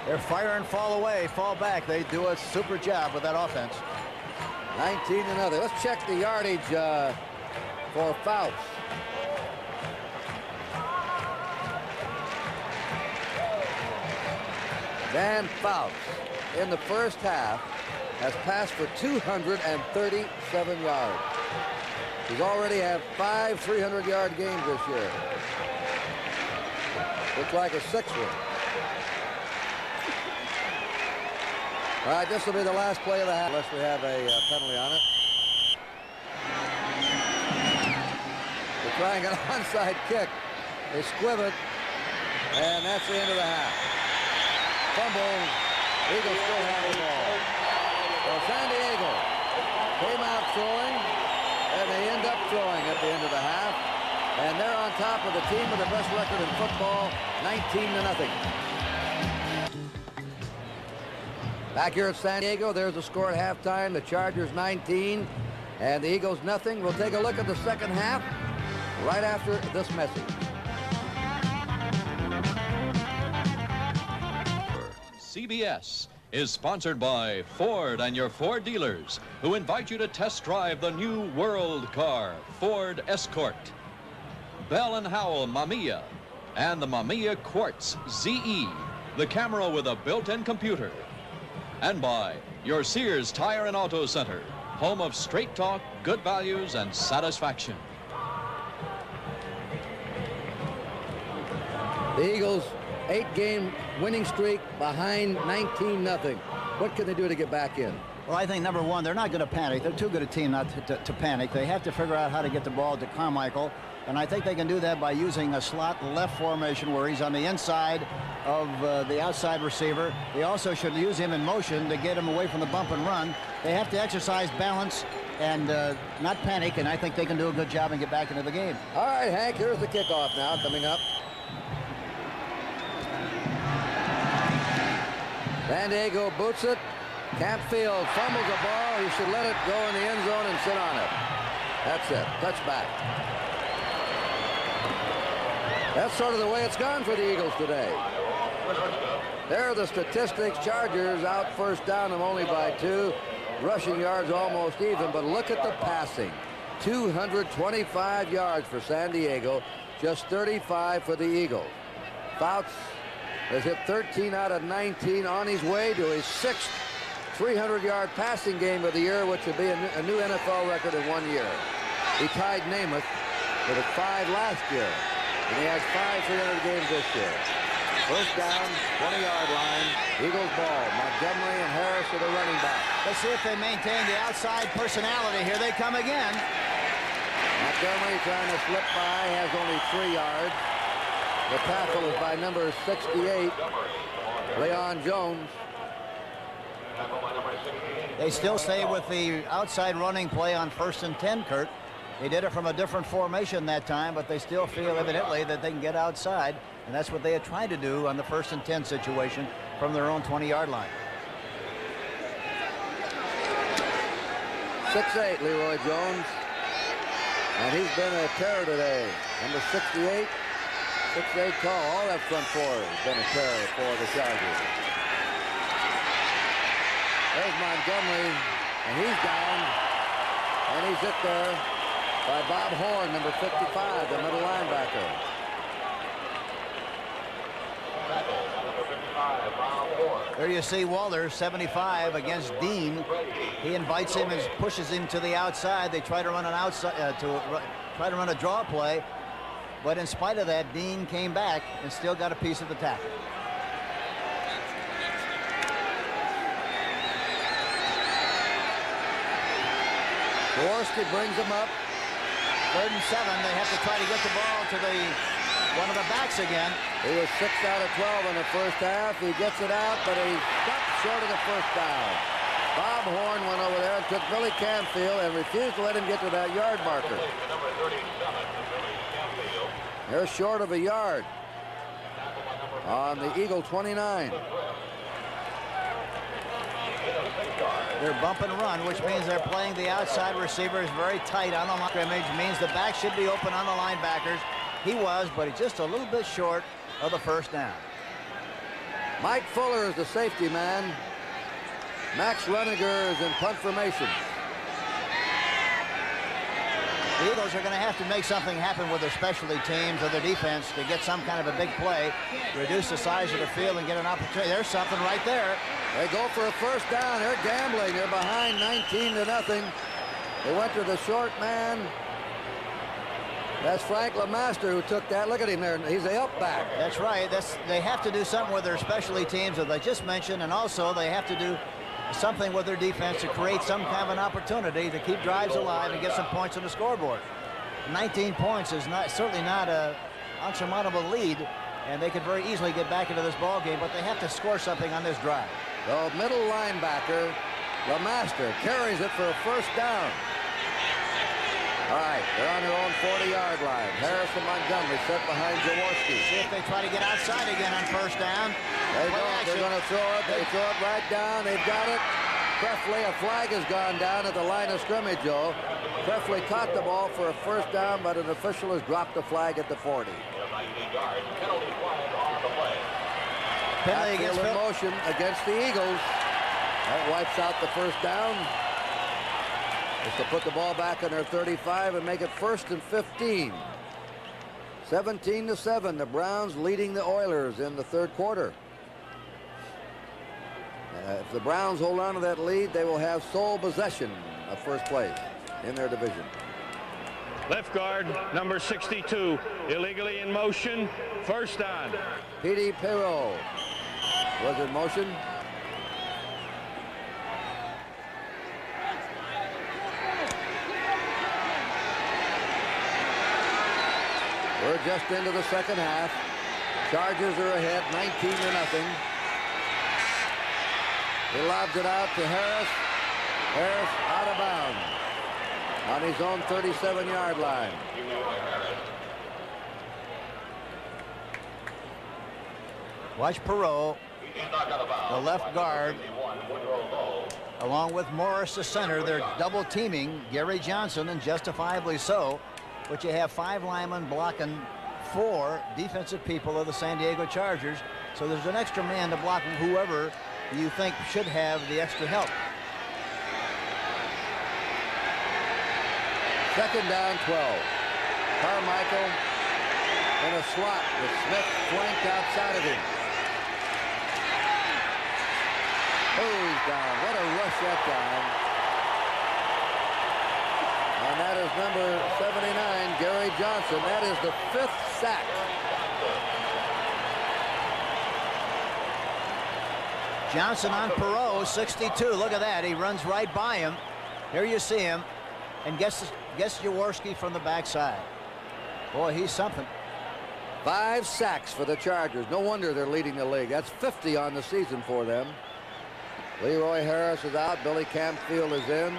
They're fire and fall away, fall back. They do a super job with that offense. 19 to nothing. Let's check the yardage for Fouts. Dan Fouts in the first half has passed for 237 yards. He's already had 5 300-yard games this year. Looks like a 6th one. All right, this will be the last play of the half, unless we have a penalty on it. They're trying an onside kick. They squib it, and that's the end of the half. Fumble. Eagles still have the ball. Well, San Diego came out throwing, and they end up throwing at the end of the half. And they're on top of the team with the best record in football, 19 to nothing. Back here at San Diego, there's the score at halftime. The Chargers 19 and the Eagles nothing. We'll take a look at the second half right after this message. CBS is sponsored by Ford and your Ford dealers, who invite you to test drive the new world car, Ford Escort. Bell & Howell Mamiya and the Mamiya Quartz ZE, the camera with a built-in computer. And by your Sears Tire and Auto Center, home of straight talk, good values, and satisfaction. The Eagles' 8-game winning streak behind 19-0. What can they do to get back in? Well, I think, number one, they're not going to panic. They're too good a team not to panic. They have to figure out how to get the ball to Carmichael, and I think they can do that by using a slot left formation where he's on the inside of the outside receiver. They also should use him in motion to get him away from the bump and run. They have to exercise balance and not panic, and I think they can do a good job and get back into the game. All right, Hank, here's the kickoff now coming up. San Diego boots it. Campfield fumbles the ball. He should let it go in the end zone and sit on it. That's it. Touchback. That's sort of the way it's gone for the Eagles today. There are the statistics. Chargers out first down them only by 2. Rushing yards almost even, but look at the passing. 225 yards for San Diego, just 35 for the Eagles. Fouts has hit 13 out of 19 on his way to his 6th 300-yard passing game of the year, which would be a new NFL record in 1 year. He tied Namath with a 5 last year, and he has 5 300 games this year. First down, 20-yard line, Eagles ball. Montgomery and Harris are the running back. Let's see if they maintain the outside personality. Here they come again. Montgomery trying to slip by, has only 3 yards. The tackle is by number 68, Leon Jones. They still stay with the outside running play on 1st and 10, Kurt. They did it from a different formation that time, but they still feel evidently that they can get outside, and that's what they had tried to do on the 1st and 10 situation from their own 20-yard line. 6'8", Leroy Jones. And he's been a terror today. Number 68, 6'8" tall. All that front four has been a terror for the Chargers. There's Montgomery, and he's down. And he's hit there by Bob Horn, number 55, the middle linebacker. There you see Walter, 75, against Dean. He invites him and pushes him to the outside. They try to run an outside try to run a draw play, but in spite of that, Dean came back and still got a piece of the tackle. Jaworski brings him up. 3rd and 7. They have to try to get the ball to one of the backs again. He was 6 out of 12 in the first half. He gets it out, but he stopped short of the first down. Bob Horn went over there and took Billy Canfield and refused to let him get to that yard marker. They're short of a yard on the Eagle 29. They're bump and run, which means they're playing the outside receivers very tight on the line scrimmage. Means the back should be open on the linebackers. He was, but he's just a little bit short of the first down. Mike Fuller is the safety man. Max Reniger is in punt formation. The Eagles are going to have to make something happen with their specialty teams or their defense to get some kind of a big play, reduce the size of the field, and get an opportunity. There's something right there. They go for a first down. They're gambling. They're behind 19-0. They went to the short man. That's Frank LeMaster who took that. Look at him there. He's the up back. That's right. They have to do something with their specialty teams that I just mentioned, and also they have to do something with their defense to create some kind of an opportunity to keep drives alive and get some points on the scoreboard. 19 points is certainly not an unsurmountable lead, and they could very easily get back into this ball game, but they have to score something on this drive. The middle linebacker, LeMaster, carries it for a first down. All right, they're on their own 40-yard line. Harris and Montgomery set behind Jaworski. See if they try to get outside again on first down. They don't. They're going to throw it. They throw it right down. They've got it. Prefley, a flag has gone down at the line of scrimmage, Joe. Prefley caught the ball for a first down, but an official has dropped the flag at the 40. Penalty against in motion against the Eagles. That wipes out the first down. Just to put the ball back on their 35 and make it 1st and 15. 17-7. The Browns leading the Oilers in the third quarter. If the Browns hold on to that lead, they will have sole possession of first place in their division. Left guard, number 62, illegally in motion. First down. Petey Perot was in motion. We're just into the second half. Chargers are ahead 19-0. He lobs it out to Harris. Harris out of bounds on his own 37-yard line. Watch Perot, the left guard, along with Morris, the center. They're double teaming Gary Johnson, and justifiably so. But you have 5 linemen blocking 4 defensive people of the San Diego Chargers. So there's an extra man to block whoever you think should have the extra help. Second down, 12. Carmichael in a slot with Smith flanked outside of him. Oh, he's down. What a rush that time. And that is number 79, Gary Johnson. That is the 5th sack. Johnson on Perot, 62. Look at that. He runs right by him. Here you see him. And gets Jaworski from the backside. Boy, he's something. 5 sacks for the Chargers. No wonder they're leading the league. That's 50 on the season for them. Leroy Harris is out. Billy Campfield is in.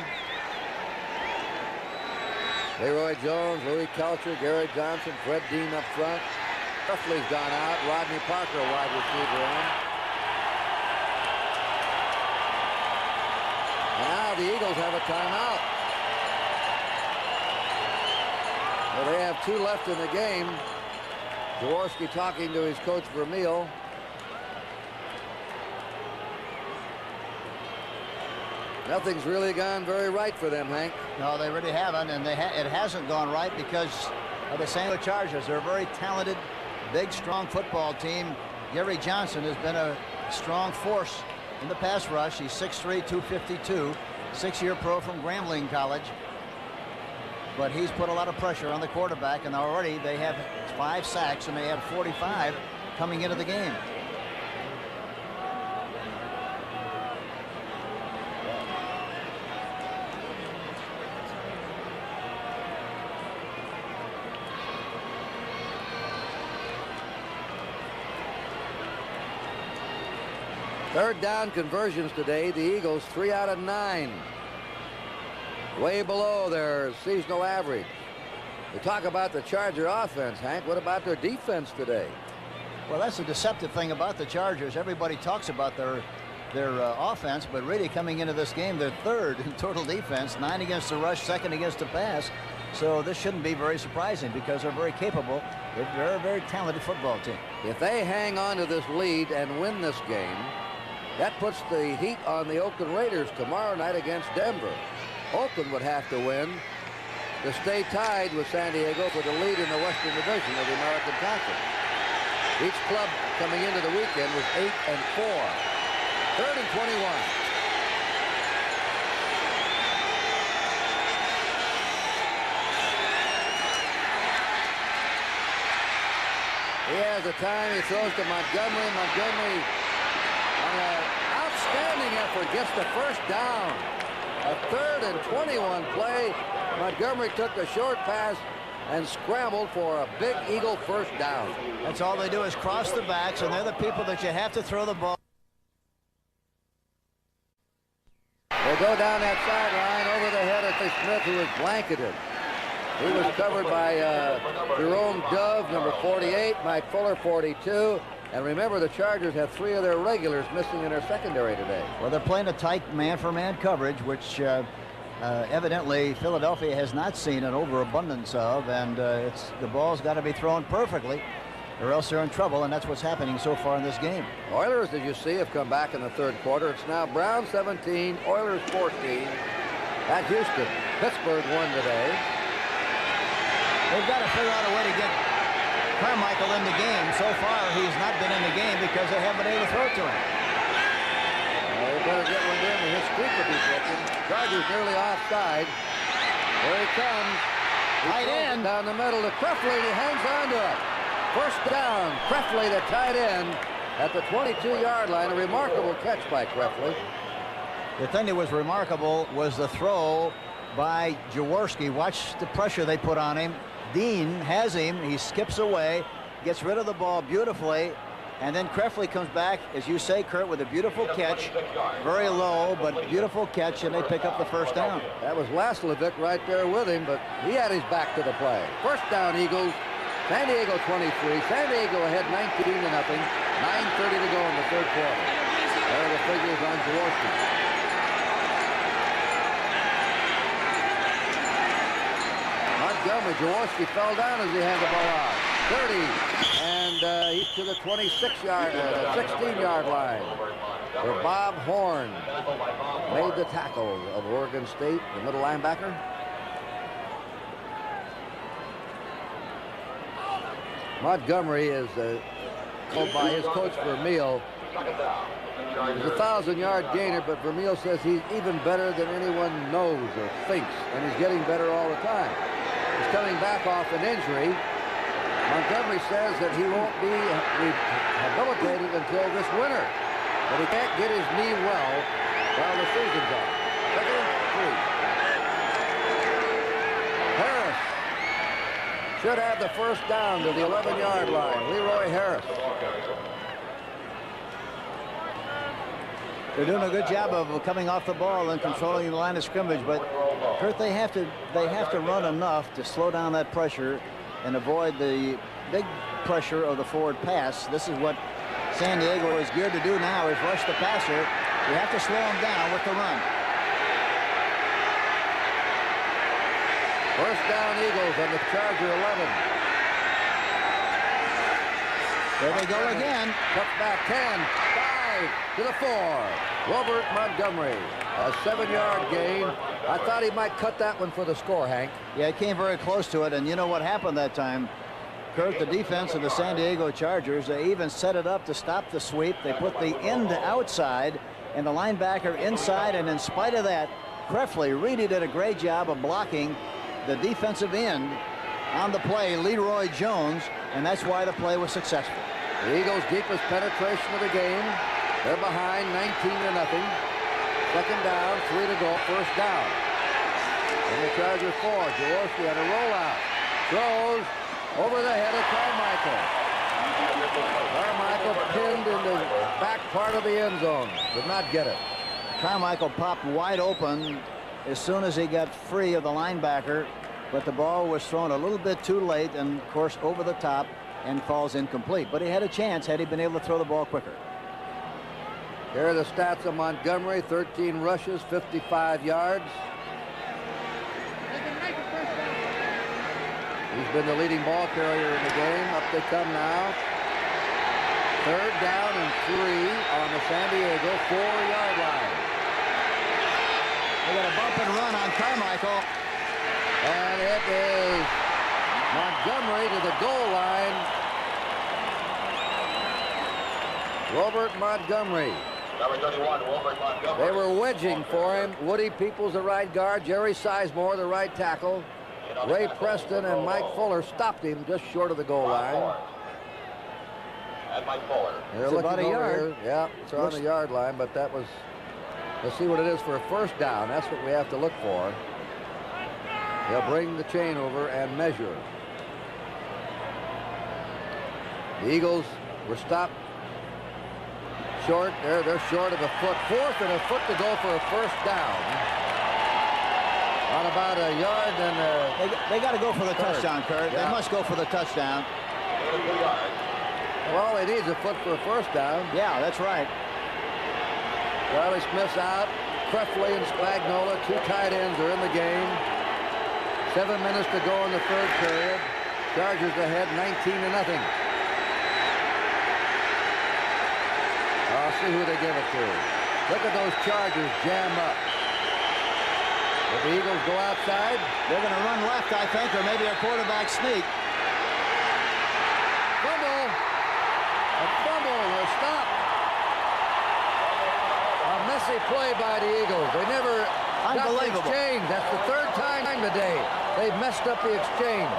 Leroy Jones, Louis Kelcher, Gary Johnson, Fred Dean up front. Ruffley's gone out. Rodney Parker, a wide receiver in. And now the Eagles have a timeout. Well, they have 2 left in the game. Jaworski talking to his coach Vermeil. Nothing's really gone very right for them, Hank. No, they really haven't, and it hasn't gone right because of the St. Louis Chargers. They're a very talented, big, strong football team. Gary Johnson has been a strong force in the pass rush. He's 6'3", 252, 6-year pro from Grambling College. But he's put a lot of pressure on the quarterback, and already they have 5 sacks, and they have 45 coming into the game. Third down conversions today. The Eagles 3 out of 9. Way below their seasonal average. We talk about the Charger offense, Hank. What about their defense today? Well, that's the deceptive thing about the Chargers. Everybody talks about their offense, but really coming into this game, they're third in total defense, 9 against the rush, 2nd against the pass. So this shouldn't be very surprising because they're very capable. They're a very talented football team. If they hang on to this lead and win this game, that puts the heat on the Oakland Raiders tomorrow night against Denver. Oakland would have to win to stay tied with San Diego for the lead in the Western Division of the American Conference. Each club coming into the weekend was 8 and 4. 3rd and 21. He has the time. He throws to Montgomery. Montgomery, on an outstanding effort, gets the first down. A 3rd and 21 play. Montgomery took the short pass and scrambled for a big Eagle first down. That's all they do is cross the backs, and they're the people that you have to throw the ball. They go down that sideline over the head of Smith, who was blanketed. He was covered by Jerome Dove, number 48, Mike Fuller, 42. And remember, the Chargers have 3 of their regulars missing in their secondary today. Well, they're playing a tight man-for-man coverage, which evidently Philadelphia has not seen an overabundance of, and the ball's got to be thrown perfectly, or else they're in trouble, and that's what's happening so far in this game. Oilers, as you see, have come back in the 3rd quarter. It's now Browns 17, Oilers 14 at Houston. Pittsburgh won today. They've got to figure out a way to get Carmichael in the game. So far, he's not been in the game because they haven't been able to throw to him. They better get one in, or his streak will be broken. Chargers nearly offside. There he comes. Tight end. Down the middle to Krefli. He hangs on to it. First down. Krefli, the tight end, at the 22-yard line. A remarkable catch by Krefli. The thing that was remarkable was the throw by Jaworski. Watch the pressure they put on him. Dean has him. He skips away, gets rid of the ball beautifully, and then Krefli comes back, as you say, Kurt, with a beautiful catch. Very low, but beautiful catch, and they pick up the first down. That was Laslovic right there with him, but he had his back to the play. First down, Eagles. San Diego 23. San Diego ahead 19-0. 9:30 to go in the 3rd quarter. There are the figures on Jaworski. Montgomery, Jaworski fell down as he had the ball out. 30, and he's to the 26-yard, 16-yard line, where Bob Horn made the tackle of Oregon State, the middle linebacker. Montgomery is called by his coach Vermeil. He's a 1,000-yard gainer, but Vermeil says he's even better than anyone knows or thinks, and he's getting better all the time. He's coming back off an injury. Montgomery says that he won't be rehabilitated until this winter, but he can't get his knee well while the season's on. 2nd and 3. Harris should have the first down to the 11-yard line. Leroy Harris. They're doing a good job of coming off the ball and controlling the line of scrimmage, but Kurt, they have to run enough to slow down that pressure and avoid the big pressure of the forward pass. This is what San Diego is geared to do now, is rush the passer. You have to slow him down with the run. First down, Eagles on the Charger 11. There they go again. Cuts back 10, 5 to the 4. Robert Montgomery, a 7-yard gain. I thought he might cut that one for the score, Hank. Yeah, it came very close to it, and you know what happened that time? Kurt, the defense of the San Diego Chargers, they even set it up to stop the sweep. They put the end outside and the linebacker inside, and in spite of that, Krefli really did a great job of blocking the defensive end on the play, Leroy Jones, and that's why the play was successful. The Eagles' deepest penetration of the game. They're behind 19-0. Second down, 3 to go, first down. And the Chargers 4. Jaworski on a rollout. Throws over the head of Carmichael. Carmichael pinned in the back part of the end zone. Did not get it. Carmichael popped wide open as soon as he got free of the linebacker, but the ball was thrown a little bit too late and, of course, over the top and falls incomplete. But he had a chance had he been able to throw the ball quicker. Here are the stats of Montgomery. 13 rushes, 55 yards. He's been the leading ball carrier in the game. Up they come now. Third down and 3 on the San Diego 4-yard line. They got a bump and run on Carmichael. And it is Montgomery to the goal line. Robert Montgomery. Number 31, Robert Montgomery. They were wedging for him. Woody Peoples, the right guard. Jerry Sizemore, the right tackle. Ray Preston and Mike Fuller stopped him just short of the goal line. And Mike Fuller. They're It's looking about a over yard. here. Yeah, it's on the yard line, but that was, let's see what it is for a first down. That's what we have to look for. They'll bring the chain over and measure. The Eagles were stopped short. They're short of a foot. 4th and a foot to go for a first down. On about a yard and They got to go for the third. touchdown, Kurt. Yeah. They must go for the touchdown. well, all they need is a foot for a first down. Yeah, that's right. Charlie Smith's out. Krefli and Spagnola, 2 tight ends, are in the game. 7 minutes to go in the third period. Chargers ahead 19-0. I'll see who they give it to. Look at those Chargers jam up. If the Eagles go outside, They're going to run left, I think, or maybe a quarterback sneak. fumble. A fumble. They're stopped. A messy play by the Eagles. They never got the Unbelievable. exchange. That's the 3rd time today they've messed up the exchange.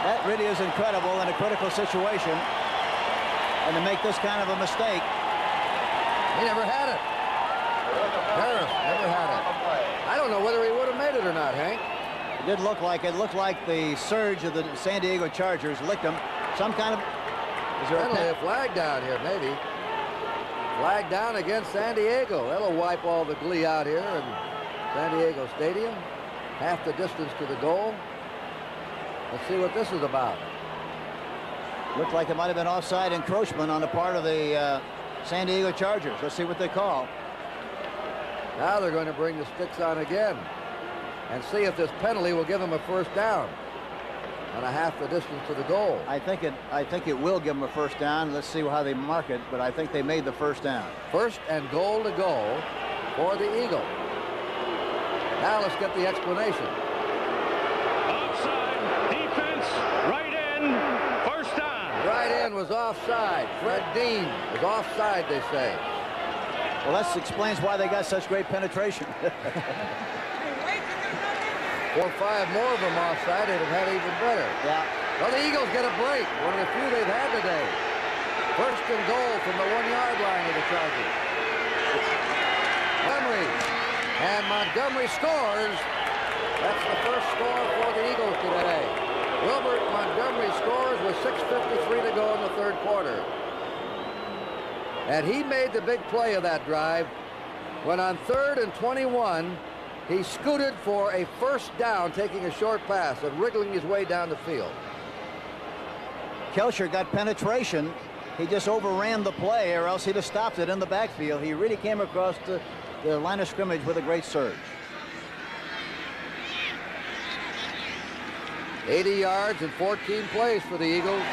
That really is incredible in a critical situation. And to make this kind of a mistake. He never had it. Harris never had it. I don't know whether he would have made it or not, Hank. It did look like it. Looked like the surge of the San Diego Chargers licked them. Some kind of... Is there Penalty, a a flag down here, maybe. Flag down against San Diego. That'll wipe all the glee out here in San Diego Stadium. Half the distance to the goal. Let's see what this is about. Looked like it might have been offside encroachment on the part of the San Diego Chargers. Let's see what they call. Now they're going to bring the sticks on again and see if this penalty will give them a first down on a half the distance to the goal. I think it will give them a first down. Let's see how they mark it, but I think they made the first down. First and goal to go for the Eagle. Now let's get the explanation. Offside, defense, right end, first down. Right end was offside. Fred Dean was offside, they say. Well, that explains why they got such great penetration. 4 or 5 more of them offside, they'd have had even better. Yeah. Well, the Eagles get a break, one of the few they've had today. First and goal from the 1-yard line of the Chargers. Montgomery, and Montgomery scores. That's the first score for the Eagles today. Wilbert Montgomery scores with 6:53 to go in the third quarter. And he made the big play of that drive when on 3rd and 21, he scooted for a first down, taking a short pass and wriggling his way down the field. Kelcher got penetration. He just overran the play, or else he'd have stopped it in the backfield. He really came across the line of scrimmage with a great surge. 80 yards and 14 plays for the Eagles.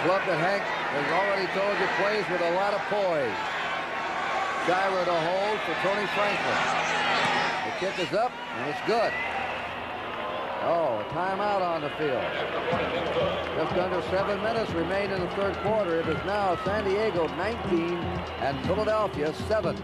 Club that Hank has already told you plays with a lot of poise. Shira to hold for Tony Franklin. The kick is up, and it's good. Oh, a timeout on the field. Just under 7 minutes remain in the third quarter. It is now San Diego 19 and Philadelphia 7.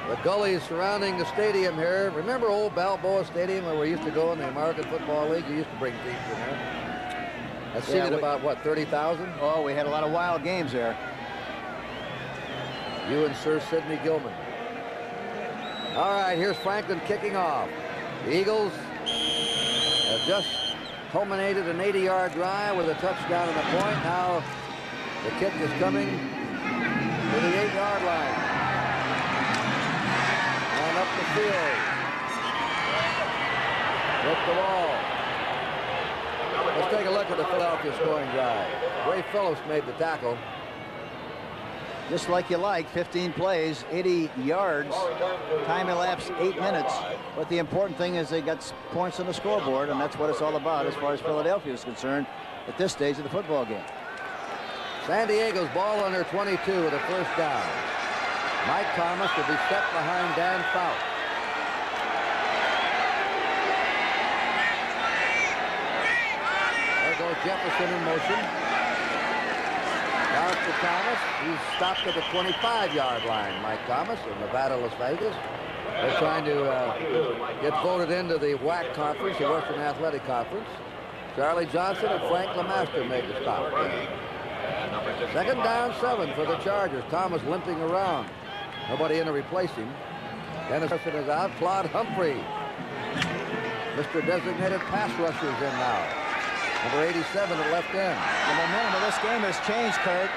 The gullies surrounding the stadium here. Remember old Balboa Stadium where we used to go in the American Football League? You used to bring teams in there. That's seated about, what, 30,000? Oh, we had a lot of wild games there. You and Sir Sidney Gilman. All right, here's Franklin kicking off. The Eagles have just culminated an 80-yard drive with a touchdown on the point. Now the kick is coming to the 8-yard line. And up the field. Hit the ball. Let's take a look at the Philadelphia scoring drive. Ray Phillips made the tackle. Just like you like, 15 plays, 80 yards, time elapsed 8 minutes. But the important thing is they got points on the scoreboard, and that's what it's all about as far as Philadelphia is concerned at this stage of the football game. San Diego's ball on their 22 with a first down. Mike Thomas will be set behind Dan Fouts. There goes Jefferson in motion. Out to Thomas. He's stopped at the 25-yard line. Mike Thomas of Nevada, Las Vegas. They're trying to get voted into the WAC conference, the Western Athletic Conference. Charlie Johnson and Frank LeMaster made the stop. Second down 7 for the Chargers. Thomas limping around. Nobody in to replace him. Dennis is out. Claude Humphrey, Mr. Designated Pass Rusher, is in now. Number 87 at left end. The momentum of this game has changed, Kurt.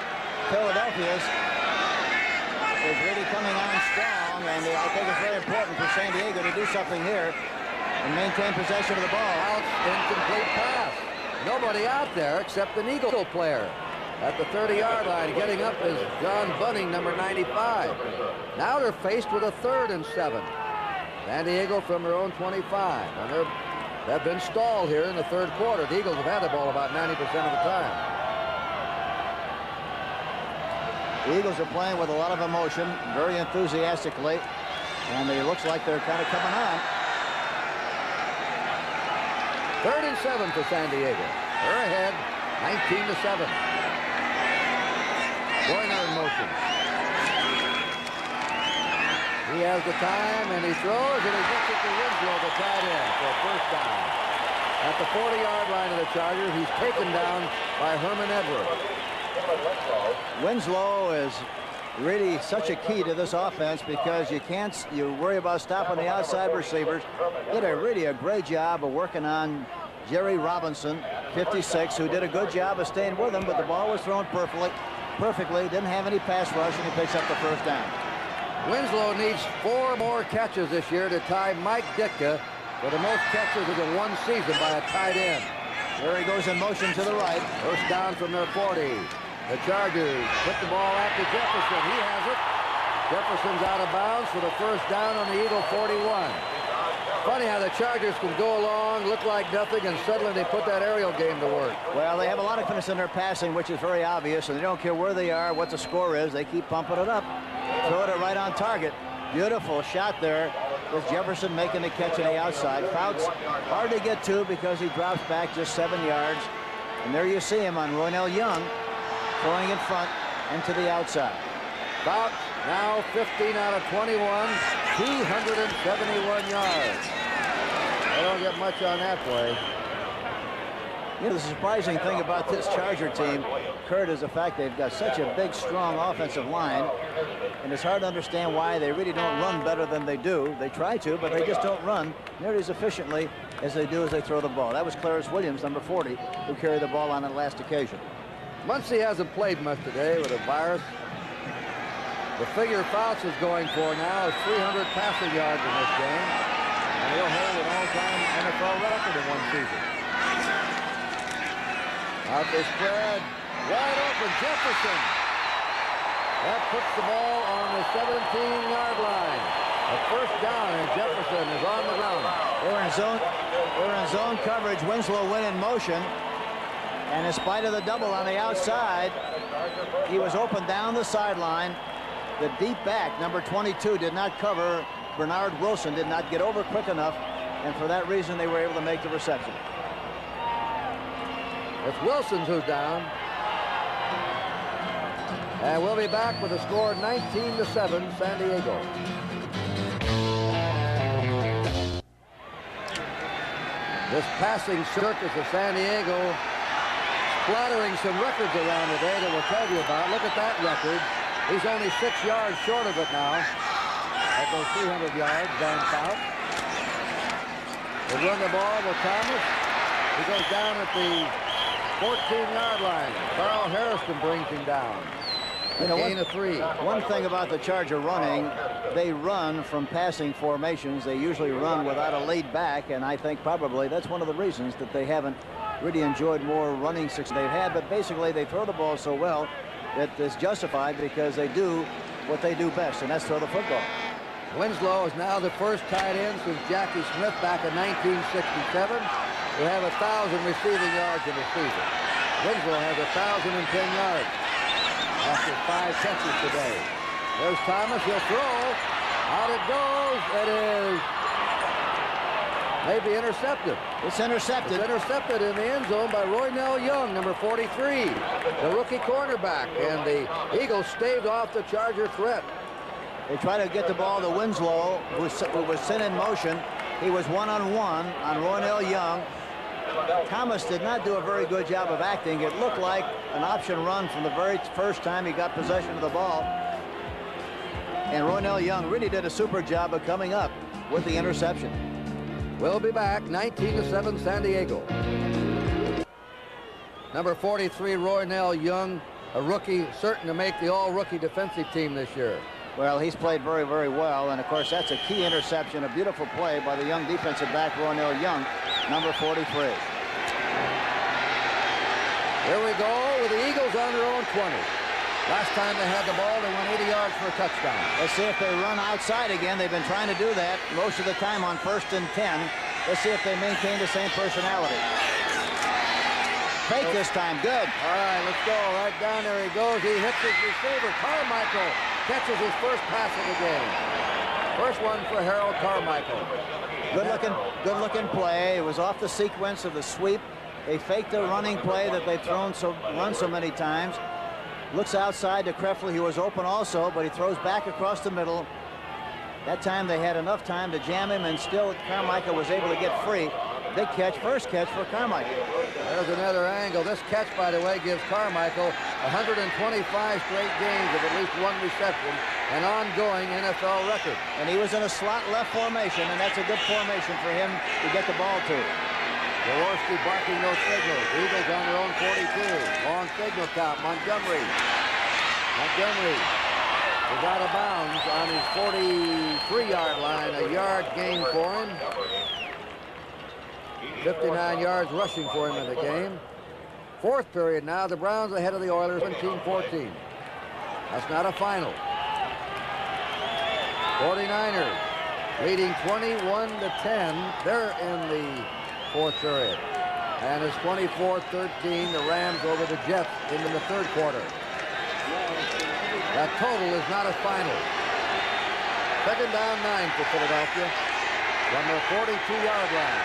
Philadelphia's is really coming on strong, and I think it's very important for San Diego to do something here and maintain possession of the ball. Out, incomplete pass. Nobody out there except an Eagle player. At the 30-yard line, getting up is John Bunning, number 95. Now they're faced with a 3rd and 7. San Diego from their own 25. And they've been stalled here in the third quarter. The Eagles have had the ball about 90% of the time. The Eagles are playing with a lot of emotion, very enthusiastically, and it looks like they're kind of coming on. 3rd and 7 for San Diego. They're ahead, 19-7. Joyner in motion. He has the time, and he throws, and he gets it to Winslow, the tight end, for a first down. At the 40-yard line of the Chargers, he's taken down by Herman Edwards. Winslow is really such a key to this offense because you worry about stopping the outside receivers. Did really a great job of working on Jerry Robinson, 56, who did a good job of staying with him, but the ball was thrown perfectly, didn't have any pass rush, and he picks up the first down. Winslow needs 4 more catches this year to tie Mike Ditka for the most catches in one season by a tight end. There he goes in motion to the right. First down from their 40. The Chargers put the ball after Jefferson. He has it. Jefferson's out of bounds for the first down on the Eagle 41. Funny how the Chargers can go along, look like nothing, and suddenly they put that aerial game to work. Well, they have a lot of confidence in their passing, which is very obvious, and they don't care where they are, what the score is. They keep pumping it up. Throw it right on target. Beautiful shot there with Jefferson making the catch on the outside. Fouts hard to get to because he drops back just 7 yards. And there you see him on Roynell Young throwing in front and to the outside. Fouts now 15 out of 21, 271 yards. They don't get much on that play. You know, the surprising thing about this Charger team, Kurt, is the fact they've got such a big, strong offensive line, and it's hard to understand why they really don't run better than they do. They try to, but they just don't run nearly as efficiently as they do as they throw the ball. That was Clarence Williams, number 40, who carried the ball on that last occasion. Muncie hasn't played much today with a virus. The figure Fouts is going for now is 300 passing yards in this game, and he'll hold an all-time NFL record in one season. Out they spread, wide open, Jefferson. That puts the ball on the 17-yard line. A first down, and Jefferson is on the ground. They were in zone coverage. Winslow went in motion, and in spite of the double on the outside, he was open down the sideline. The deep back, number 22, did not cover. Bernard Wilson did not get over quick enough, and for that reason, they were able to make the reception. It's Wilson who's down. And we'll be back with a score 19-7, San Diego. This passing circus of San Diego splattering some records around today that we'll tell you about. Look at that record. He's only 6 yards short of it now. At those 300 yards, Dan Fouts. They run the ball with Thomas. He goes down at the 14-yard line. Carl Harrison brings him down. You know, gain of 3. One thing about the Charger running, they run from passing formations. They usually run without a lead back, and I think probably that's one of the reasons that they haven't really enjoyed more running success they've had. But basically, they throw the ball so well that it's justified because they do what they do best, and that's throw the football. Winslow is now the first tight end since Jackie Smith back in 1967 to have 1,000 receiving yards in a season. Winslow has 1,010 yards after 5 catches today. There's Thomas. He'll throw. Out it goes. It is maybe intercepted. It's intercepted. It's intercepted in the end zone by Roynell Young, number 43, the rookie cornerback. And the Eagles staved off the Charger threat. They try to get the ball to Winslow, who was sent in motion. He was one-on-one on Roynell Young. Thomas did not do a very good job of acting. It looked like an option run from the very first time he got possession of the ball. And Roynell Young really did a super job of coming up with the interception. We'll be back, 19-7 San Diego. Number 43, Roynell Young, a rookie, certain to make the all-rookie defensive team this year. Well, he's played very, very well, and of course that's a key interception, a beautiful play by the young defensive back Roynell Young, number 43. Here we go with the Eagles on their own 20. Last time they had the ball, they went 80 yards for a touchdown. Let's see if they run outside again. They've been trying to do that most of the time on 1st and 10. Let's see if they maintain the same personality. Fake this time, good. All right, let's go. Right down there he goes. He hits his receiver. Carmichael catches his first pass of the game. First one for Harold Carmichael. Good looking play. It was off the sequence of the sweep. They faked the running play that they've run so many times. Looks outside to Krefli, who was open also, but he throws back across the middle. That time they had enough time to jam him, and still Carmichael was able to get free. Big catch, first catch for Carmichael. There's another angle. This catch, by the way, gives Carmichael 125 straight games of at least one reception, an ongoing NFL record. And he was in a slot left formation, and that's a good formation for him to get the ball to. Jaworski barking no signals. Eagles on their own 42. Long signal count. Montgomery is out of bounds on his 43-yard line. A yard gain for him. 59 yards rushing for him in the game. Fourth period now. The Browns ahead of the Oilers 17-14. That's not a final. 49ers leading 21-10. They're in the fourth period. And it's 24-13. The Rams over the Jets into the third quarter. That total is not a final. Second down 9 for Philadelphia from their 42-yard line.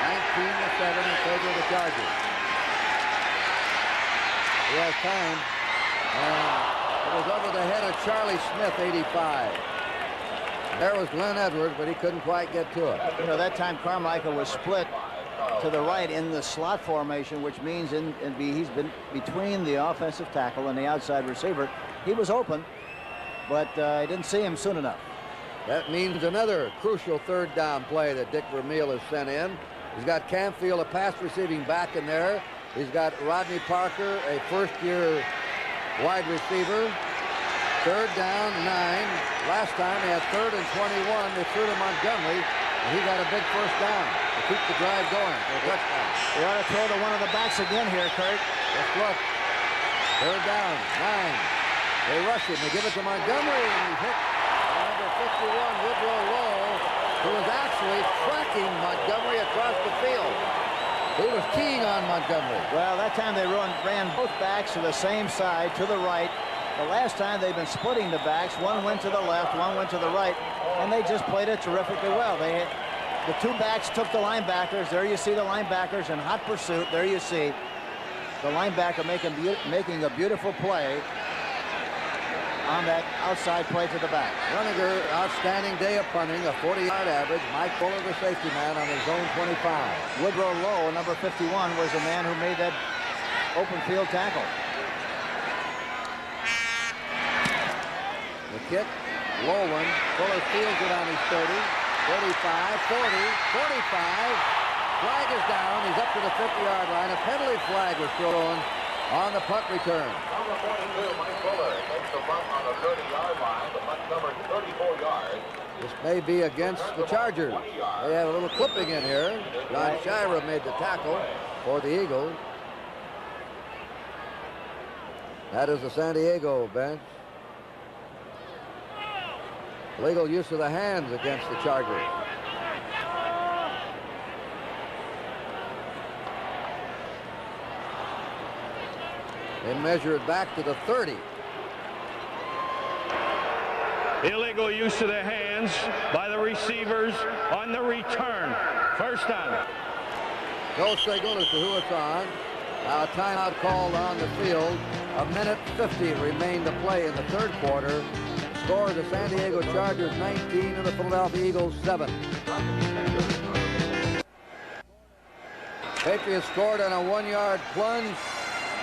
19-7 in favor of the Chargers. He has time. And it was over the head of Charlie Smith, 85. There was Glenn Edwards, but he couldn't quite get to it. You know, that time Carmichael was split to the right in the slot formation, which means he's been between the offensive tackle and the outside receiver. He was open, but I didn't see him soon enough. That means another crucial third down play that Dick Vermeil has sent in. He's got Canfield, a pass receiving back in there. He's got Rodney Parker, a first-year wide receiver. Third down, 9. Last time they had 3rd and 21. They threw to Montgomery, and he got a big first down to keep the drive going for a touchdown. They ought to throw to one of the backs again here, Kurt. Let's look. Third down, 9. They rush him. They give it to Montgomery, and he's hit by number 51, Woodrow Lowe, who was actually tracking Montgomery across the field. He was keying on Montgomery. Well, that time they ran both backs to the same side, to the right. The last time they've been splitting the backs. One went to the left, one went to the right, and they just played it terrifically well. The two backs took the linebackers. There you see the linebackers in hot pursuit. There you see the linebacker making a beautiful play on that outside play to the back. Runiger, outstanding day of punting, a 40-yard average. Mike Fuller, the safety man, on his zone 25. Woodrow Lowe, number 51, was the man who made that open field tackle. The kick, low one. Fuller fields it on his 30, 35, 40, 45. Flag is down. He's up to the 50-yard line. A penalty flag was thrown on the punt return. Number 42, Mike Fuller, takes the punt on the 30-yard line. The punt covered 34 yards. This may be against the Chargers. They had a little clipping in here. John Shira made the tackle for the Eagles. That is the San Diego bench. Legal use of the hands against the Chargers. They measure it back to the 30. Illegal use of the hands by the receivers on the return. First down. No signal as to who it's on. Now a timeout called on the field. 1:50 remained to play in the third quarter. Score the San Diego Chargers 19 and the Philadelphia Eagles 7. Patriots scored on a 1-yard plunge.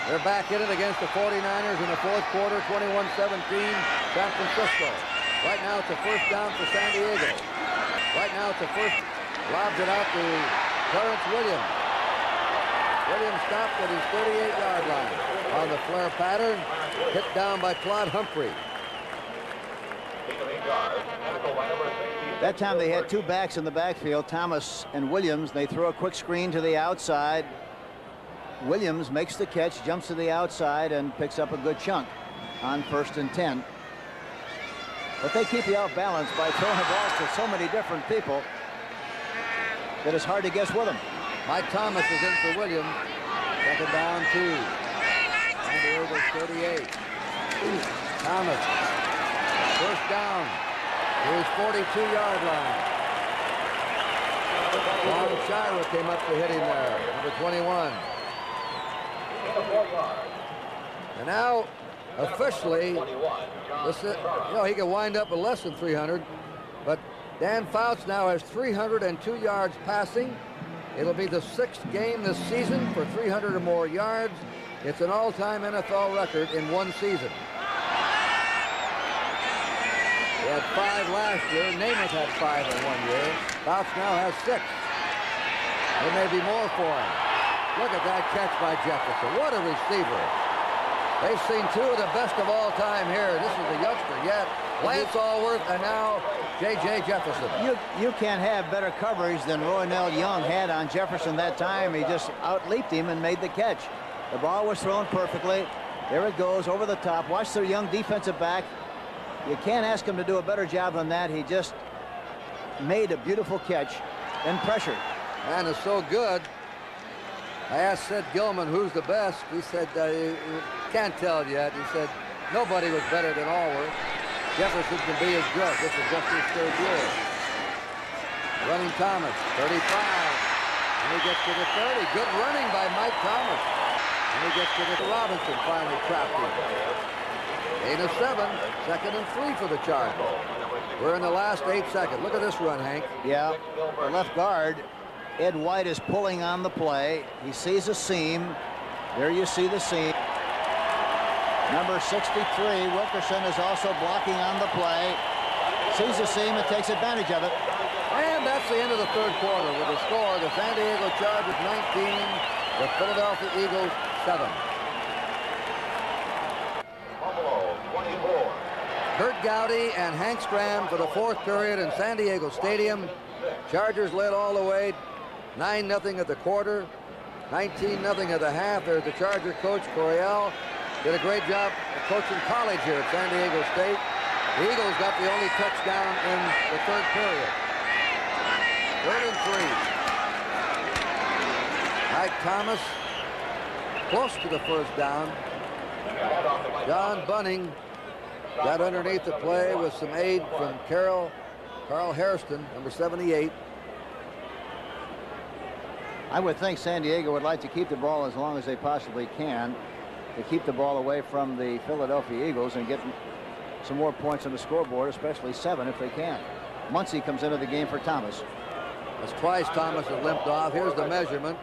They're back in it against the 49ers in the fourth quarter, 21-17, San Francisco. Right now it's a first down for San Diego. Right now it's a first, lobs it out to Clarence Williams. Williams stopped at his 38-yard line on the flare pattern, hit down by Claude Humphrey. That time they had two backs in the backfield, Thomas and Williams. They throw a quick screen to the outside. Williams makes the catch, jumps to the outside, and picks up a good chunk on 1st and 10. But they keep you off balance by throwing the balls to so many different people that it's hard to guess with them. Mike Thomas is in for Williams. Second down, 2. San Diego's 38. Thomas. First down to his 42-yard line. Long Shira came up to hit him there, number 21. And now, officially, this is, he can wind up with less than 300, but Dan Fouts now has 302 yards passing. It'll be the 6th game this season for 300 or more yards. It's an all-time NFL record in one season. He had 5 last year. Namath had 5 in 1 year. Fouts now has 6. There may be more for him. Look at that catch by Jefferson. What a receiver. They've seen 2 of the best of all time here. This is a youngster yet. Lance Allworth and now J.J. Jefferson. You can't have better coverage than Roynell Young had on Jefferson that time. He just outleaped him and made the catch. The ball was thrown perfectly. There it goes over the top. Watch their young defensive back. You can't ask him to do a better job than that. He just made a beautiful catch and pressured. Man is so good. I asked Sid Gilman who's the best. He said, can't tell yet. He said, nobody was better than Allworth. Jefferson can be as good. This is just his 3rd year. Running Thomas, 35. And he gets to the 30. Good running by Mike Thomas. And he gets to the Robinson, finally trapped him. 8 of 7, 2nd and 3 for the Chargers. We're in the last 8 seconds. Look at this run, Hank. Yeah, the left guard Ed White is pulling on the play. He sees a seam. There you see the seam. Number 63, Wilkerson, is also blocking on the play. Sees the seam and takes advantage of it. And that's the end of the third quarter with the score, the San Diego Chargers 19, the Philadelphia Eagles 7. Buffalo 24. Bert Gowdy and Hank Stram for the fourth period in San Diego Stadium. Chargers led all the way, 9-0 at the quarter, 19-0 at the half. There's the Charger coach, Coryell. Did a great job of coaching college here at San Diego State. The Eagles got the only touchdown in the third period. 3rd and 3. Mike Thomas close to the first down. John Bunning got underneath the play with some aid from Carl Hairston, number 78. I would think San Diego would like to keep the ball as long as they possibly can to keep the ball away from the Philadelphia Eagles and get some more points on the scoreboard, especially 7 if they can. Muncie comes into the game for Thomas. That's twice Thomas has limped off. Here's the measurement.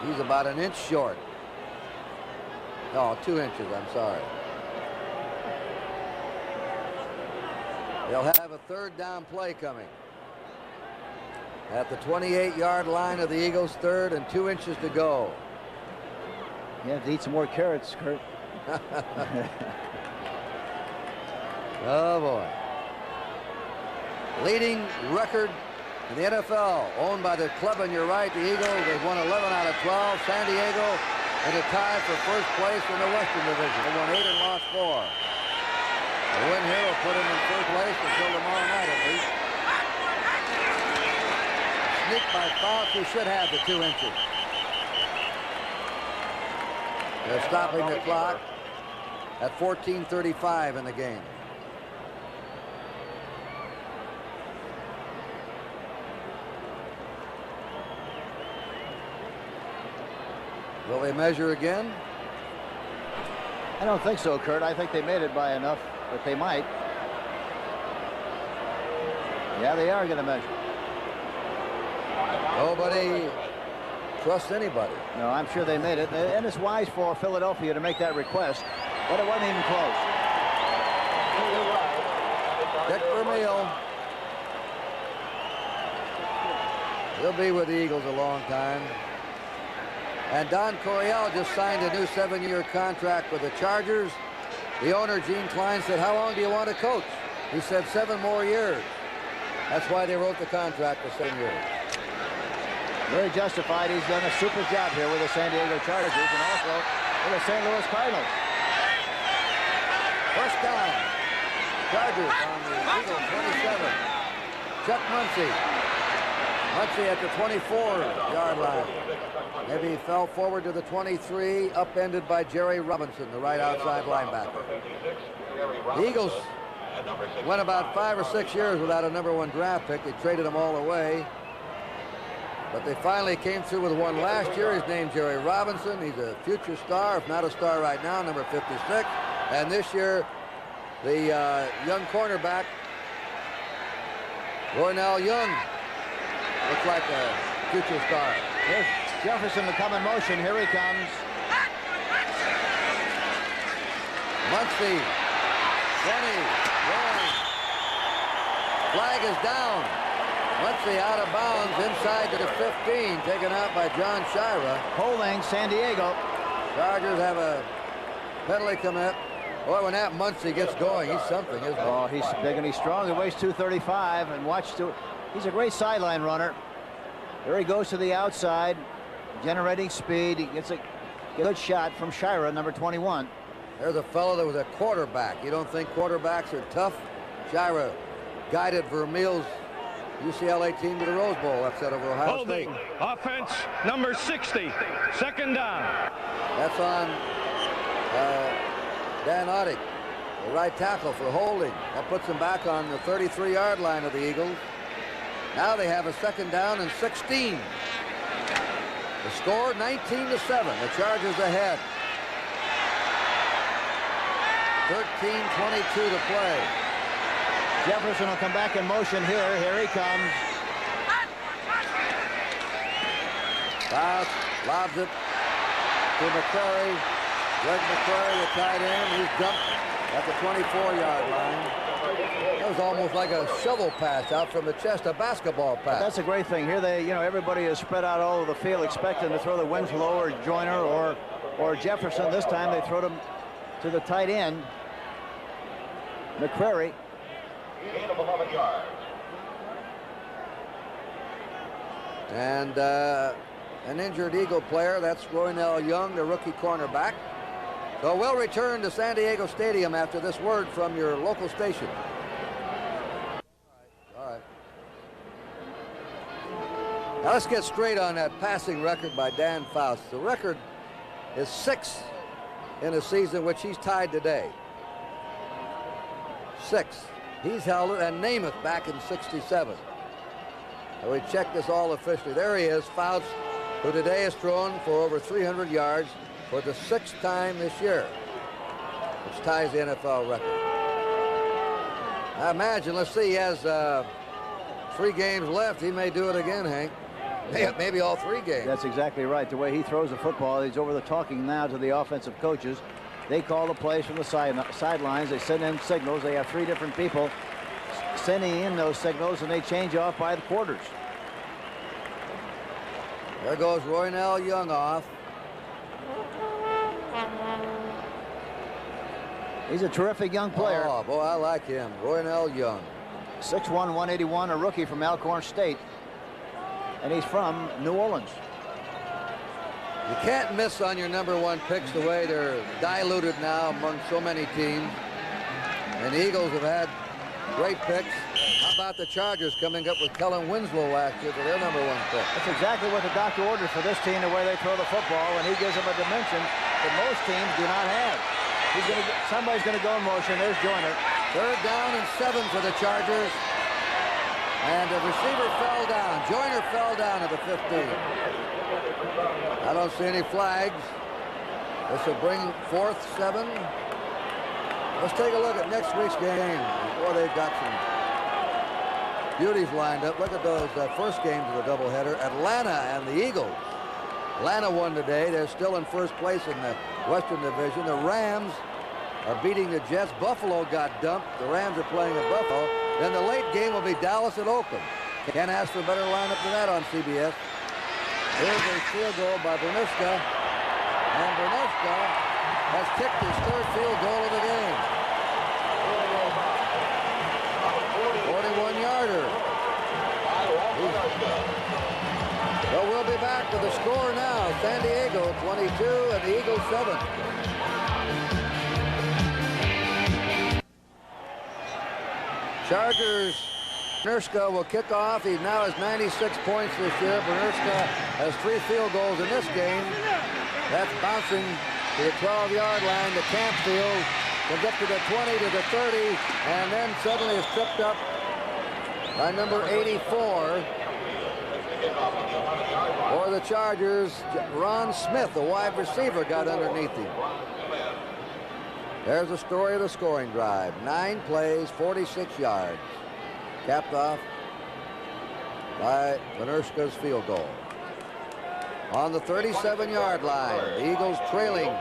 He's about an inch short. No, 2 inches, I'm sorry. They'll have a third down play coming. At the 28-yard line of the Eagles, 3rd and 2 inches to go. You have to eat some more carrots, Kurt. Oh, boy. Leading record in the NFL, owned by the club on your right, the Eagles. They've won 11 out of 12. San Diego in a tie for first place in the Western Division. They won 8 and lost 4. The win here will put them in third place until tomorrow night at least. Sneak by Fauci should have the 2 inches. They're stopping the clock at 14:35 in the game. Will they measure again? I don't think so, Kurt. I think they made it by enough, but they might. Yeah, they are going to measure. Nobody trusts anybody. No, I'm sure they made it. And it's wise for Philadelphia to make that request, but it wasn't even close. Dick Vermeil. He'll be with the Eagles a long time. And Don Coryell just signed a new 7-year contract with the Chargers. The owner, Gene Klein, said, "How long do you want to coach?" He said 7 more years. That's why they wrote the contract for 7 years. Very justified. He's done a super job here with the San Diego Chargers and also with the St. Louis Cardinals. First down. Chargers on the Eagles 27. Chuck Muncie. Muncie at the 24-yard line. Maybe he fell forward to the 23, upended by Jerry Robinson, the right outside linebacker. The Eagles went about 5 or 6 years without a #1 draft pick. They traded them all away. But they finally came through with one last year. He's named Jerry Robinson. He's a future star, if not a star right now, number 56. And this year, the young cornerback, Roynell Young, looks like a future star. Here's Jefferson to come in motion. Here he comes. Muncie, 20, going. Flag is down. Muncie out of bounds inside to the 15, taken out by John Shira. Holding San Diego. Chargers have a penalty commit. Boy, when that Muncie gets going, he's something, isn't he? Oh, he's big and he's strong. He weighs 235, and he's a great sideline runner. There he goes to the outside, generating speed. He gets a good shot from Shira, number 21. There's a fellow that was a quarterback. You don't think quarterbacks are tough? Shira guided Vermeil's UCLA team to the Rose Bowl upset of Ohio State. Holding, offense number 60, 2nd down. That's on Dan Audig, the right tackle, for holding. That puts him back on the 33-yard line of the Eagles. Now they have a 2nd down and 16. The score 19-7. The Chargers ahead. 13:22 to play. Jefferson will come back in motion here. Here he comes. Fouts lobs it to McCrary. Greg McCrary, the tight end. He's dumped at the 24-yard line. That was almost like a shovel pass out from the chest, a basketball pass. But that's a great thing. Here everybody is spread out all over the field expecting to throw to Winslow or Joyner or Jefferson. This time they throw them to the tight end, McCrary. Gain of 11 yards. And an injured Eagle player, that's Roynell Young, the rookie cornerback. So we'll return to San Diego Stadium after this word from your local station. All right. Now let's get straight on that passing record by Dan Fouts. The record is 6 in a season which he's tied today. 6. He's held it, and Namath back in '67. So we check this all officially. There he is, Fouts, who today has thrown for over 300 yards for the 6th time this year, which ties the NFL record. I imagine, let's see, he has 3 games left. He may do it again, Hank. Maybe all 3 games. That's exactly right. The way he throws the football, he's over the talking now to the offensive coaches. They call the plays from the sidelines. They send in signals. They have 3 different people sending in those signals, and they change off by the quarters. There goes Roynell Young off. He's a terrific young player. Oh, boy, I like him. Roynell Young. 6'1", 181, a rookie from Alcorn State. And he's from New Orleans. You can't miss on your #1 picks the way they're diluted now among so many teams. And the Eagles have had great picks. How about the Chargers coming up with Kellen Winslow last year for their #1 pick? That's exactly what the doctor ordered for this team, the way they throw the football, and he gives them a dimension that most teams do not have. Somebody's going to go in motion. There's Joyner. 3rd down and 7 for the Chargers. And the receiver fell down. Joyner fell down at the 15. I don't see any flags. This will bring 4th, 7. Let's take a look at next week's game. Boy, they've got some beauties lined up. Look at those first games of the doubleheader. Atlanta and the Eagles. Atlanta won today. They're still in first place in the Western Division. The Rams are beating the Jets. Buffalo got dumped. The Rams are playing at Buffalo. Then the late game will be Dallas at Oakland. Can't ask for a better lineup than that on CBS. Here's a field goal by Bernuska. And Bernuska has kicked his 3rd field goal of the game. 41-yarder. Well, we'll be back with the score now. San Diego 22 and the Eagles 7. Chargers, Bernuska will kick off. He now has 96 points this year. Bernuska has 3 field goals in this game. That's bouncing to the 12-yard line to Campfield. Comes up to the 20, to the 30, and then suddenly is tripped up by number 84 for the Chargers. Ron Smith, the wide receiver, got underneath him. There's the story of the scoring drive. 9 plays, 46 yards. Capped off by Bernuska's field goal. On the 37-yard line, the Eagles trailing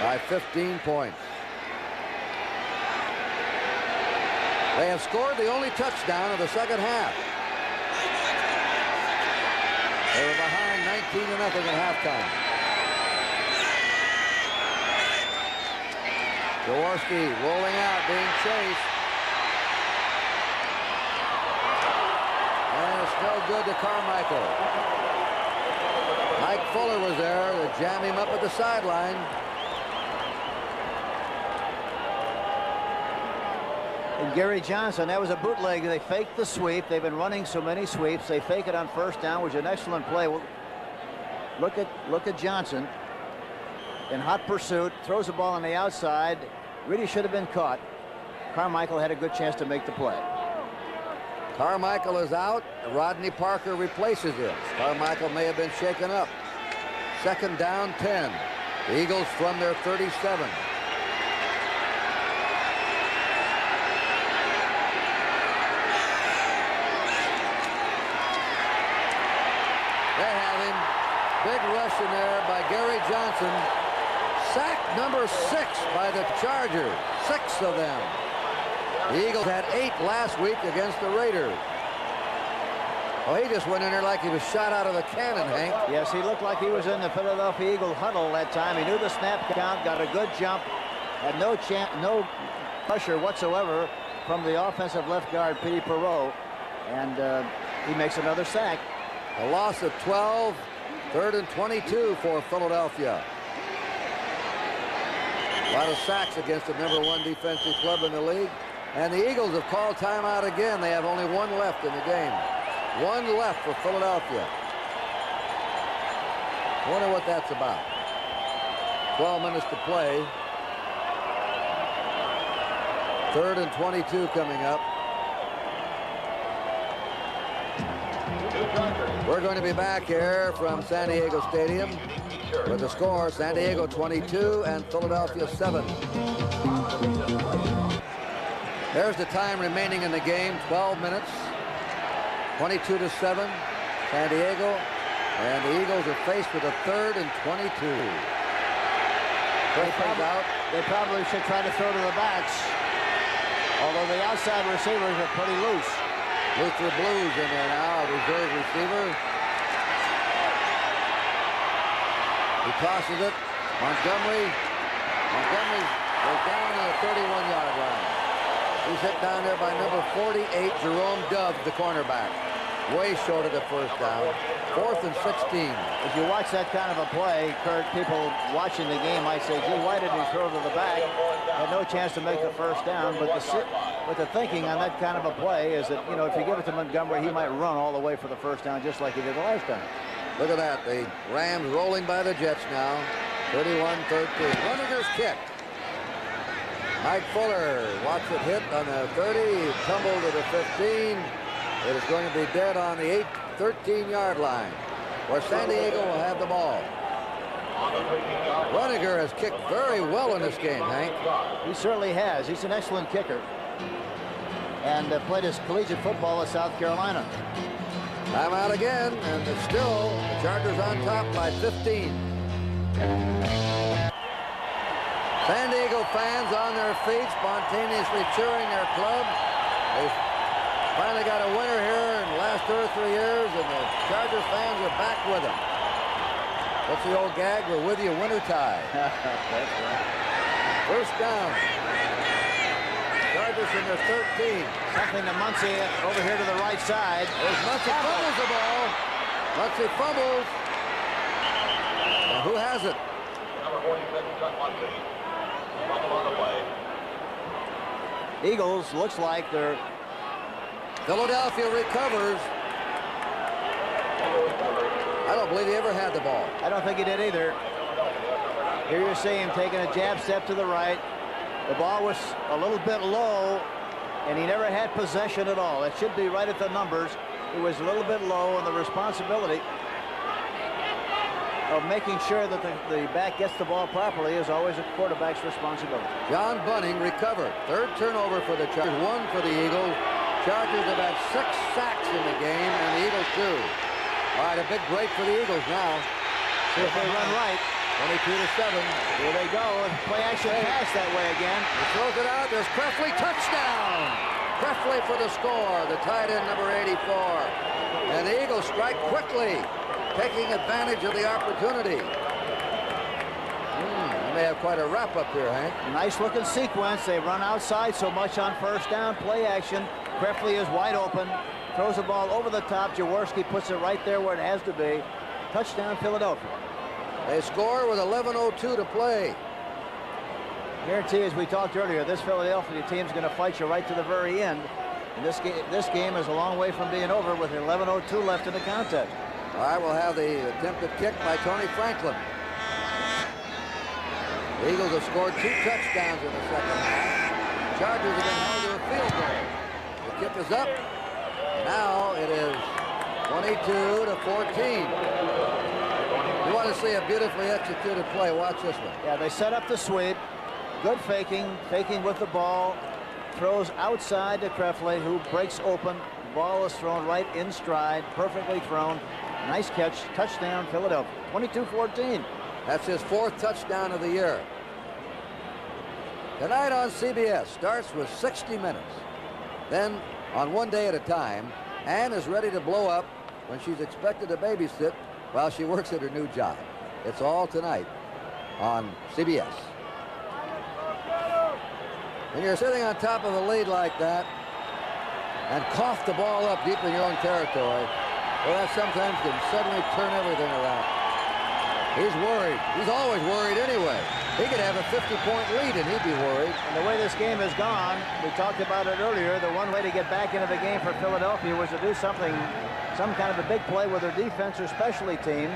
by 15 points. They have scored the only touchdown of the second half. They were behind 19-0 at halftime. Jaworski rolling out, being chased. And it's no good to Carmichael. Mike Fuller was there to jam him up at the sideline. And Gary Johnson, that was a bootleg. They faked the sweep. They've been running so many sweeps. They fake it on 1st down, which is an excellent play. Look at Johnson in hot pursuit, throws the ball on the outside. Really should have been caught. Carmichael had a good chance to make the play. Carmichael is out. Rodney Parker replaces him. Carmichael may have been shaken up. 2nd down, 10. The Eagles from their 37. They have him. Big rush in there by Gary Johnson. Sack number 6 by the Chargers. 6 of them. The Eagles had 8 last week against the Raiders. Oh, he just went in there like he was shot out of a cannon, Hank. Yes, he looked like he was in the Philadelphia Eagle huddle that time. He knew the snap count, got a good jump, had no pressure whatsoever from the offensive left guard, Petey Perot, and he makes another sack. A loss of 12, 3rd and 22 for Philadelphia. A lot of sacks against the #1 defensive club in the league. And the Eagles have called timeout again. They have only 1 left in the game. 1 left for Philadelphia. Wonder what that's about. 12 minutes to play. 3rd and 22 coming up. We're going to be back here from San Diego Stadium with the score: San Diego 22 and Philadelphia 7. There's the time remaining in the game, 12 minutes. 22-7, San Diego, and the Eagles are faced with a 3rd and 22. They probably should try to throw to the backs, although the outside receivers are pretty loose. Luther Blues in there now, reserve receiver. He tosses it. Montgomery goes down to the 31-yard line. He's hit down there by number 48, Jerome Dove, the cornerback. Way short of the first down. 4th and 16. If you watch that kind of a play, Kurt, people watching the game might say, gee, why did he throw to the back? Had no chance to make the first down. But the thinking on that kind of a play is that, you know, if you give it to Montgomery, he might run all the way for the first down just like he did the last time. Look at that. The Rams rolling by the Jets now. 31-13. Rudiger's kick. Mike Fuller watched it hit on the 30, tumbled to the 15. It is going to be dead on the 13-yard line, where San Diego will have the ball. Rudiger has kicked very well in this game, Hank. He certainly has. He's an excellent kicker. And played his collegiate football at South Carolina. Time out again, and it's still the Chargers on top by 15. San Diego fans on their feet, spontaneously cheering their club. They've finally got a winner here in the last 2 or 3 years, and the Chargers fans are back with them. What's the old gag? We're with you, winter tie. That's right. First down. Chargers in their 13. Something to Muncie over here to the right side. There's Muncie fumbles the ball. Muncie fumbles. And who has it? Number 46, Chuck Muncie. Fumble on the play. Eagles looks like they're... Philadelphia recovers. I don't believe he ever had the ball. I don't think he did either. Here you see him taking a jab step to the right. The ball was a little bit low, and he never had possession at all. It should be right at the numbers. It was a little bit low, and the responsibility of making sure that the back gets the ball properly is always a quarterback's responsibility. John Bunning recovered. 3rd turnover for the Chargers, 1 for the Eagles. Chargers have had 6 sacks in the game, and the Eagles 2. All right, a big break for the Eagles now. See if they run right. 22-7. Here they go. Play action pass that way again. He throws it out. There's Krefli. Touchdown! Krefli for the score. The tight end, number 84. And the Eagles strike quickly, taking advantage of the opportunity. They may have quite a wrap-up here, Hank. Nice looking sequence. They run outside so much on first down. Play action. Krefli is wide open. Throws the ball over the top. Jaworski puts it right there where it has to be. Touchdown, Philadelphia. They score with 11:02 to play. Guarantee, as we talked earlier, this Philadelphia team is going to fight you right to the very end. And this game is a long way from being over with 11:02 left in the contest. All right, we'll have the attempted kick by Tony Franklin. The Eagles have scored 2 touchdowns in the second half. Chargers have been held to a field goal. The kick is up. Now it is 22-14. The want to see a beautifully executed play. Watch this one. Yeah, they set up the sweep. Good faking with the ball. Throws outside to Krefle, who breaks open. The ball is thrown right in stride, perfectly thrown. Nice catch, touchdown, Philadelphia, 22-14. That's his 4th touchdown of the year. Tonight on CBS starts with 60 Minutes. Then, on One Day at a Time, Ann is ready to blow up when she's expected to babysit while she works at her new job. It's all tonight on CBS. When you're sitting on top of a lead like that and cough the ball up deep in your own territory, well, that sometimes can suddenly turn everything around. He's worried. He's always worried anyway. He could have a 50-point lead and he'd be worried. And the way this game has gone, we talked about it earlier, the one way to get back into the game for Philadelphia was to do something, some kind of a big play with their defense or specialty teams.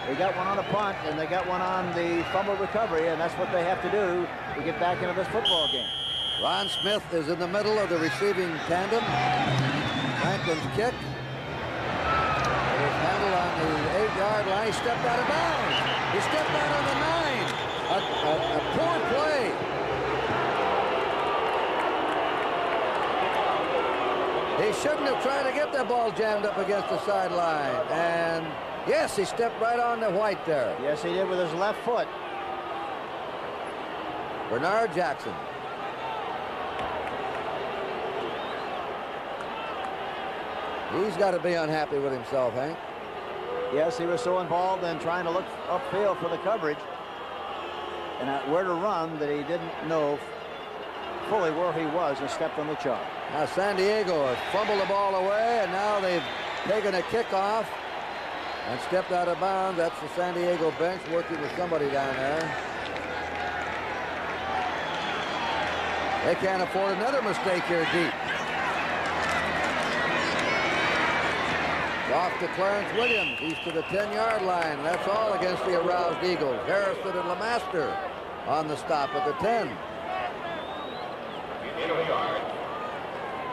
They got one on a punt and they got one on the fumble recovery, and that's what they have to do to get back into this football game. Ron Smith is in the middle of the receiving tandem. Franklin's kick. It is handled on the 8-yard line. He stepped out of bounds. He stepped out on the 9. A poor play. He shouldn't have tried to get that ball jammed up against the sideline. And yes, he stepped right on the white there. Yes, he did with his left foot. Bernard Jackson. He's got to be unhappy with himself, Hank. Yes, he was so involved in trying to look upfield for the coverage and where to run that he didn't know fully where he was and stepped on the chalk. Now San Diego has fumbled the ball away, and now they've taken a kickoff and stepped out of bounds. That's the San Diego bench working with somebody down there. They can't afford another mistake here deep. Off to Clarence Williams. He's to the 10-yard line. That's all against the aroused Eagles. Harrison and LeMaster on the stop at the 10.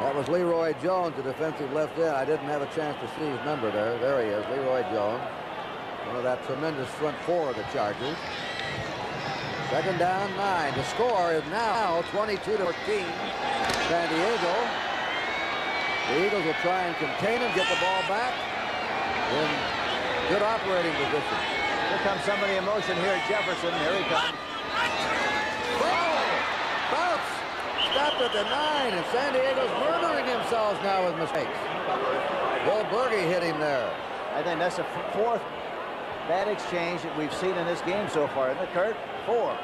That was Leroy Jones, the defensive left end. I didn't have a chance to see his number there. There he is, Leroy Jones. One of that tremendous front 4 of the Chargers. 2nd down, 9. The score is now 22-14. San Diego. The Eagles will try and contain him, get the ball back in good operating position. Here comes somebody in motion here, Jefferson. Here he comes. Ball! Bounce! Stopped at the 9, and San Diego's murdering themselves now with mistakes. Bill Berge hit him there. I think that's the 4th bad exchange that we've seen in this game so far, isn't it, Kurt? 4.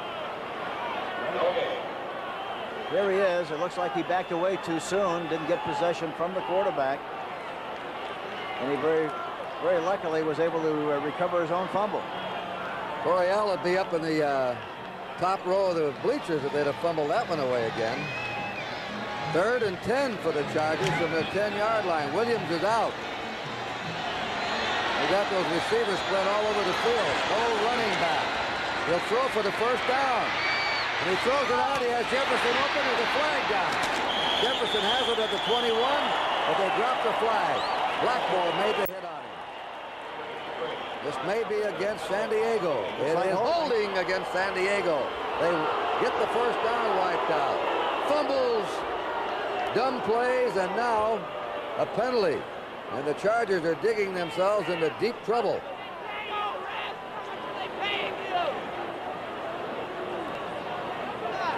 There he is. It looks like he backed away too soon. Didn't get possession from the quarterback. And he very, very luckily was able to recover his own fumble. Coryell would be up in the top row of the bleachers if they'd have fumbled that one away again. 3rd and 10 for the Chargers from the 10-yard line. Williams is out. They got those receivers spread all over the field. No running back. He'll throw for the 1st down. And he throws it out. He has Jefferson open. There's a flag down. Jefferson has it at the 21, but they dropped the flag. Blackmore made the hit on him. This may be against San Diego. It is holding against San Diego. They get the 1st down wiped out. Fumbles, dumb plays, and now a penalty. And the Chargers are digging themselves into deep trouble.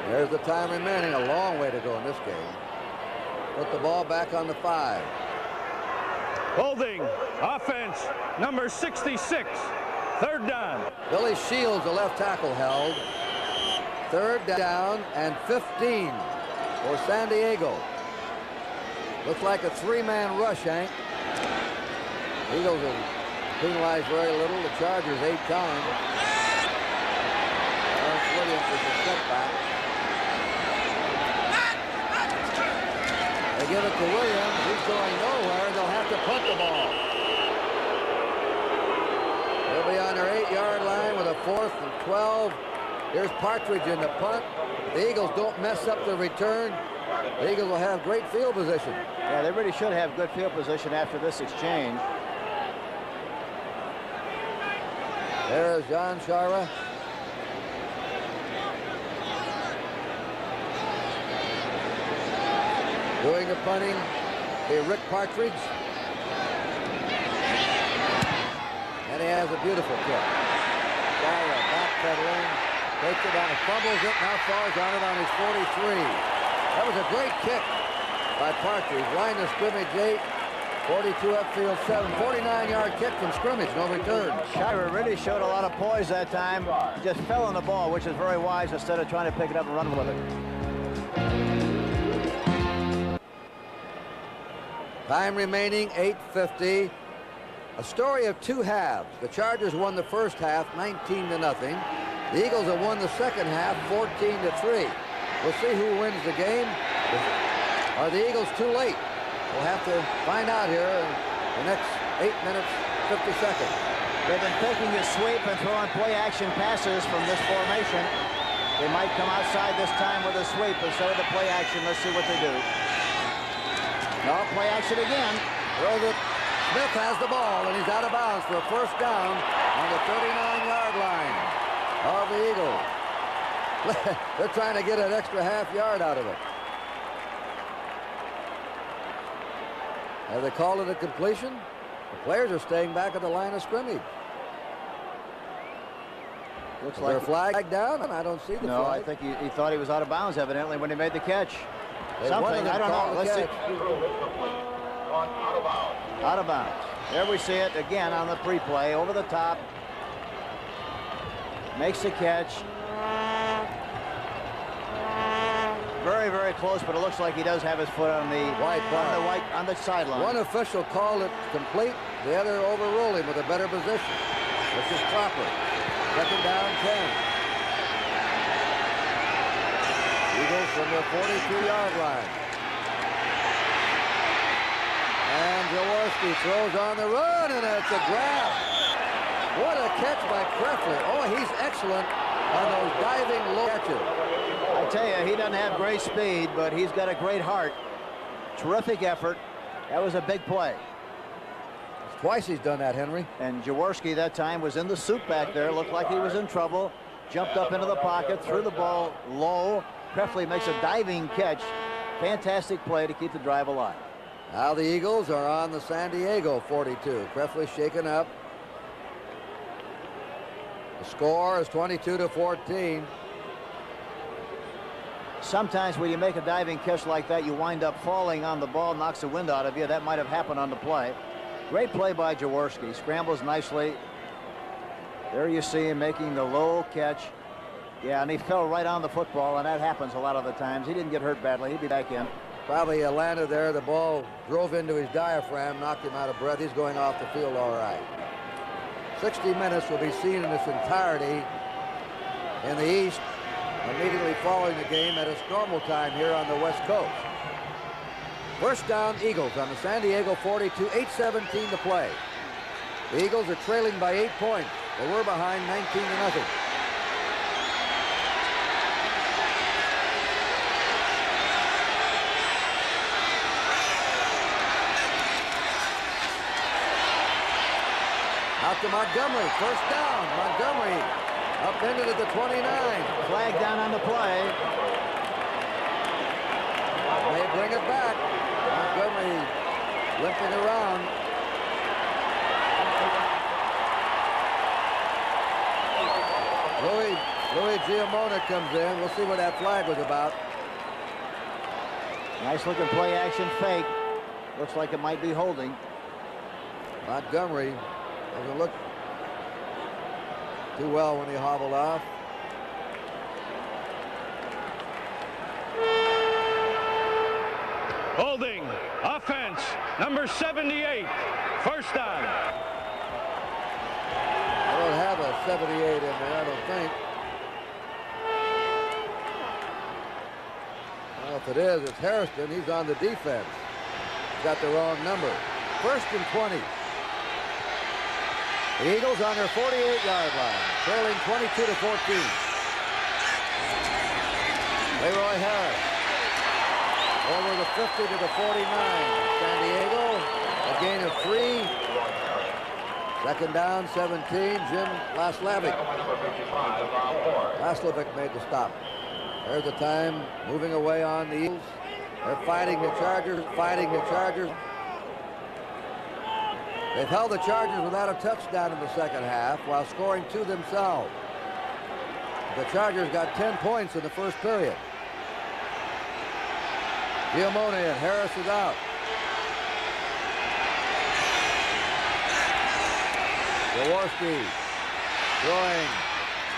There's the time remaining. A long way to go in this game. Put the ball back on the 5. Holding. Offense. Number 66. 3rd down. Billy Shields, the left tackle, held. 3rd down and 15 for San Diego. Looks like a 3-man rush, Hank. Eagles have penalized very little. The Chargers 8 times. Clarence Williams is a setback. They give it to Williams. He's going nowhere. They'll have to punt the ball. They'll be on their 8-yard line with a 4th and 12. Here's Partridge in the punt. The Eagles don't mess up the return. The Eagles will have great field position. Yeah, they really should have good field position after this exchange. There's John Shara. Doing the punting, Rick Partridge. And he has a beautiful kick. Shara backpedaling, takes it down, fumbles it, now falls on it on his 43. That was a great kick by Partridge. Line of scrimmage 8, 42 upfield 7, 49-yard kick from scrimmage, no return. Shira really showed a lot of poise that time. He just fell on the ball, which is very wise, instead of trying to pick it up and run with it. Time remaining, 8:50. A story of two halves. The Chargers won the first half, 19-0. The Eagles have won the second half, 14-3. We'll see who wins the game. Are the Eagles too late? We'll have to find out here in the next 8 minutes, 50 seconds. They've been taking a sweep and throwing play-action passes from this formation. They might come outside this time with a sweep instead of the play-action. Let's see what they do. No, play-action again. Throws it. Smith has the ball, and he's out of bounds for a first down on the 39-yard line of the Eagles. They're trying to get an extra half yard out of it. Have they called it a completion? The players are staying back at the line of scrimmage. Looks like a flag down, and I don't see the flag. No, I think he thought he was out of bounds, evidently, when he made the catch. Something, I don't know. Let's see. Out of bounds. Out of bounds. There we see it again on the pre-play, over the top. Makes the catch. Very, very close, but it looks like he does have his foot on the on the sideline. One official called it complete, the other overruled him with a better position. This is proper. Second down, 10. Eagles from their 42-yard line. And Jaworski throws on the run, and it's a grab. What a catch by Krefli. Oh, he's excellent on those diving low catches. I tell you, he doesn't have great speed, but he's got a great heart. Terrific effort. That was a big play. Twice he's done that, Henry. And Jaworski that time was in the soup back there. Looked like he was in trouble. Jumped up into the pocket, threw the ball low. Krefli makes a diving catch. Fantastic play to keep the drive alive. Now the Eagles are on the San Diego 42. Krefli shaken up. The score is 22-14. Sometimes when you make a diving catch like that, you wind up falling on the ball, knocks the wind out of you. That might have happened on the play. Great play by Jaworski. Scrambles nicely. There you see him making the low catch. Yeah, and he fell right on the football, and that happens a lot of the times. He didn't get hurt badly. He'd be back in. Probably landed there. The ball drove into his diaphragm, knocked him out of breath. He's going off the field all right. 60 minutes will be seen in its entirety in the East, immediately following the game at its normal time here on the West Coast. First down, Eagles on the San Diego 42, 8:17 to play. The Eagles are trailing by 8 points. They were behind 19-0. Out to Montgomery, first down. Montgomery up into the 29. Flag down on the play. They bring it back. Montgomery limping around. Louis Giamona comes in. We'll see what that flag was about. Nice looking play action fake. Looks like it might be holding. Montgomery doesn't look too well when he hobbled off. Holding, offense, number 78, first down. I don't have a 78 in there, I don't think. Well, if it is, it's Hairston. He's on the defense. He's got the wrong number. First and 20. The Eagles on their 48-yard line, trailing 22-14. Leroy Harris over the 50 to the 49. San Diego, a gain of 3. Second down, 17, Jim Laslovic. Laslovic made the stop. There's the time, moving away on the Eagles. They're fighting the Chargers, fighting the Chargers. They've held the Chargers without a touchdown in the second half while scoring 2 themselves. The Chargers got 10 points in the first period. Giamone and Harris is out. Jaworski throwing.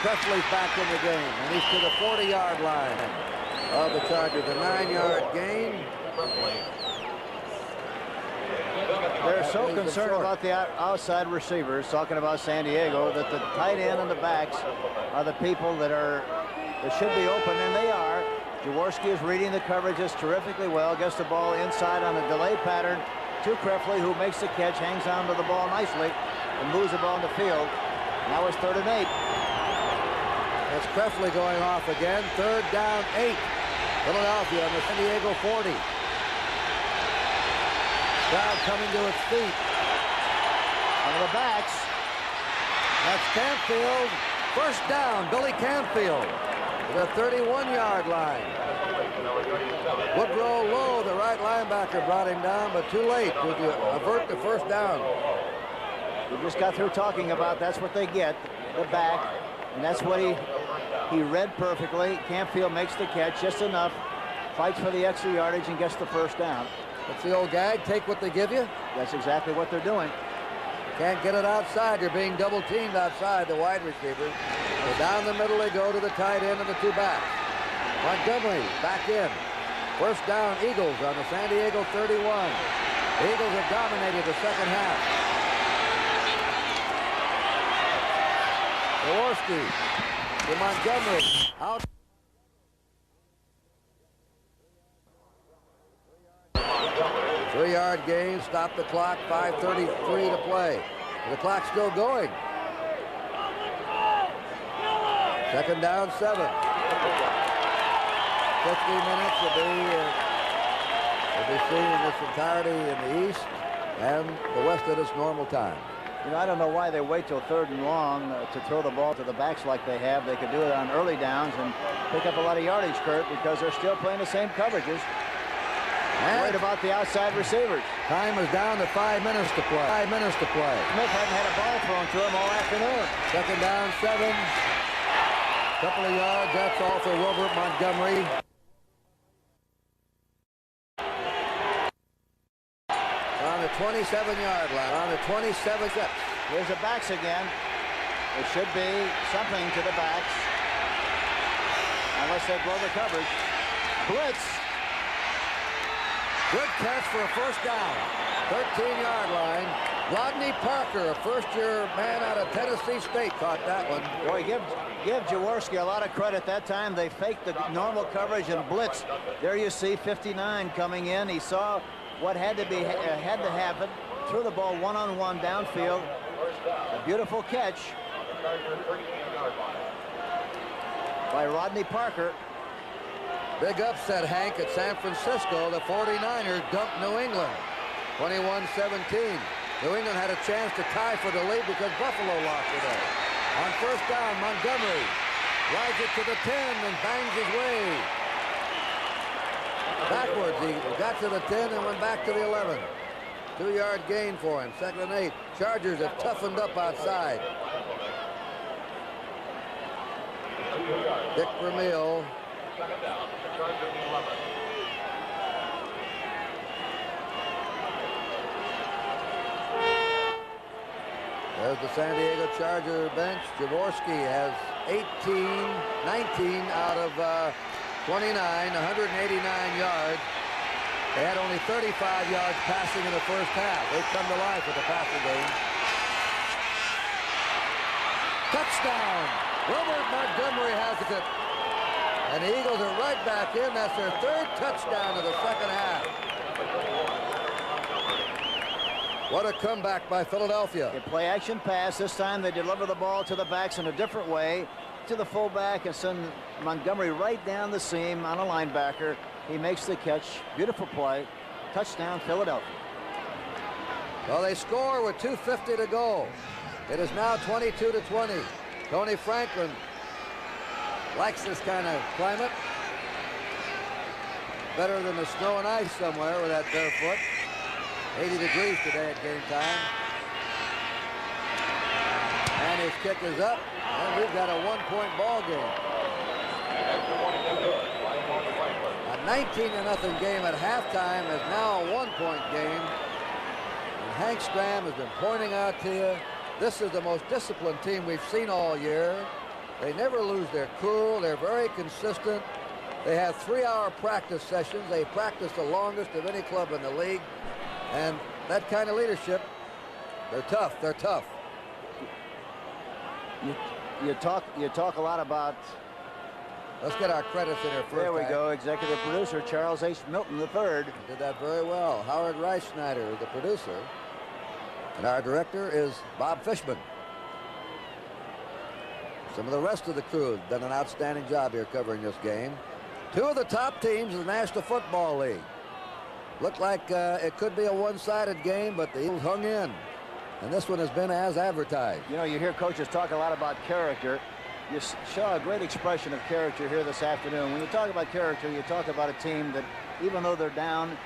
Presley's back in the game, and he's to the 40-yard line of the Chargers. A 9-yard gain. They're so concerned about the outside receivers, talking about San Diego, that the tight end and the backs are the people that should be open, and they are. Jaworski is reading the coverages terrifically well, gets the ball inside on a delay pattern to Krefli, who makes the catch, hangs on to the ball nicely, and moves the ball in the field. Now it's 3rd and 8. That's Krefli going off again. 3rd down, 8. Philadelphia on the San Diego 40. Crowd coming to its feet. One of the backs. That's Canfield. First down, Billy Canfield to the 31-yard line. Woodrow Lowe, the right linebacker, brought him down, but too late to avert the first down. We just got through talking about that's what they get, the back, and that's what he read perfectly. Canfield makes the catch just enough, fights for the extra yardage, and gets the first down. That's the old gag, take what they give you. That's exactly what they're doing. Can't get it outside. You're being double teamed outside, the wide receivers. So down the middle they go to the tight end and the 2 backs. Montgomery back in. First down, Eagles on the San Diego 31. The Eagles have dominated the second half. Jaworski to Montgomery. Out. Three-yard gain, stop the clock, 5:33 to play. The clock's still going. Second down, 7. 50 minutes will be seen in its entirety in the East and the West at its normal time. You know, I don't know why they wait till 3rd and long to throw the ball to the backs like they have. They could do it on early downs and pick up a lot of yardage, Kurt, because they're still playing the same coverages. Worried about the outside receivers. Time is down to 5 minutes to play. 5 minutes to play. Smith hadn't had a ball thrown to him all afternoon. Second down, 7. Couple of yards, that's all for Wilbert Montgomery. On the 27-yard line, on the 27 steps. Here's the backs again. It should be something to the backs. Unless they blow the coverage. Blitz. Good catch for a first down. 13-yard line. Rodney Parker, a first-year man out of Tennessee State, caught that one. Boy, give Jaworski a lot of credit. That time they faked the normal coverage and blitz. There you see 59 coming in. He saw what had to happen. Threw the ball one-on-one downfield. A beautiful catch by Rodney Parker. Big upset, Hank, at San Francisco. The 49ers dumped New England, 21-17. New England had a chance to tie for the lead because Buffalo lost today. On first down, Montgomery rides it to the 10 and bangs his way backwards. He got to the 10 and went back to the 11. 2-yard gain for him. 2nd and 8. Chargers have toughened up outside. Dick Vermeil. There's the San Diego Charger bench. Jaworski has 19 out of 29, 189 yards. They had only 35 yards passing in the first half. They've come to life with the passing game. Touchdown! Wilbert Montgomery has it. And the Eagles are right back in. That's their 3rd touchdown of the second half. What a comeback by Philadelphia. A play action pass. This time they deliver the ball to the backs in a different way. To the fullback and send Montgomery right down the seam on a linebacker. He makes the catch. Beautiful play. Touchdown, Philadelphia. Well, they score with 2:50 to go. It is now 22-20. Tony Franklin likes this kind of climate. Better than the snow and ice somewhere with that barefoot. 80 degrees today at game time. And his kick is up, and we've got a one-point ball game. A 19-0 game at halftime is now a one-point game. And Hank Stram has been pointing out to you, this is the most disciplined team we've seen all year. They never lose their cool. They're very consistent. They have 3-hour practice sessions. They practice the longest of any club in the league. And that kind of leadership, they're tough. They're tough. You talk a lot about. Let's get our credits in here first. There we go. Executive producer Charles H. Milton III. Did that very well. Howard Reichsnyder is the producer. And our director is Bob Fishman. Some of the rest of the crew have done an outstanding job here covering this game. Two of the top teams in the National Football League. Looked like it could be a one-sided game, but the Eagles hung in. And this one has been as advertised. You know, you hear coaches talk a lot about character. You saw a great expression of character here this afternoon. When you talk about character, you talk about a team that, even though they're down,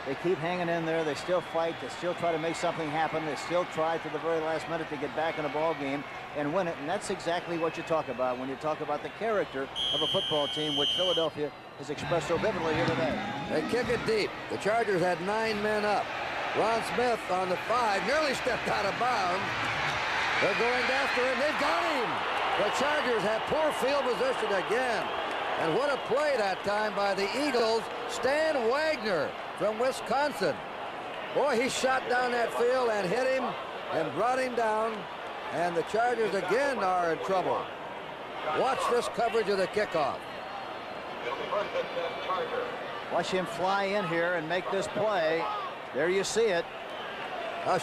they keep hanging in there. They still fight. They still try to make something happen. They still try to the very last minute to get back in a ball game and win it. And that's exactly what you talk about when you talk about the character of a football team, which Philadelphia has expressed so vividly here today. They kick it deep. The Chargers had 9 men up. Ron Smith on the 5 nearly stepped out of bounds. They're going after him. They've got him. The Chargers have poor field position again. And what a play that time by the Eagles. Stan Wagner from Wisconsin. Boy, he shot down that field and hit him and brought him down. And the Chargers again are in trouble. Watch this coverage of the kickoff. Watch him fly in here and make this play. There you see it.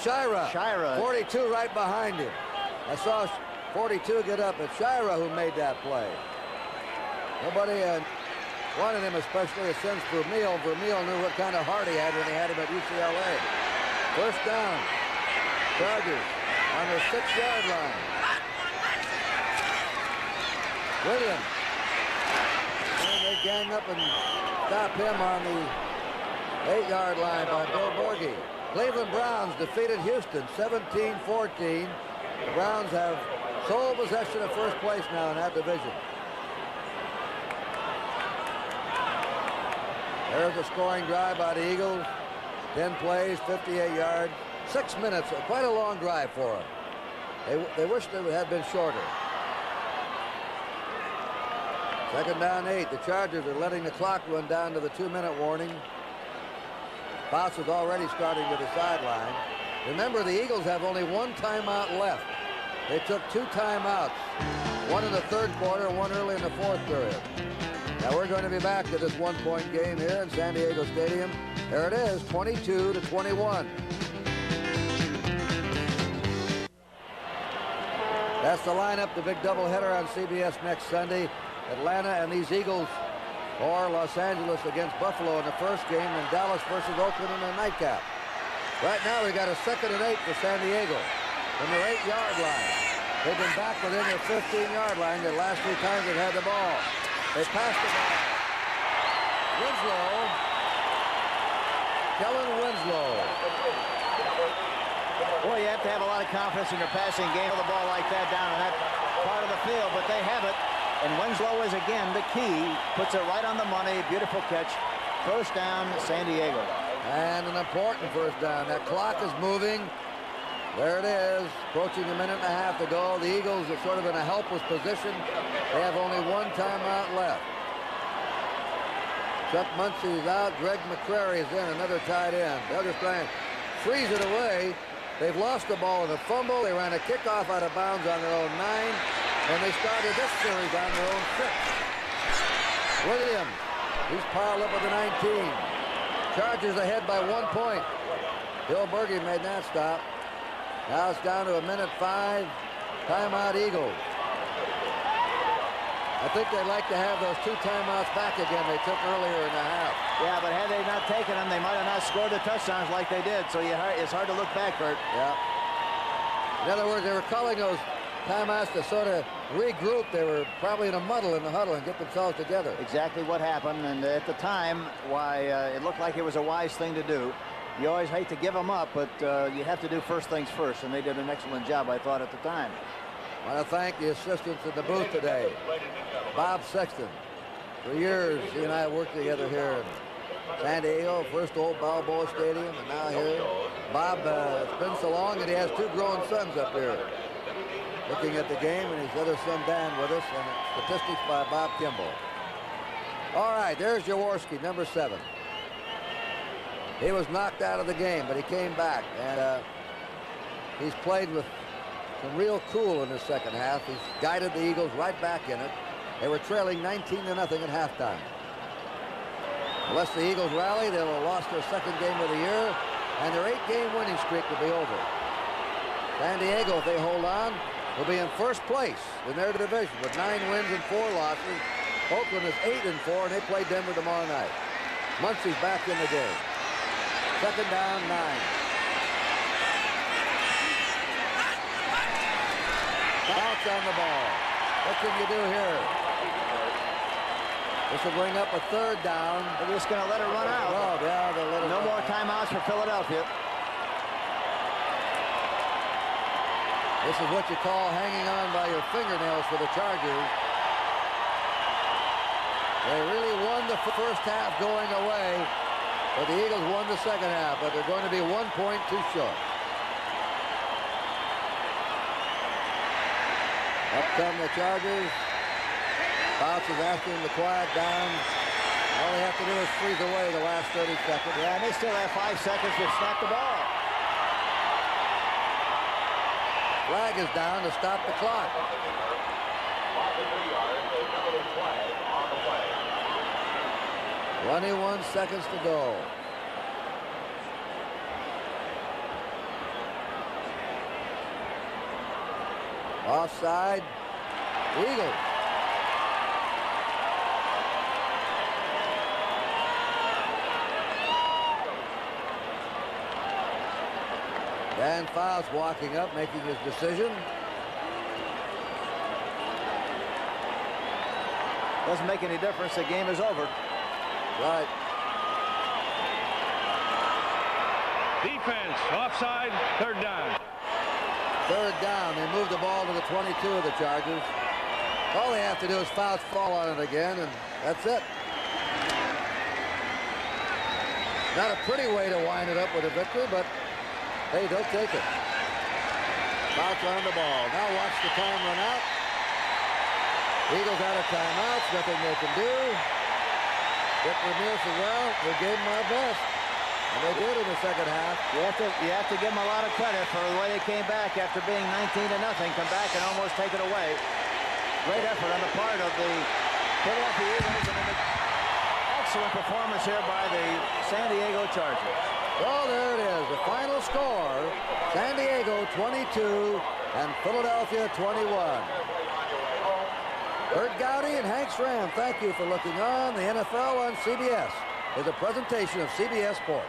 Shira. 42 right behind him. I saw 42 get up. It's Shira who made that play. Nobody wanted him, especially since Vermeil. Vermeil knew what kind of heart he had when he had him at UCLA. First down. Chargers on the 6-yard line. Williams. And they gang up and stop him on the 8-yard line by Bill Borghi. Cleveland Browns defeated Houston 17-14. The Browns have sole possession of first place now in that division. There's a scoring drive by the Eagles. 10 plays, 58 yards, 6 minutes. Quite a long drive for them. They wish they had been shorter. Second down 8. The Chargers are letting the clock run down to the 2-minute warning. Bounce is already starting to the sideline. Remember, the Eagles have only 1 timeout left. They took 2 timeouts, one in the 3rd quarter and one early in the 4th period. Now we're going to be back to this 1-point game here in San Diego Stadium. There it is, 22-21. That's the lineup, the big doubleheader on CBS next Sunday. Atlanta and these Eagles, or Los Angeles against Buffalo in the first game, and Dallas versus Oakland in the nightcap. Right now we got a 2nd and 8 for San Diego from their 8-yard line. They've been back within their 15-yard line the last 3 times they've had the ball. They passed the ball. Winslow. Kellen Winslow. Boy, you have to have a lot of confidence in your passing game with the ball like that down in that part of the field, but they have it. And Winslow is again the key. Puts it right on the money. Beautiful catch. First down, San Diego. And an important first down. That clock is moving. There it is. Approaching a minute and a half to go. The Eagles are sort of in a helpless position. They have only 1 timeout left. Chuck Muncy's out. Greg McCrary is in, another tight end. They're just trying to freeze it away. They've lost the ball in a fumble. They ran a kickoff out of bounds on their own 9. And they started this series on their own 6. Williams, he's piled up with the 19. Chargers ahead by 1 point. Bill Berge made that stop. Now it's down to a minute 5. Timeout Eagles. I think they'd like to have those 2 timeouts back again they took earlier in the half. Yeah, but had they not taken them, they might have not scored the touchdowns like they did. So it's hard to look back, Bert. Yeah. In other words, they were calling those timeouts to sort of regroup. They were probably in a muddle in the huddle and get themselves together. Exactly what happened, and at the time, why it looked like it was a wise thing to do. You always hate to give them up, but you have to do first things first, and they did an excellent job, I thought, at the time. I want to thank the assistants in the booth today. Bob Sexton. For years, he and I worked together here in San Diego, first old Balboa Stadium, and now here. Bob, it's been so long that he has 2 grown sons up here looking at the game, and his other son Dan with us, and statistics by Bob Kimball. All right, there's Jaworski, number 7. He was knocked out of the game, but he came back, and he's played with some real cool in the second half. He's guided the Eagles right back in it. They were trailing 19-0 at halftime. Unless the Eagles rally, they'll have lost their 2nd game of the year, and their 8-game winning streak will be over. San Diego, if they hold on, will be in first place in their division with 9 wins and 4 losses. Oakland is 8-4, and they play Denver tomorrow night. Muncie's back in the game. 2nd down, 9. Bounce on the ball. What can you do here? This will bring up a 3rd down. They're just going to let it run out. Oh, yeah, they'll let it No run more out. timeouts for Philadelphia. This is what you call hanging on by your fingernails for the Chargers. They really won the first half going away, but the Eagles won the second half, but they're going to be 1 point too short. Up come the Chargers. Fouts is asking them to quiet down. All they have to do is freeze away the last 30 seconds. Yeah, and they still have 5 seconds to snap the ball. Flag is down to stop the clock. 21 seconds to go. Offside. Eagles. Dan Fouts walking up, making his decision. Doesn't make any difference. The game is over. Right. Defense, offside, 3rd down. 3rd down. They move the ball to the 22 of the Chargers. All they have to do is Fouts fall on it again, and that's it. Not a pretty way to wind it up with a victory, but hey, they'll take it. Fouts on the ball. Now watch the time run out. Eagles out of timeouts. Nothing they can do. Dick Vermeer said, well, we gave them our best. And they did in the second half. You have to give them a lot of credit for the way they came back after being 19-0, come back and almost take it away. Great effort on the part of the Philadelphia Eagles, and an excellent performance here by the San Diego Chargers. Well, there it is. The final score, San Diego 22 and Philadelphia 21. Bert Gowdy and Hank Stram, thank you for looking on. The NFL on CBS is a presentation of CBS Sports.